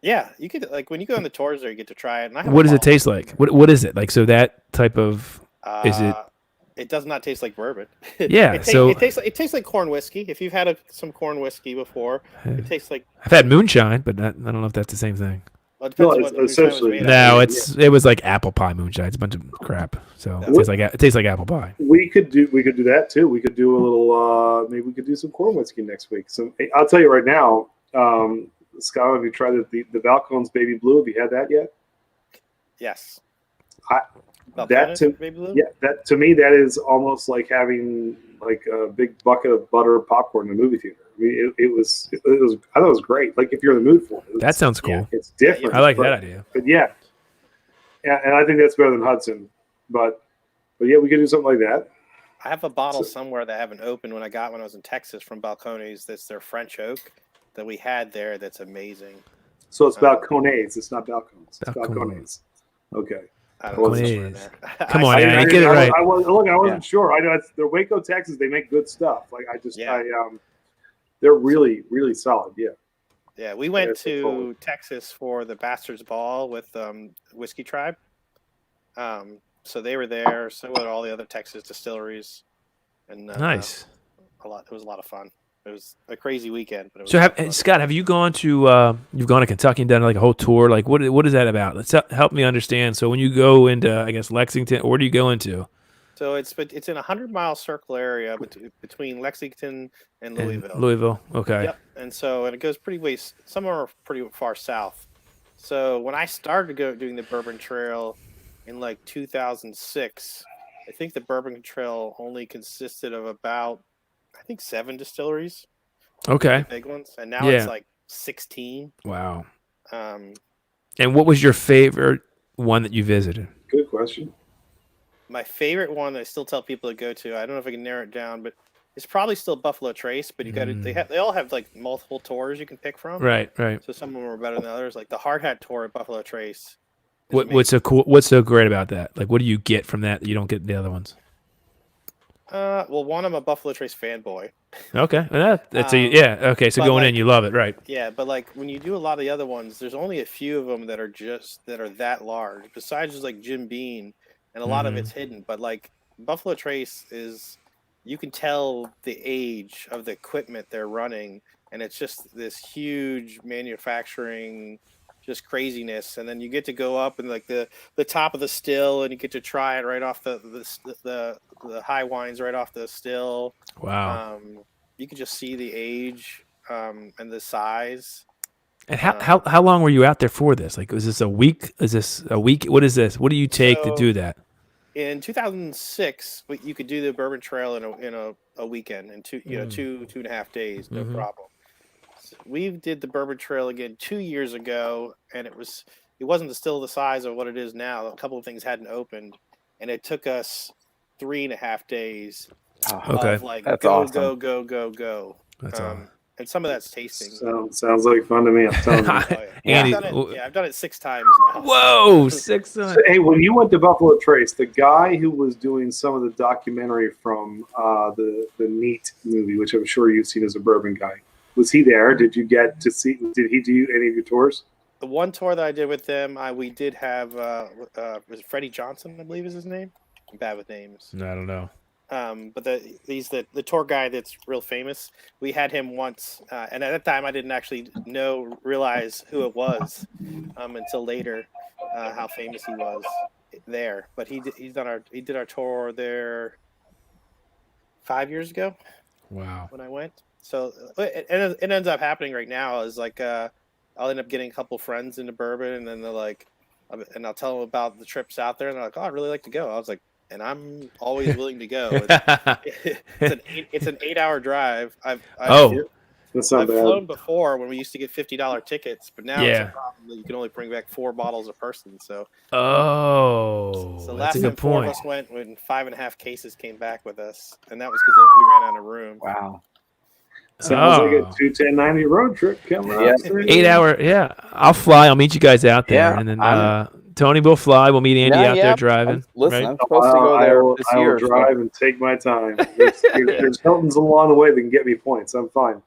Yeah, you could when you go on the tours there, you get to try it. And what does it taste like? What is it like? So that type of is it? It does not taste like bourbon. Yeah, it tastes like corn whiskey. If you've had some corn whiskey before, it tastes like. I've had moonshine, but I don't know if that's the same thing. Well, it depends on what essentially. It was like apple pie moonshine. It's a bunch of crap. So it tastes like apple pie. We could do that too. We could do a little. Maybe we could do some corn whiskey next week. So I'll tell you right now, Scott, have you tried the Balcones Baby Blue? Have you had that yet? Yes. That to me that is almost like having like a big bucket of butter popcorn in a movie theater. I mean, it was I thought it was great. Like if you're in the mood for it. That sounds cool. It's different. I like that idea. But yeah, and I think that's better than Hudson. But yeah, we could do something like that. I have a bottle somewhere that I haven't opened when I was in Texas from Balcones. That's their French oak that we had there. That's amazing. So it's Balcones. It's not Balcones. It's Balcones. Okay. Come on, Andy, get it right. I wasn't sure. I know they're Waco, Texas. They make good stuff. Like they're really, really solid. Yeah. Yeah, we went to Texas for the Bastards Ball with Whiskey Tribe. So they were there. So were all the other Texas distilleries. And nice. It was a lot of fun. It was a crazy weekend. But Scott, have you gone to you've gone to Kentucky and done like a whole tour? Like what is that about? Let's help me understand. So when you go into I guess Lexington, where do you go into? So it's in a 100-mile circle area between Lexington and Louisville. Louisville, okay. Yep. And it goes some are pretty far south. So when I started doing the Bourbon Trail in like 2006, I think the Bourbon Trail only consisted of about 7 distilleries. Okay. Big ones. And now it's like 16. Wow. And what was your favorite one that you visited? Good question. My favorite one that I still tell people to go to, I don't know if I can narrow it down, but it's probably still Buffalo Trace, but you got to they all have like multiple tours you can pick from. Right. So some of them are better than others. Like the Hard Hat tour at Buffalo Trace. What's so great about that? Like what do you get from that you don't get in the other ones? Well, one, I'm a Buffalo Trace fanboy. Okay, okay. So going in, you love it, right? Yeah, but like when you do a lot of the other ones, there's only a few of them that are that large. Besides, just like Jim Beam, and a lot of it's hidden. But like Buffalo Trace you can tell the age of the equipment they're running, and it's just this huge manufacturing. Just craziness, and then you get to go up and like the top of the still, and you get to try it right off the high wines right off the still. Wow! You can just see the age and the size. And how long were you out there for this? Like, was this a week? Is this a week? What is this? What do you take to do that? In 2006, you could do the Bourbon Trail in a weekend in 2.5 days, no problem. We did the Bourbon Trail again 2 years ago, and it wasn't still the size of what it is now. A couple of things hadn't opened, and it took us 3.5 days. Okay, of like that's go, awesome. go. That's awesome. And some of that's tasting. Sounds like fun to me. I'm telling you. Andy, I've done it 6 times now. Whoa, 6 times. So, hey, when you went to Buffalo Trace, the guy who was doing some of the documentary from the Neat movie, which I'm sure you've seen as a bourbon guy, was he there? Did you get to see? Did he do any of your tours? The one tour that I did with them, we did have was it Freddie Johnson, I believe is his name. I'm bad with names. I don't know. But he's the tour guy that's real famous. We had him once, and at that time I didn't actually realize who it was until later, how famous he was there. But he did our tour there 5 years ago. Wow. When I went. So it ends up happening right now is like I'll end up getting a couple friends into bourbon, and then they're like, and I'll tell them about the trips out there, and they're like, "Oh, I'd really like to go." I was like, and I'm always willing to go. It's an 8-hour drive. I've That's not bad. flown before when we used to get $50 tickets, but now it's a problem that you can only bring back 4 bottles a person. So so last that's a time good 4 of point. us went, when 5.5 cases came back with us, and that was because we ran out of room. Wow. Sounds like a 21090 road trip coming up. 8 hour. Yeah, I'll fly. I'll meet you guys out there, Yeah, and then Tony will fly. We'll meet Andy out there driving. Listen, right? I'm supposed to go there this I year. will drive and take my time. There's Hiltons along the way that can get me points. I'm fine.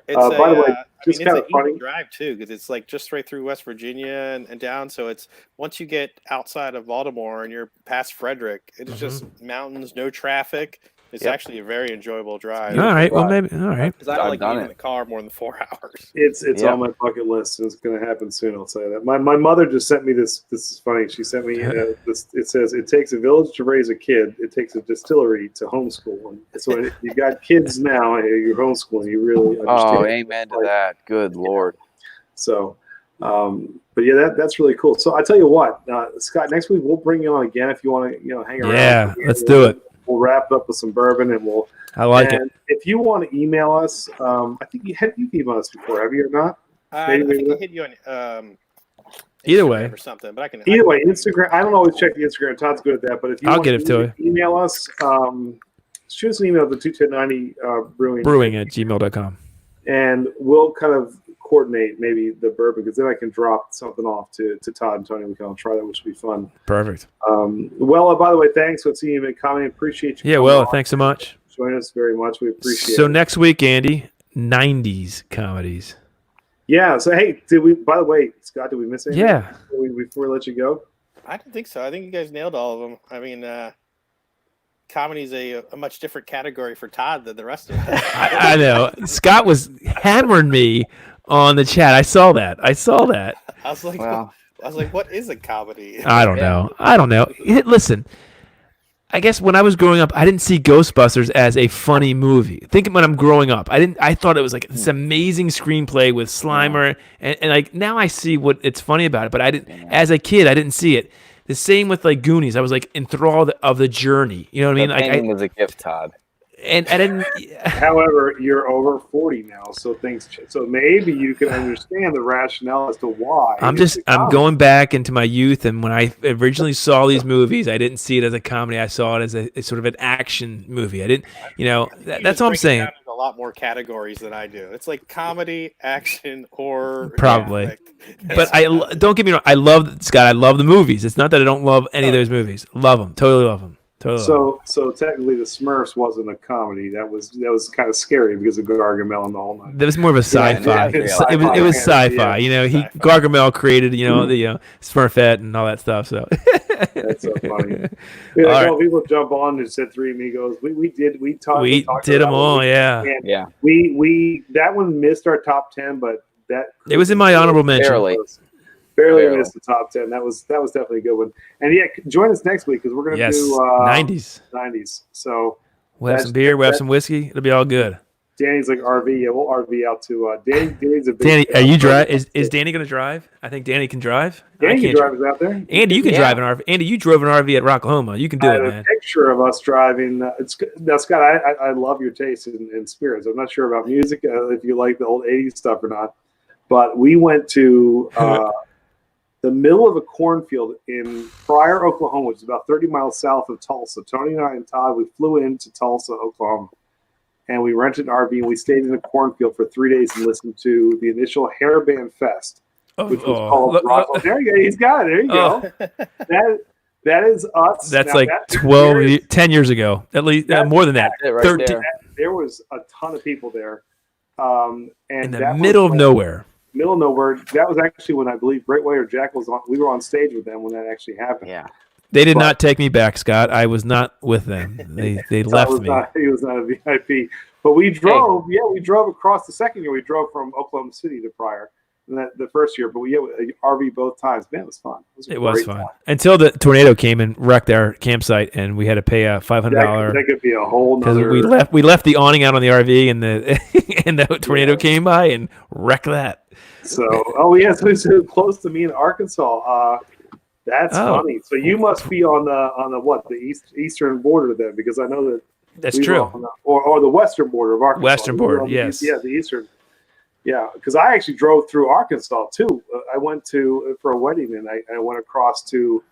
It's by the way, just it's kind an of funny easy drive too, because it's like just right through West Virginia and down. So it's once you get outside of Baltimore and you're past Frederick, it's just mountains, no traffic. It's actually a very enjoyable drive. All right, well maybe. All right, because I don't like being in the car more than 4 hours. It's on my bucket list, and it's going to happen soon. I'll say that. My mother just sent me this. This is funny. She sent me this. It says it takes a village to raise a kid. It takes a distillery to homeschool. And so you got kids now. You're homeschooling. You really understand. Oh, amen to that. Good Lord. So, but yeah, that's really cool. So I tell you what, Scott, next week we'll bring you on again if you want to, hang around. Yeah, let's do it. We'll wrap up with some bourbon, and I like it. If you want to email us, I think you've emailed us before, have you or not? I think I hit you on either way or something, but I can. Either way, Instagram. I don't always check the Instagram. Todd's good at that, but if you I'll want get it to you. Email us. Shoot us an email to 21090 brewing at gmail.com, and we'll kind of coordinate maybe the bourbon, because then I can drop something off to Todd and Tony. We can all try that, which will be fun. Perfect. Well, by the way, thanks for seeing you in comment. Appreciate you. Yeah, well, thanks so much. Join us very much. We appreciate it. So next week, Andy, 90s comedies. Yeah. So hey, by the way, Scott, did we miss anything? Yeah. Before we let you go? I don't think so. I think you guys nailed all of them. I mean, comedy's a much different category for Todd than the rest of us. I know. Scott was hammering me on the chat. I saw that. I was like, wow. what is a comedy? I don't know. Listen, I guess when I was growing up, I didn't see Ghostbusters as a funny movie. Think when I'm growing up, I thought it was like this amazing screenplay with Slimer, and like now I see what it's funny about it. But I didn't, as a kid, I didn't see it. The same with like Goonies. I was like enthralled of the journey. You know what I mean? The painting was a gift, Todd. And I didn't. However, you're over 40 now, so maybe you can understand the rationale as to why. I'm going back into my youth, and when I originally saw these movies, I didn't see it as a comedy. I saw it as a sort of an action movie. I didn't, that's all I'm saying. Down into a lot more categories than I do. It's like comedy, action, horror. Probably. But don't get me wrong. I love the movies. It's not that I don't love any of those movies. Love them. Totally love them. So technically, the Smurfs wasn't a comedy. That was kind of scary because of Gargamel and the whole night. That was more of a sci-fi. It was sci-fi. Gargamel created the Smurfette and all that stuff. So that's so funny. People jump on and said Three Amigos. We did them all. Yeah. We that one missed our top 10, but it was in my honorable mention. Barely missed the top 10. That was definitely a good one. And join us next week because we're going to do 90s. 90s. So we'll have some beer. We'll have some whiskey. It'll be all good. Danny's like RV. Yeah, we'll RV out to Danny's a big. Danny, are you drive? Is Danny going to drive? I think Danny can drive. Danny can drive us out there. Andy, you can drive an RV. Andy, you drove an RV at Rocklahoma. You can do it, man. A picture of us driving. Now, Scott, I love your taste in spirits. I'm not sure about music, if you like the old 80s stuff or not, but we went to the middle of a cornfield in Pryor, Oklahoma, which is about 30 miles south of Tulsa. Tony and I and Todd, we flew into Tulsa, Oklahoma, and we rented an RV, and we stayed in a cornfield for 3 days and listened to the initial Hairband Fest, which was called there you go. He's got it. There you go. That is us. That's now, 10 years ago. At least more than that. 13. There was a ton of people there. And in the middle of nowhere. Middle of nowhere. That was actually when I believe Great White or Jack was on. We were on stage with them when that actually happened. Yeah, they did not take me back, Scott. I was not with them. They left me. He was not a VIP. But we drove. Yeah, we drove across the second year. We drove from Oklahoma City to Pryor, the first year, but we had an RV both times. Man, it was fun. It was fun until the tornado came and wrecked our campsite, and we had to pay a $500. That could be a whole because nother. we left the awning out on the RV, and the tornado came by and wrecked that. So so he's close to me in Arkansas. That's funny. So you must be on the eastern border then, because I know that that's true. Or the western border of Arkansas. Western border, yes. The eastern. Yeah, because I actually drove through Arkansas too. I went for a wedding, and I went across into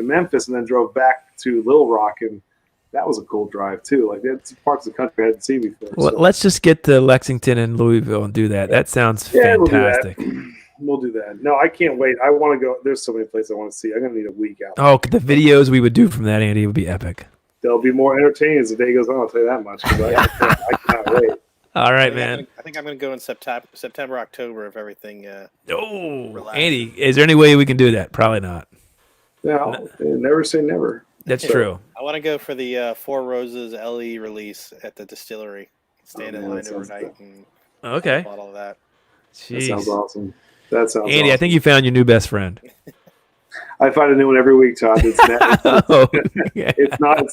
Memphis, and then drove back to Little Rock, and that was a cool drive too. Like that's parts of the country I hadn't seen before. Well, let's just get to Lexington and Louisville and do that. That sounds fantastic. We'll do that. No, I can't wait. I want to go. There's so many places I want to see. I'm gonna need a week out. Oh, the videos we would do from that, Andy, would be epic. They'll be more entertaining as the day goes on. I'll tell you that much. I cannot wait. All right, man. I think I'm going to go in September, October if everything. Andy, is there any way we can do that? Probably not. No, never say never. That's true. I want to go for the Four Roses LE release at the distillery. Stand in line overnight and bottle of that. Jeez. That sounds awesome. That sounds Andy, awesome. I think you found your new best friend. I find a new one every week, Todd. It's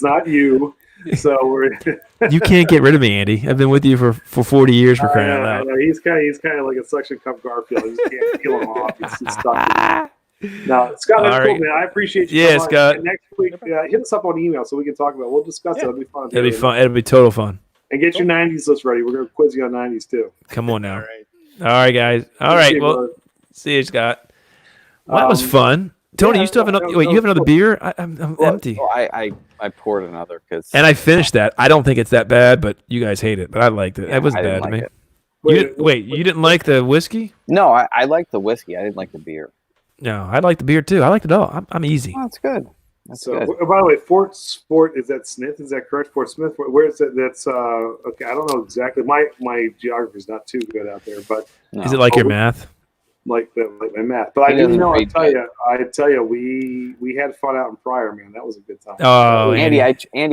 not you. So you can't get rid of me, Andy. I've been with you for 40 years for crying out loud. He's kind of like a suction cup Garfield. You just can't peel him off. He's stuck. No, Scott, that's cool, man. I appreciate you. Yeah, Scott. And next week, hit us up on email so we can talk about it. We'll discuss it. It'll be fun. It'll be fun. It'll be total fun. And get your 90s list ready. We're going to quiz you on 90s too. Come on now. All right, guys. All right. Well, see you, Scott. Well, that was fun. Tony, you still have another? Wait, you have another beer? I'm empty. Well, I poured another and I finished that. I don't think it's that bad, but you guys hate it. But I liked it. It wasn't bad to me. You didn't like the whiskey? No, I liked the whiskey. I didn't like the beer. No, I like the beer too. I liked it all. I'm easy. Oh, that's good. That's good. By the way, Fort is that Smith? Is that correct? Fort Smith? Where is it? That's okay. I don't know exactly. My geography is not too good out there, but is it like your math? Like my math, but I do know. I tell you, we had fun out in Pryor, man. That was a good time. Oh, Andy,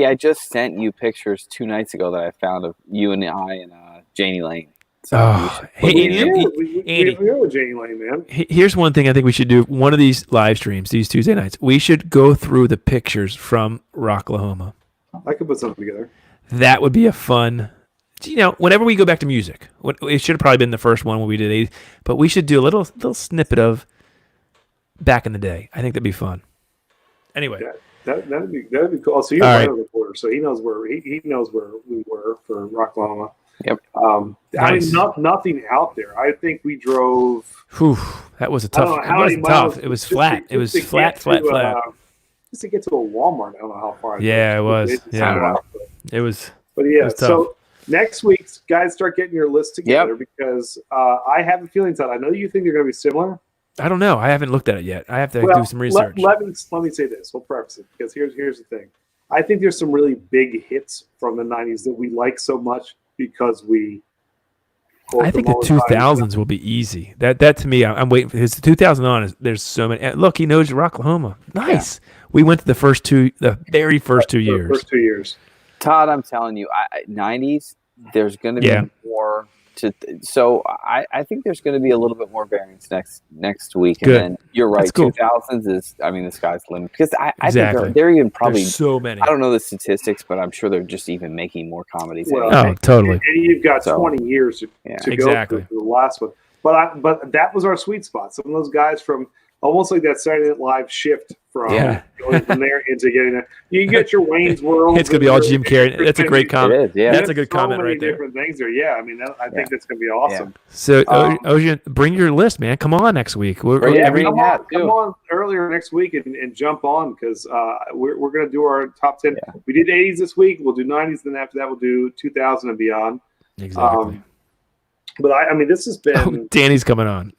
I just sent you pictures 2 nights ago that I found of you and I and Janie Lane. So Andy, with Janie Lane, man. Here's one thing I think we should do. One of these live streams, these Tuesday nights, we should go through the pictures from Rocklahoma. I could put something together. That would be a fun. Whenever we go back to music, it should have probably been the first one when we did 80s, but we should do a little snippet of back in the day. I think that'd be fun. Anyway, that'd be cool. So you're my reporter, so he knows where he knows where we were for Rocklahoma. Yep. Nice. I mean, nothing out there. I think we drove. That was a tough. It wasn't tough. It was flat. It was flat. Just to get to a Walmart, I don't know how far. Yeah, it was. Yeah, it was. But yeah, so next week, guys, start getting your list together because I have a feeling, Todd. I know you think they're going to be similar. I don't know. I haven't looked at it yet. I have to do some research. Let me say this. We'll preface it because here's the thing. I think there's some really big hits from the 90s that we like so much because we. I think the 2000s will be easy. That to me, I'm waiting for his 2000 on. There's so many. Look, he knows Rocklahoma. Nice. Yeah. We went to the very first 2 years. First 2 years. Todd, I'm telling you, 90s. There's going to be more to. So I think there's going to be a little bit more variance next week. Good. And then you're right. Cool. 2000s is. I mean, the sky's the limit because I think they're even probably there's so many. I don't know the statistics, but I'm sure they're just even making more comedies. Well, totally. And you've got 20 years to go through the last one. But that was our sweet spot. Some of those guys from almost like that Saturday Night Live shift from going from there into getting there. You can get your Wayne's World. It's going to be all Jim Carrey. That's a great comment. That's a good comment right there. Different things there. Yeah, I mean, I think that's going to be awesome. Yeah. So, Ocean, bring your list, man. Come on next week. Come on earlier next week and jump on because we're going to do our top 10. Yeah. We did 80s this week. We'll do 90s. Then after that, we'll do 2000 and beyond. Exactly. But I mean, this has been. Danny's coming on.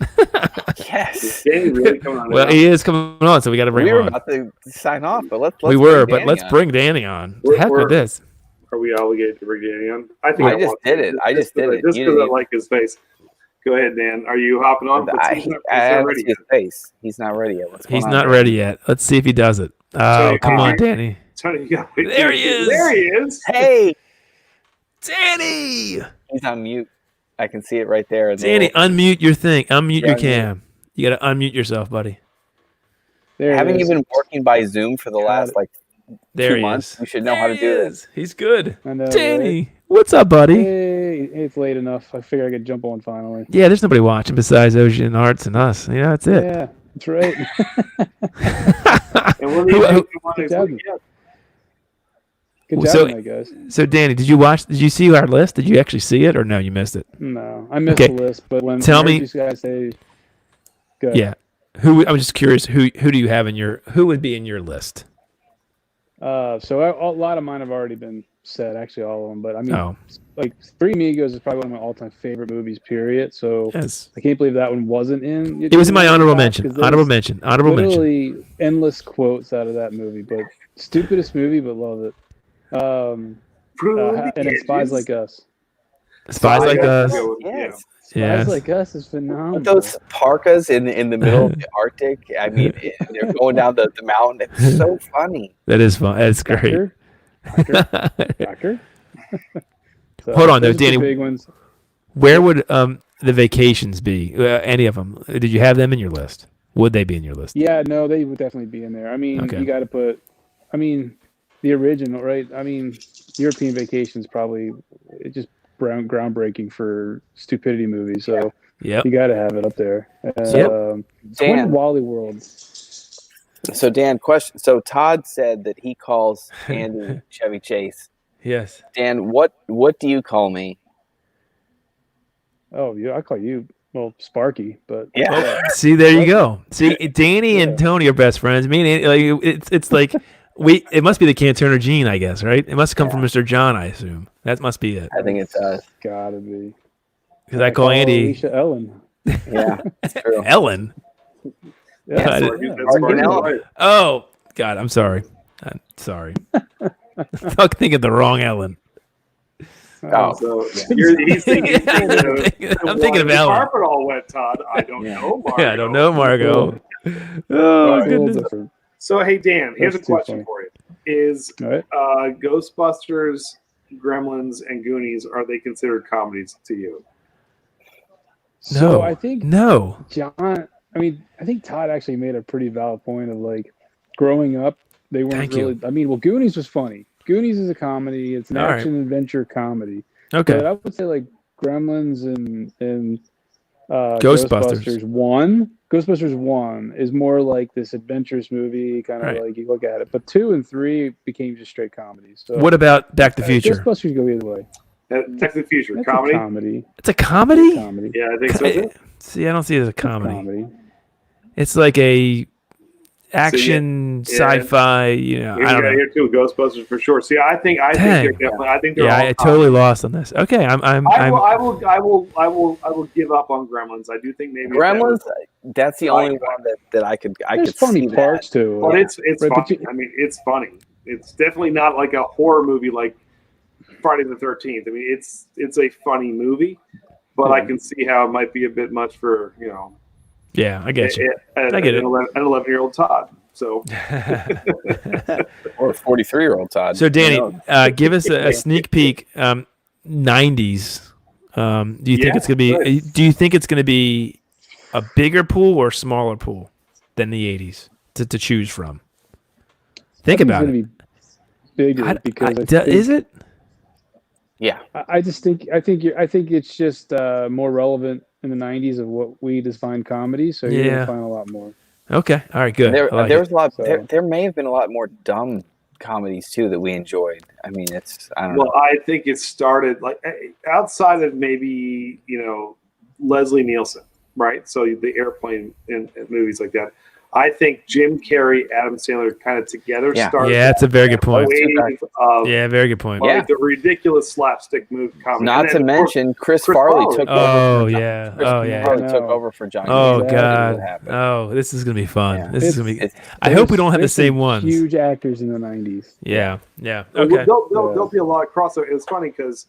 Yes. Danny really coming on. Well, he is coming on, so we got to bring him on. We were about to sign off, but let's bring Danny on. Heck with this. Are we obligated to bring Danny on? I just did it. Just because I like his face. Go ahead, Dan. Are you hopping on? He's not ready yet. Face. He's not ready yet. He's not ready yet. Let's see if he does it. Oh, come on, Danny. Tony, there he is. There he is. Hey, Danny. He's on mute. I can see it right there. Danny, unmute your thing. Unmute your Yeah, cam. You got to unmute yourself, buddy. There Haven't it you is. been working by Zoom for the last like There 2 he months? is. You should know how to do this. He's good. I know, Danny, right? what's up, buddy? Hey, it's late enough. I figured I could jump on finally. Yeah, there's nobody watching besides Ocean Arts and us. Yeah, that's it. Yeah, that's right. And we'll leave you one Good next job. week. Yeah. Good job So- tonight, guys. So, Danny, did you see our list? Did you actually see it, or no, you missed it? No, I missed Okay. the list, but when Tell I heard me- these guys say, good. Yeah. I'm just curious. Who do you have in your? Who would be in your list? So a lot of mine have already been said, actually all of them. But I mean, Oh, like Three Amigos is probably one of my all-time favorite movies. Period. So yes. I can't believe that one wasn't in. It was in my honorable mention. 'cause there's Honorable mention. Honorable mention. literally endless quotes out of that movie, but stupidest movie, but love it. And it's Spies Like Us. Spies Like Us. Yes. Yes. Spies Like Us is phenomenal. With those parkas in the middle of the Arctic. I mean, they're going down the mountain. It's so funny. That is fun. That's great. Hacker. So, Hold on, though, those are the Danny. Big ones. Where would the Vacations be? Any of them? Did you have them in your list? Would they be in your list? Yeah, no, they would definitely be in there. I mean, Okay. you got to put. I mean, the original, right? I mean, European Vacation's probably just groundbreaking for stupidity movies. So Yep. you got to have it up there. Yep. So when Dan. Wally World. So Dan, question. So Todd said that he calls Andy Chevy Chase. Yes. Dan, what do you call me? Oh, yeah, I call you Sparky, but Yeah. See, there you go. See, Danny and Tony are best friends. Me and Andy, like it's like it must be the Canturner gene, I guess, right? It must come from Mr. John, I assume. That must be it. I think it does. gotta be. Because I call Andy Alicia Ellen. Yeah, it's true. Ellen. Yeah, I Sparky, didn't- that's Sparky, Ellen. right. Oh God, I'm sorry. I'm sorry. I'm thinking the wrong Ellen. Oh, So yeah. he's thinking, I'm thinking of the Ellen. carpet all wet, Todd. I don't Yeah. know, Margo. Yeah, I don't know, Margo. Oh It's a little goodness. different. So hey, Dan, here's That's a too question funny. for you: Is All right. Ghostbusters, Gremlins, and Goonies, are they considered comedies to you? No. So I think No. John. I mean, I think Todd actually made a pretty valid point of like growing up, they weren't Thank you. really. I mean, well, Goonies was funny. Goonies is a comedy. It's an All right. action adventure comedy. Okay. But I would say like Gremlins and Ghostbusters. Ghostbusters 1 is more like this adventurous movie, kind of Right. like you look at it. But 2 and 3 became just straight comedies. So What about Back to the Future? Ghostbusters go either way. Back to the Future, That's comedy. a comedy. It's a comedy? Comedy. Yeah, I think so. Too. See, I don't see it as a It's comedy. comedy. It's like a action yeah. sci-fi. You know, I don't know. Here too, Ghostbusters for sure. See, I think Dang. they're definitely. I think they're Yeah, all I totally lost on this. Okay, I'm. I will give up on Gremlins. I do think maybe Gremlins. That's the only Like- one that I could There's see funny that. parts to it. but it's Right, but funny. I mean, it's funny. It's definitely not like a horror movie like Friday the 13th. I mean, it's a funny movie, but I can see how it might be a bit much for Yeah, I get you. I get it. An 11-year-old Todd. So Or 43-year-old Todd. So, Danny, Who knows? give us a sneak peek. 90s. Do you think Yeah, it's gonna be? good. Do you think it's gonna be a bigger pool or smaller pool than the 80s to choose from? Think about It's it. going to be bigger because I think, Is it? Yeah. I just think I think it's just more relevant in the 90s of what we define comedy. So you're Yeah. going to find a lot more. Okay. All right. Good. There, I like there it. was a lot. So- There may have been a lot more dumb comedies too that we enjoyed. I mean, I don't well, know. I think it started like outside of maybe Leslie Nielsen, right? So the Airplane and movies like that. I think Jim Carrey, Adam Sandler, kind of together Yeah. started. Yeah, that's a very good point. wave of Yeah, very good point. like Yeah. the ridiculous slapstick movie comedy. Not And to then, of course, mention, Chris Chris Farley Farley. took Oh over. yeah. Chris Oh yeah. Farley I took know. over for Johnny. Oh Depp. God. What happened. Oh, this is gonna be fun. Yeah. This is gonna be. It's- I hope we don't have the There's some same ones. Huge actors in the 90s. Yeah. Yeah. Well, Okay. There'll be a lot of crossover. It's funny because.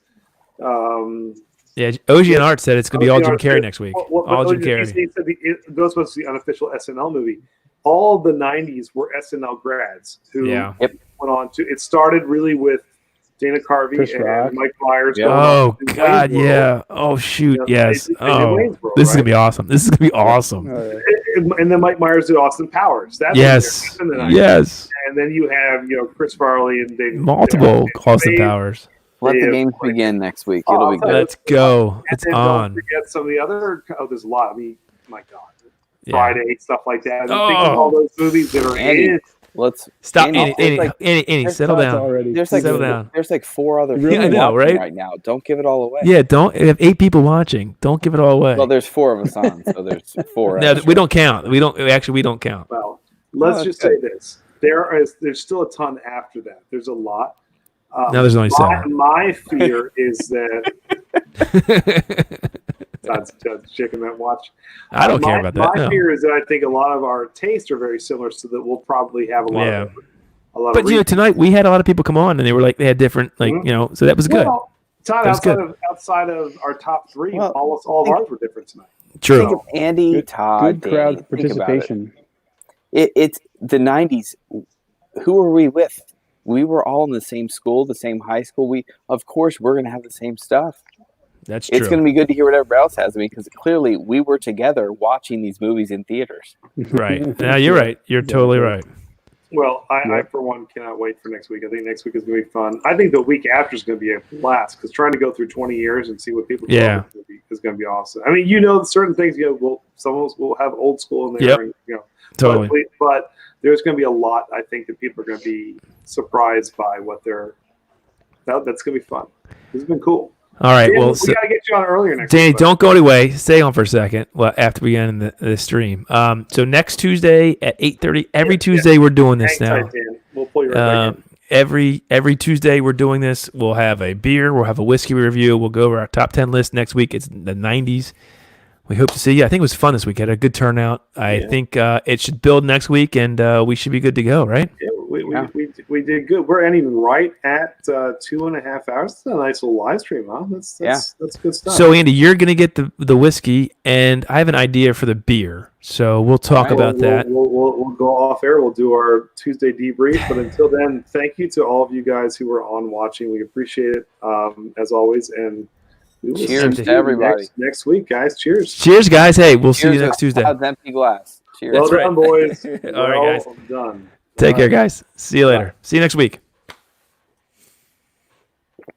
Yeah. OG and Art said it's gonna be all Jim Carrey next week. All Jim He Carrey. said Ghostbusters was the unofficial SNL movie. All the 90s were SNL grads who Yeah. Yep. went on to. It started really with Dana Carvey Chris and Rock. Mike Myers. Yeah. going Oh off to God, Wayne's World. yeah. Oh shoot, Yeah, yes. they did Oh, Wayne's World, this is gonna right? be awesome. This is gonna be awesome. And then Mike Myers did Austin Powers. That's Yes, in the 90s. yes. And then you have Chris Farley and David. Multiple Austin Dave- Powers. Let the Yeah. games begin next week. Oh, It'll I'll be tell you, good. Let's go. It's and on. Don't forget some of the other. Oh, there's a lot. I mean, my God, Yeah. Friday stuff like that. I mean, think Oh. of all those movies that are Andy, in. Let's Stop, Andy, Andy. there's like- Andy, there's settle Todd's down. already. there's like Settle down. there's like 4 other Yeah, I people know, watching right? now. Don't give it all away. Yeah, don't. We have 8 people watching. Don't give it all away. Well, there's 4 of us on, so there's 4. No, extra. we don't count. We don't count. Well, let's that's just good. say this: there's still a ton after that. There's a lot. Now there's only 7. My fear is that Todd's shaking that watch. I don't care about that. My No. fear is that I think a lot of our tastes are very similar, so that we'll probably have a lot Yeah. of a lot But of. tonight we had a lot of people come on, and they were like they had different Mhm. so that was good. Well, Todd, That was outside of our top 3, Well, almost all of ours were different tonight. True. Think of Andy, Good- Todd, Good crowd Danny. Think about it. participation. It's the 90s. Who were we with? We were all in the same school, the same high school. Of course, we're going to have the same stuff. That's true. It's going to be good to hear what everybody else has. I mean, because clearly we were together watching these movies in theaters. Right. Now you're right. You're totally right. Well, I for one cannot wait for next week. I think next week is going to be fun. I think the week after is going to be a blast because trying to go through 20 years and see what people Yeah. is going to be awesome. I mean, certain things. Some of us will have old school in there. Yep. And, Totally. But there's going to be a lot. I think that people are going to be surprised by what they're. That's going to be fun. This has been cool. All right. Dan, Well, we got to get you on earlier next Danny, week. don't go anyway. Stay on for a second. Well, after we end the stream. So next Tuesday at 8:30. Every Tuesday we're doing this Hang now. tight, Dan. We'll pull you right back in. Every Tuesday we're doing this. We'll have a beer. We'll have a whiskey review. We'll go over our top 10 list next week. It's the 90s. We hope to see you. I think it was fun this week. Had a good turnout. I think it should build next week, and we should be good to go. Right? Yeah, we did good. We're ending right at 2.5 hours. That's a nice little live stream, huh? That's good stuff. So Andy, you're gonna get the whiskey, and I have an idea for the beer. So we'll talk about that. We'll go off air. We'll do our Tuesday debrief. But until then, thank you to all of you guys who were on watching. We appreciate it as always. And we will Cheers see to you everybody. next week, guys. Cheers. Cheers, guys. Hey, we'll see you Cheers next to Tuesday. Todd's empty glass. Cheers. Well done, boys. All right, guys. Well done. Take care, guys. See you later. See you next week.